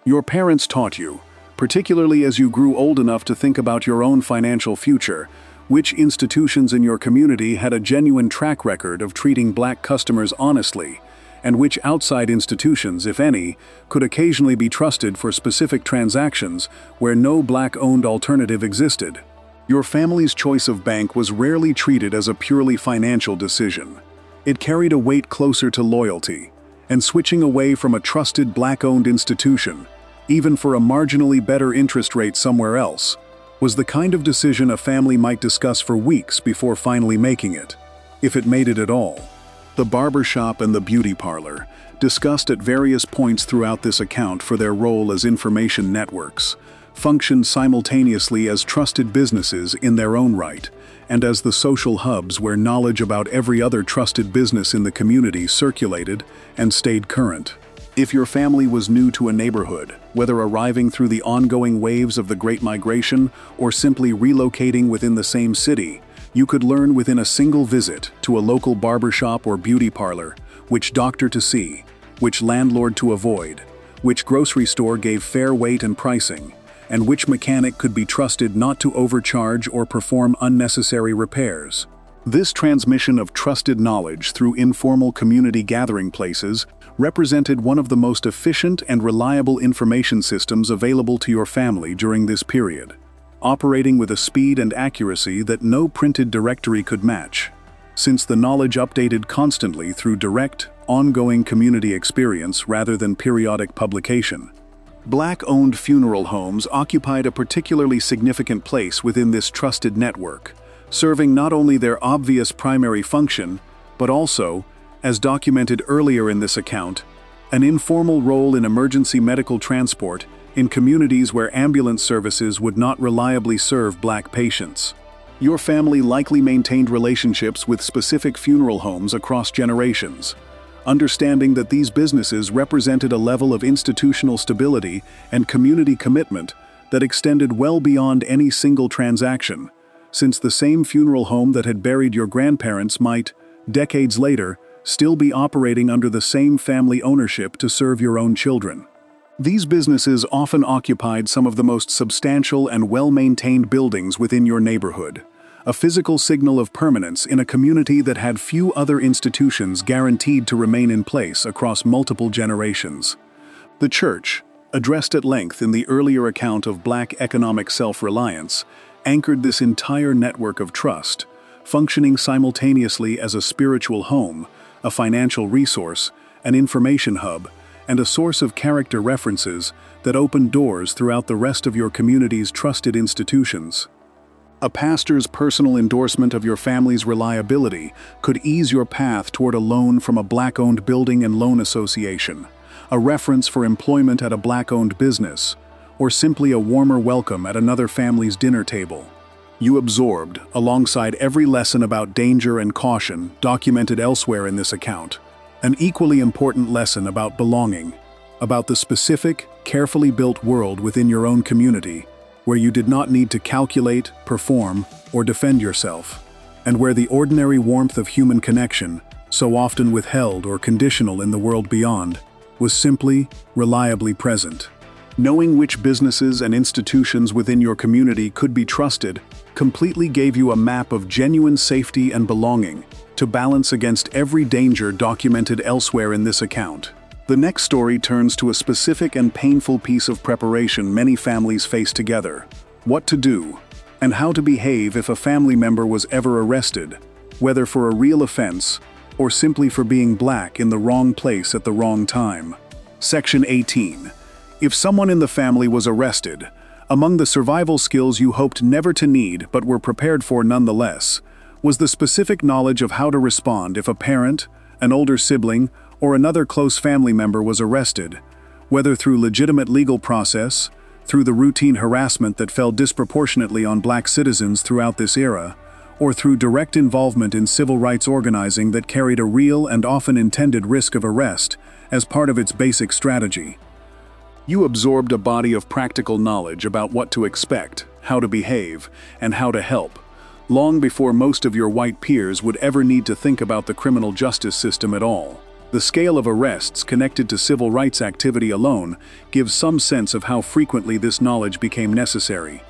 Your parents taught you, particularly as you grew old enough to think about your own financial future, which institutions in your community had a genuine track record of treating black customers honestly, and which outside institutions, if any, could occasionally be trusted for specific transactions where no black-owned alternative existed. Your family's choice of bank was rarely treated as a purely financial decision. It carried a weight closer to loyalty, and switching away from a trusted black-owned institution, even for a marginally better interest rate somewhere else, was the kind of decision a family might discuss for weeks before finally making it, if it made it at all. The barbershop and the beauty parlor, discussed at various points throughout this account for their role as information networks, functioned simultaneously as trusted businesses in their own right, and as the social hubs where knowledge about every other trusted business in the community circulated and stayed current. If your family was new to a neighborhood, whether arriving through the ongoing waves of the Great Migration or simply relocating within the same city, you could learn within a single visit to a local barbershop or beauty parlor which doctor to see, which landlord to avoid, which grocery store gave fair weight and pricing, and which mechanic could be trusted not to overcharge or perform unnecessary repairs. This transmission of trusted knowledge through informal community gathering places represented one of the most efficient and reliable information systems available to your family during this period, operating with a speed and accuracy that no printed directory could match, since the knowledge updated constantly through direct, ongoing community experience rather than periodic publication. Black-owned funeral homes occupied a particularly significant place within this trusted network, serving not only their obvious primary function, but also, as documented earlier in this account, an informal role in emergency medical transport in communities where ambulance services would not reliably serve black patients. Your family likely maintained relationships with specific funeral homes across generations, understanding that these businesses represented a level of institutional stability and community commitment that extended well beyond any single transaction, since the same funeral home that had buried your grandparents might, decades later, still be operating under the same family ownership to serve your own children. These businesses often occupied some of the most substantial and well-maintained buildings within your neighborhood, a physical signal of permanence in a community that had few other institutions guaranteed to remain in place across multiple generations. The church, addressed at length in the earlier account of black economic self-reliance, anchored this entire network of trust, functioning simultaneously as a spiritual home, a financial resource, an information hub, and a source of character references that opened doors throughout the rest of your community's trusted institutions. A pastor's personal endorsement of your family's reliability could ease your path toward a loan from a black-owned building and loan association, a reference for employment at a black-owned business, or simply a warmer welcome at another family's dinner table. You absorbed, alongside every lesson about danger and caution documented elsewhere in this account, an equally important lesson about belonging, about the specific, carefully built world within your own community, where you did not need to calculate, perform, or defend yourself, and where the ordinary warmth of human connection, so often withheld or conditional in the world beyond, was simply, reliably present. Knowing which businesses and institutions within your community could be trusted completely gave you a map of genuine safety and belonging to balance against every danger documented elsewhere in this account. The next story turns to a specific and painful piece of preparation many families face together: what to do and how to behave if a family member was ever arrested, whether for a real offense or simply for being black in the wrong place at the wrong time. Section 18. If someone in the family was arrested, among the survival skills you hoped never to need but were prepared for nonetheless, was the specific knowledge of how to respond if a parent, an older sibling, or another close family member was arrested, whether through legitimate legal process, through the routine harassment that fell disproportionately on black citizens throughout this era, or through direct involvement in civil rights organizing that carried a real and often intended risk of arrest as part of its basic strategy. You absorbed a body of practical knowledge about what to expect, how to behave, and how to help, long before most of your white peers would ever need to think about the criminal justice system at all. The scale of arrests connected to civil rights activity alone gives some sense of how frequently this knowledge became necessary.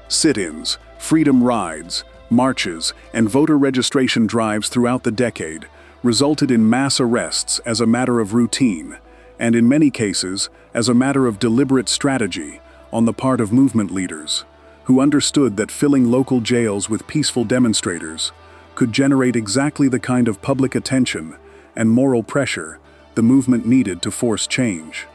Sit-ins, freedom rides, marches, and voter registration drives throughout the decade resulted in mass arrests as a matter of routine, and in many cases, as a matter of deliberate strategy on the part of movement leaders, who understood that filling local jails with peaceful demonstrators could generate exactly the kind of public attention and moral pressure the movement needed to force change.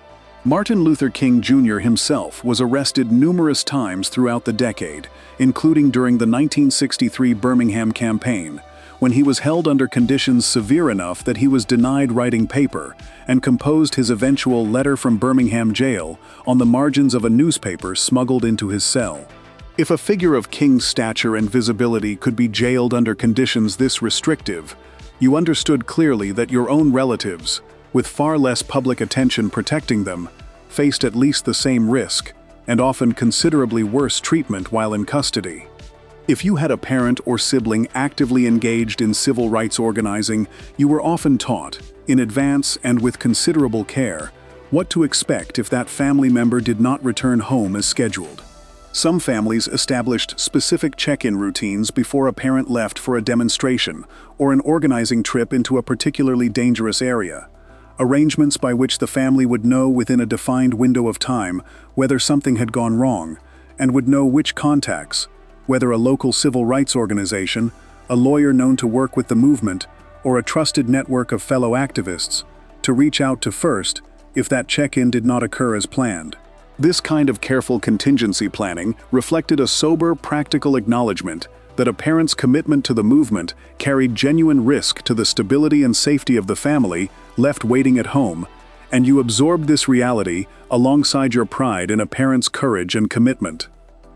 Martin Luther King Jr. himself was arrested numerous times throughout the decade, including during the 1963 Birmingham campaign, when he was held under conditions severe enough that he was denied writing paper and composed his eventual letter from Birmingham jail on the margins of a newspaper smuggled into his cell. If a figure of King's stature and visibility could be jailed under conditions this restrictive, you understood clearly that your own relatives, with far less public attention protecting them, faced at least the same risk, and often considerably worse treatment while in custody. If you had a parent or sibling actively engaged in civil rights organizing, you were often taught, in advance and with considerable care, what to expect if that family member did not return home as scheduled. Some families established specific check-in routines before a parent left for a demonstration or an organizing trip into a particularly dangerous area, arrangements by which the family would know within a defined window of time whether something had gone wrong, and would know which contacts, whether a local civil rights organization, a lawyer known to work with the movement, or a trusted network of fellow activists, to reach out to first if that check-in did not occur as planned. This kind of careful contingency planning reflected a sober, practical acknowledgement that a parent's commitment to the movement carried genuine risk to the stability and safety of the family left waiting at home, and you absorbed this reality alongside your pride in a parent's courage and commitment.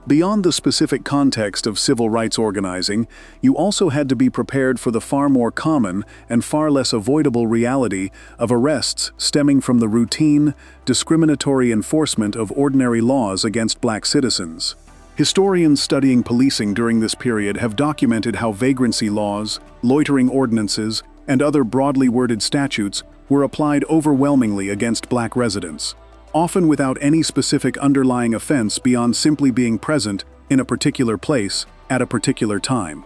Beyond the specific context of civil rights organizing, you also had to be prepared for the far more common and far less avoidable reality of arrests stemming from the routine, discriminatory enforcement of ordinary laws against black citizens. Historians studying policing during this period have documented how vagrancy laws, loitering ordinances, and other broadly worded statutes were applied overwhelmingly against black residents, often without any specific underlying offense beyond simply being present in a particular place at a particular time.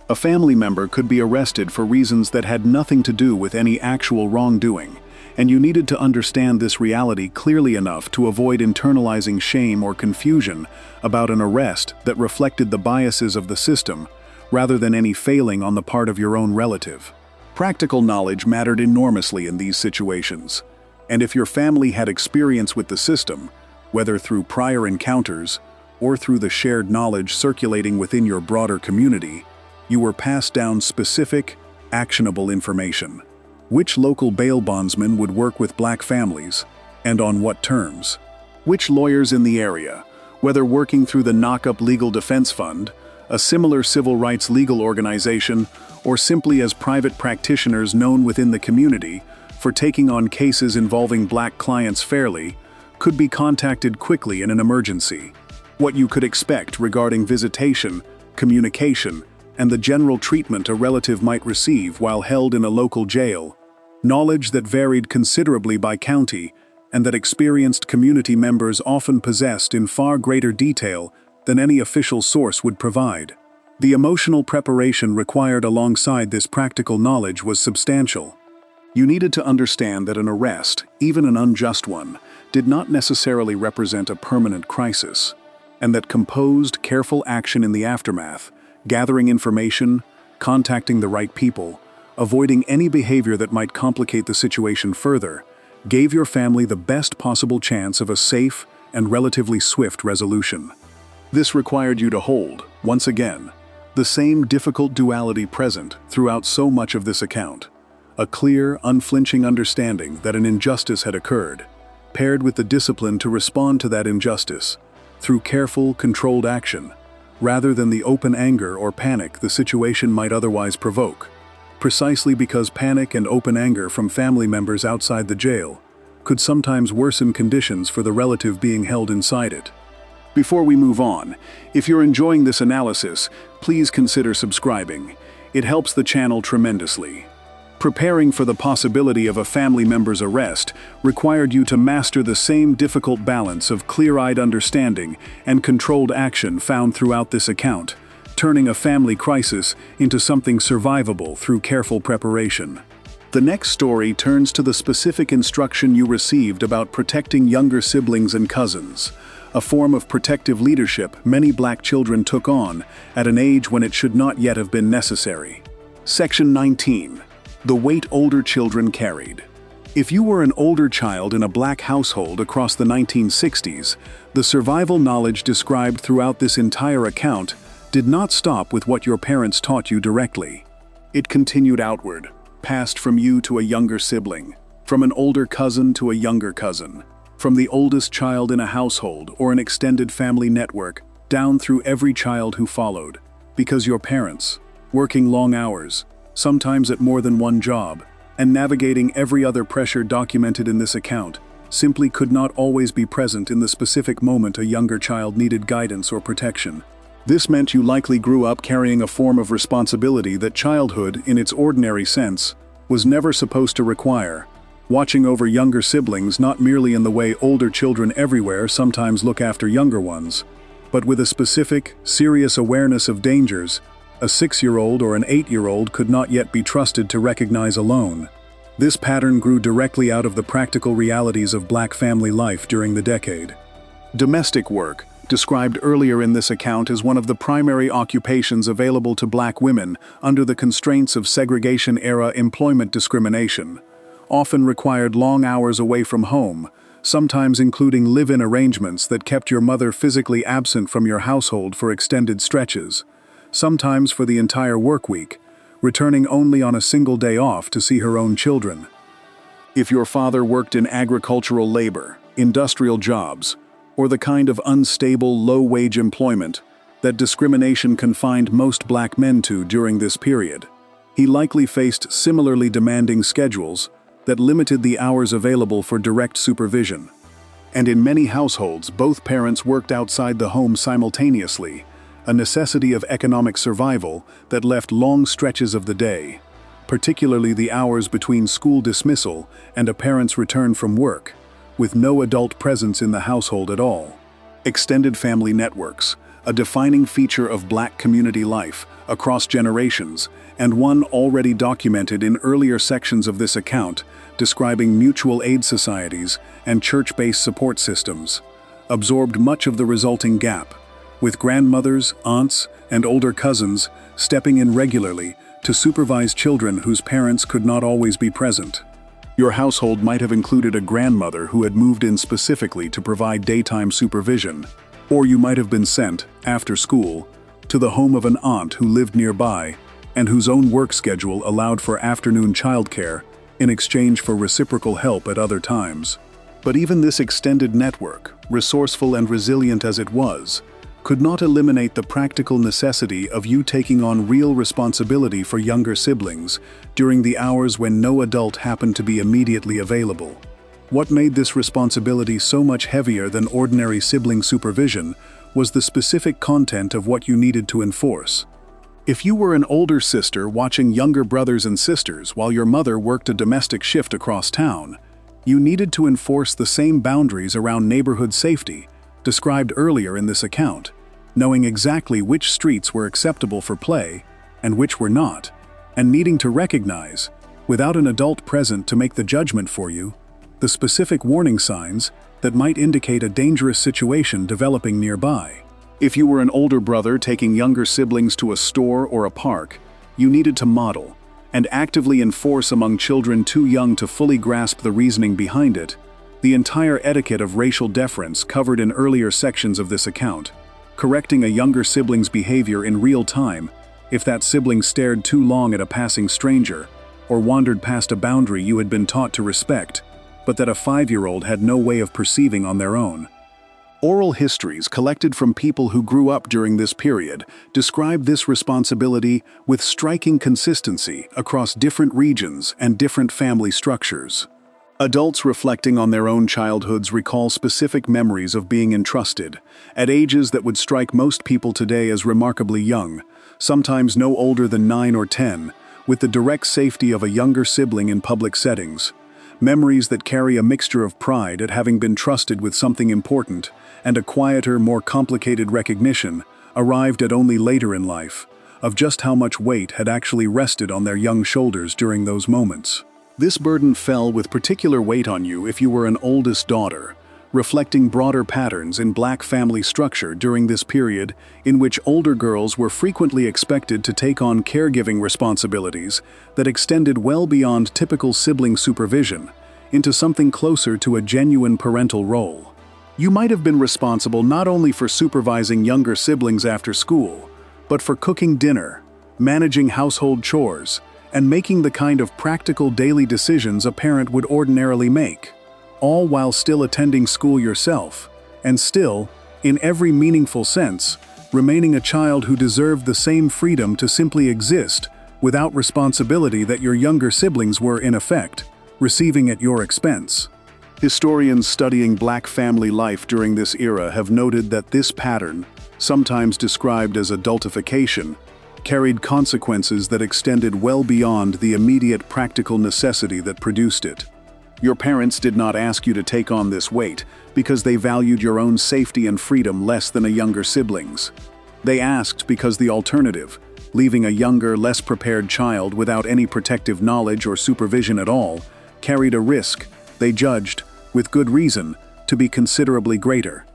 A family member could be arrested for reasons that had nothing to do with any actual wrongdoing, and you needed to understand this reality clearly enough to avoid internalizing shame or confusion about an arrest that reflected the biases of the system rather than any failing on the part of your own relative. Practical knowledge mattered enormously in these situations, and if your family had experience with the system, whether through prior encounters or through the shared knowledge circulating within your broader community, you were passed down specific, actionable information. Which local bail bondsman would work with black families, and on what terms? Which lawyers in the area, whether working through the Knock-Up Legal Defense Fund, a similar civil rights legal organization, or simply as private practitioners known within the community for taking on cases involving black clients fairly, could be contacted quickly in an emergency. What you could expect regarding visitation, communication, and the general treatment a relative might receive while held in a local jail, knowledge that varied considerably by county, and that experienced community members often possessed in far greater detail than any official source would provide. The emotional preparation required alongside this practical knowledge was substantial. You needed to understand that an arrest, even an unjust one, did not necessarily represent a permanent crisis, and that composed, careful action in the aftermath, gathering information, contacting the right people, avoiding any behavior that might complicate the situation further, gave your family the best possible chance of a safe and relatively swift resolution. This required you to hold, once again, the same difficult duality present throughout so much of this account. A clear, unflinching understanding that an injustice had occurred, paired with the discipline to respond to that injustice through careful, controlled action, rather than the open anger or panic the situation might otherwise provoke, precisely because panic and open anger from family members outside the jail could sometimes worsen conditions for the relative being held inside it. Before we move on, if you're enjoying this analysis, please consider subscribing. It helps the channel tremendously. Preparing for the possibility of a family member's arrest required you to master the same difficult balance of clear-eyed understanding and controlled action found throughout this account, turning a family crisis into something survivable through careful preparation. The next story turns to the specific instruction you received about protecting younger siblings and cousins, a form of protective leadership many black children took on at an age when it should not yet have been necessary. Section 19. The weight older children carried. If you were an older child in a black household across the 1960s, the survival knowledge described throughout this entire account did not stop with what your parents taught you directly. It continued outward, passed from you to a younger sibling, from an older cousin to a younger cousin, from the oldest child in a household or an extended family network, down through every child who followed, because your parents, working long hours, sometimes at more than one job, and navigating every other pressure documented in this account, simply could not always be present in the specific moment a younger child needed guidance or protection. This meant you likely grew up carrying a form of responsibility that childhood, in its ordinary sense, was never supposed to require, watching over younger siblings not merely in the way older children everywhere sometimes look after younger ones, but with a specific, serious awareness of dangers a 6-year-old or an 8-year-old could not yet be trusted to recognize alone. This pattern grew directly out of the practical realities of black family life during the decade. Domestic work, described earlier in this account as one of the primary occupations available to black women under the constraints of segregation-era employment discrimination, often required long hours away from home, sometimes including live-in arrangements that kept your mother physically absent from your household for extended stretches, sometimes for the entire work week, returning only on a single day off to see her own children. If your father worked in agricultural labor, industrial jobs, or the kind of unstable, low-wage employment that discrimination confined most black men to during this period, he likely faced similarly demanding schedules that limited the hours available for direct supervision. And in many households, both parents worked outside the home simultaneously, a necessity of economic survival that left long stretches of the day, particularly the hours between school dismissal and a parent's return from work, with no adult presence in the household at all. Extended family networks, a defining feature of black community life across generations, and one already documented in earlier sections of this account, describing mutual aid societies and church-based support systems, absorbed much of the resulting gap, with grandmothers, aunts, and older cousins stepping in regularly to supervise children whose parents could not always be present. Your household might have included a grandmother who had moved in specifically to provide daytime supervision, or you might have been sent, after school, to the home of an aunt who lived nearby and whose own work schedule allowed for afternoon childcare in exchange for reciprocal help at other times. But even this extended network, resourceful and resilient as it was, could not eliminate the practical necessity of you taking on real responsibility for younger siblings during the hours when no adult happened to be immediately available. What made this responsibility so much heavier than ordinary sibling supervision was the specific content of what you needed to enforce. If you were an older sister watching younger brothers and sisters while your mother worked a domestic shift across town, you needed to enforce the same boundaries around neighborhood safety described earlier in this account, knowing exactly which streets were acceptable for play and which were not, and needing to recognize, without an adult present to make the judgment for you, the specific warning signs that might indicate a dangerous situation developing nearby. If you were an older brother taking younger siblings to a store or a park, you needed to model and actively enforce among children too young to fully grasp the reasoning behind it the entire etiquette of racial deference covered in earlier sections of this account, correcting a younger sibling's behavior in real time if that sibling stared too long at a passing stranger or wandered past a boundary you had been taught to respect, but that a 5-year-old had no way of perceiving on their own. Oral histories collected from people who grew up during this period describe this responsibility with striking consistency across different regions and different family structures. Adults reflecting on their own childhoods recall specific memories of being entrusted, at ages that would strike most people today as remarkably young, sometimes no older than 9 or 10, with the direct safety of a younger sibling in public settings. Memories that carry a mixture of pride at having been trusted with something important and a quieter, more complicated recognition, arrived at only later in life, of just how much weight had actually rested on their young shoulders during those moments. This burden fell with particular weight on you if you were an oldest daughter, reflecting broader patterns in Black family structure during this period in which older girls were frequently expected to take on caregiving responsibilities that extended well beyond typical sibling supervision into something closer to a genuine parental role. You might have been responsible not only for supervising younger siblings after school, but for cooking dinner, managing household chores, and making the kind of practical daily decisions a parent would ordinarily make, all while still attending school yourself, and still, in every meaningful sense, remaining a child who deserved the same freedom to simply exist without responsibility that your younger siblings were, in effect, receiving at your expense. Historians studying Black family life during this era have noted that this pattern, sometimes described as adultification, carried consequences that extended well beyond the immediate practical necessity that produced it. Your parents did not ask you to take on this weight because they valued your own safety and freedom less than a younger sibling's. They asked because the alternative, leaving a younger, less prepared child without any protective knowledge or supervision at all, carried a risk, they judged, with good reason, to be considerably greater.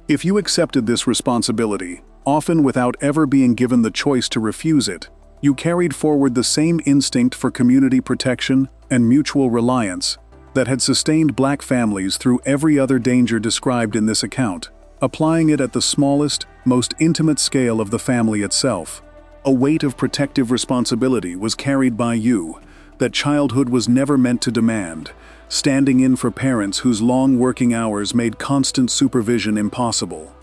If you accepted this responsibility, often without ever being given the choice to refuse it, you carried forward the same instinct for community protection and mutual reliance that had sustained Black families through every other danger described in this account, applying it at the smallest, most intimate scale of the family itself. A weight of protective responsibility was carried by you that childhood was never meant to demand, standing in for parents whose long working hours made constant supervision impossible.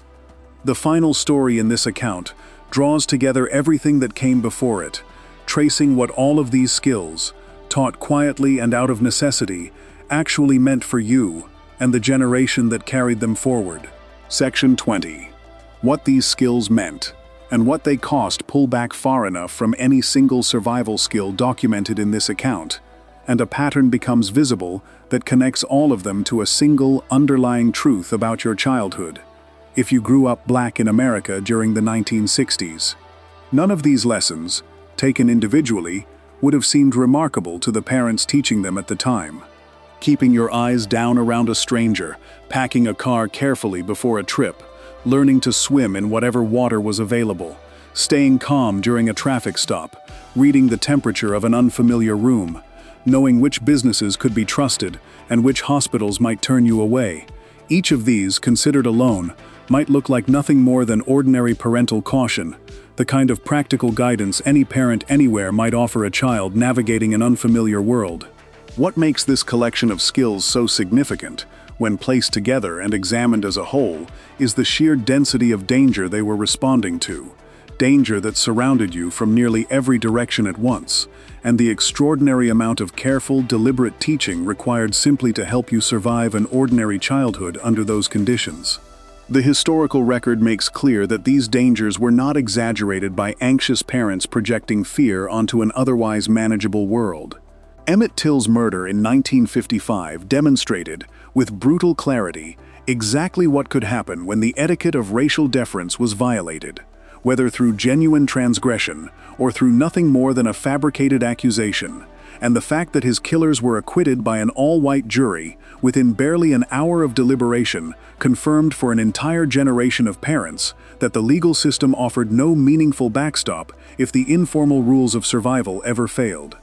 The final story in this account draws together everything that came before it, tracing what all of these skills, taught quietly and out of necessity, actually meant for you and the generation that carried them forward. Section 20. What these skills meant, and what they cost pull back far enough from any single survival skill documented in this account, and a pattern becomes visible that connects all of them to a single underlying truth about your childhood. If you grew up Black in America during the 1960s, none of these lessons, taken individually, would have seemed remarkable to the parents teaching them at the time. Keeping your eyes down around a stranger, packing a car carefully before a trip, learning to swim in whatever water was available, staying calm during a traffic stop, reading the temperature of an unfamiliar room, knowing which businesses could be trusted and which hospitals might turn you away. Each of these, considered alone, might look like nothing more than ordinary parental caution, the kind of practical guidance any parent anywhere might offer a child navigating an unfamiliar world. What makes this collection of skills so significant, when placed together and examined as a whole, is the sheer density of danger they were responding to. Danger that surrounded you from nearly every direction at once, and the extraordinary amount of careful, deliberate teaching required simply to help you survive an ordinary childhood under those conditions. The historical record makes clear that these dangers were not exaggerated by anxious parents projecting fear onto an otherwise manageable world. Emmett Till's murder in 1955 demonstrated, with brutal clarity, exactly what could happen when the etiquette of racial deference was violated. Whether through genuine transgression or through nothing more than a fabricated accusation, and the fact that his killers were acquitted by an all-white jury within barely an hour of deliberation confirmed for an entire generation of parents that the legal system offered no meaningful backstop if the informal rules of survival ever failed.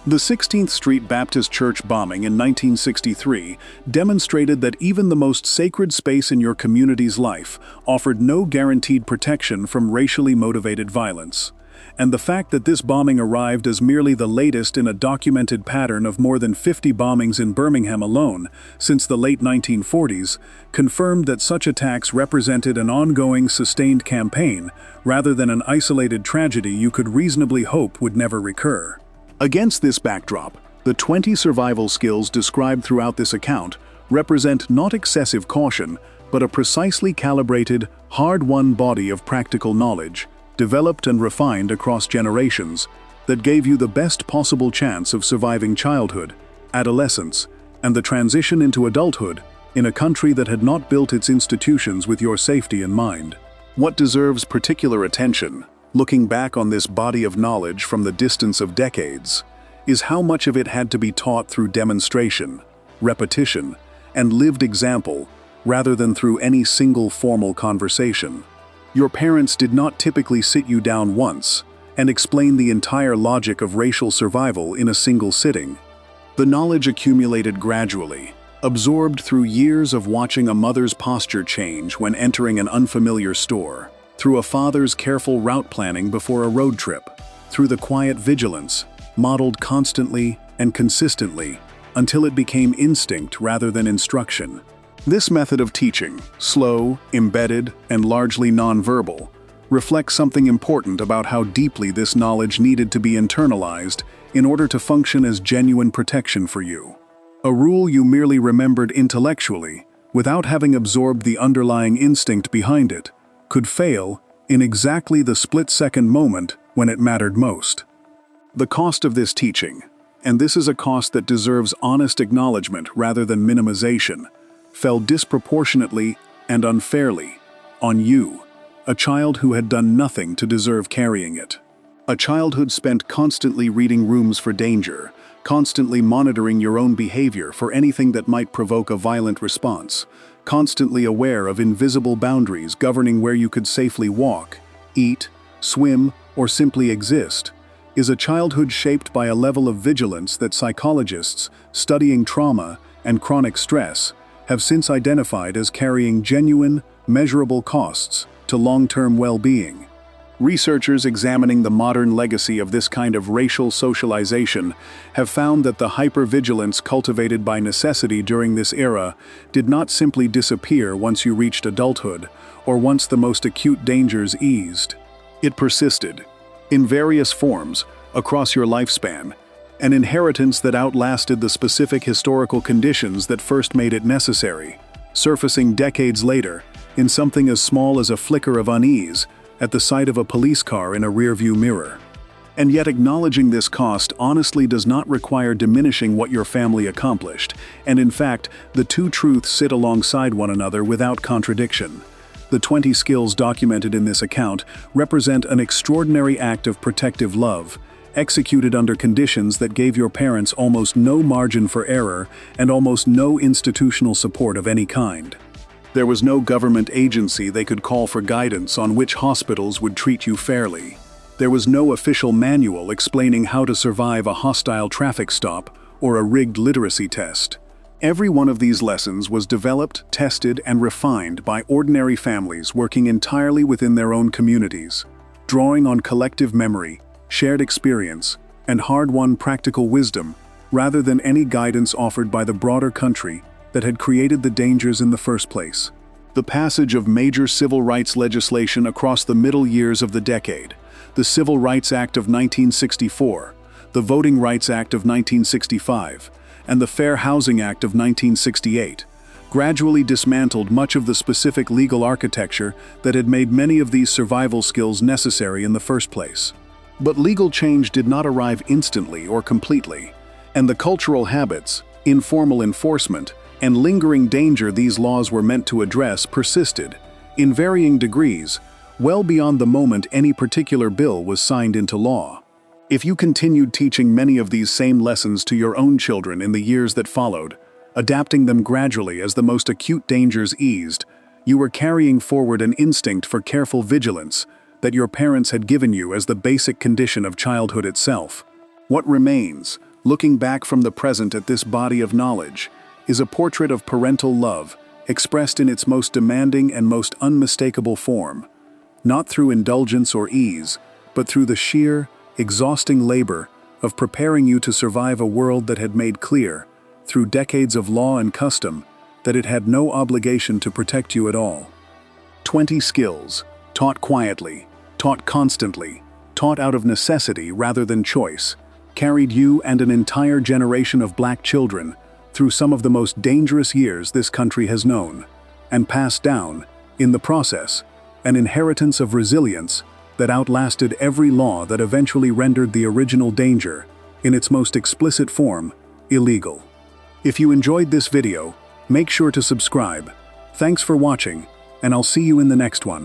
The 16th Street Baptist Church bombing in 1963 demonstrated that even the most sacred space in your community's life offered no guaranteed protection from racially motivated violence. And the fact that this bombing arrived as merely the latest in a documented pattern of more than 50 bombings in Birmingham alone since the late 1940s confirmed that such attacks represented an ongoing, sustained campaign rather than an isolated tragedy you could reasonably hope would never recur. Against this backdrop, the 20 survival skills described throughout this account represent not excessive caution, but a precisely calibrated, hard-won body of practical knowledge, developed and refined across generations, that gave you the best possible chance of surviving childhood, adolescence, and the transition into adulthood in a country that had not built its institutions with your safety in mind. What deserves particular attention, looking back on this body of knowledge from the distance of decades, is how much of it had to be taught through demonstration, repetition, and lived example, rather than through any single formal conversation. Your parents did not typically sit you down once and explain the entire logic of racial survival in a single sitting. The knowledge accumulated gradually, absorbed through years of watching a mother's posture change when entering an unfamiliar store, through a father's careful route planning before a road trip, through the quiet vigilance, modeled constantly and consistently, until it became instinct rather than instruction. This method of teaching, slow, embedded, and largely nonverbal, reflects something important about how deeply this knowledge needed to be internalized in order to function as genuine protection for you. A rule you merely remembered intellectually, without having absorbed the underlying instinct behind it, could fail in exactly the split-second moment when it mattered most. The cost of this teaching, and this is a cost that deserves honest acknowledgement rather than minimization, fell disproportionately and unfairly on you, a child who had done nothing to deserve carrying it. A childhood spent constantly reading rooms for danger, constantly monitoring your own behavior for anything that might provoke a violent response, constantly aware of invisible boundaries governing where you could safely walk, eat, swim, or simply exist, is a childhood shaped by a level of vigilance that psychologists, studying trauma and chronic stress, have since identified as carrying genuine, measurable costs to long-term well-being. Researchers examining the modern legacy of this kind of racial socialization have found that the hypervigilance cultivated by necessity during this era did not simply disappear once you reached adulthood or once the most acute dangers eased. It persisted, in various forms, across your lifespan, an inheritance that outlasted the specific historical conditions that first made it necessary, surfacing decades later in something as small as a flicker of unease at the sight of a police car in a rearview mirror. And yet acknowledging this cost honestly does not require diminishing what your family accomplished, and in fact, the two truths sit alongside one another without contradiction. The 20 skills documented in this account represent an extraordinary act of protective love, executed under conditions that gave your parents almost no margin for error and almost no institutional support of any kind. There was no government agency they could call for guidance on which hospitals would treat you fairly. There was no official manual explaining how to survive a hostile traffic stop or a rigged literacy test. Every one of these lessons was developed, tested, and refined by ordinary families working entirely within their own communities, drawing on collective memory, shared experience, and hard-won practical wisdom, rather than any guidance offered by the broader country that had created the dangers in the first place. The passage of major civil rights legislation across the middle years of the decade, the Civil Rights Act of 1964, the Voting Rights Act of 1965, and the Fair Housing Act of 1968, gradually dismantled much of the specific legal architecture that had made many of these survival skills necessary in the first place. But legal change did not arrive instantly or completely, and the cultural habits, informal enforcement, and lingering danger these laws were meant to address persisted, in varying degrees, well beyond the moment any particular bill was signed into law. If you continued teaching many of these same lessons to your own children in the years that followed, adapting them gradually as the most acute dangers eased, you were carrying forward an instinct for careful vigilance that your parents had given you as the basic condition of childhood itself. What remains, looking back from the present at this body of knowledge, is a portrait of parental love, expressed in its most demanding and most unmistakable form, not through indulgence or ease, but through the sheer, exhausting labor of preparing you to survive a world that had made clear, through decades of law and custom, that it had no obligation to protect you at all. 20 skills, taught quietly, taught constantly, taught out of necessity rather than choice, carried you and an entire generation of black children through some of the most dangerous years this country has known, and passed down, in the process, an inheritance of resilience that outlasted every law that eventually rendered the original danger, in its most explicit form, illegal. If you enjoyed this video, make sure to subscribe. Thanks for watching, and I'll see you in the next one.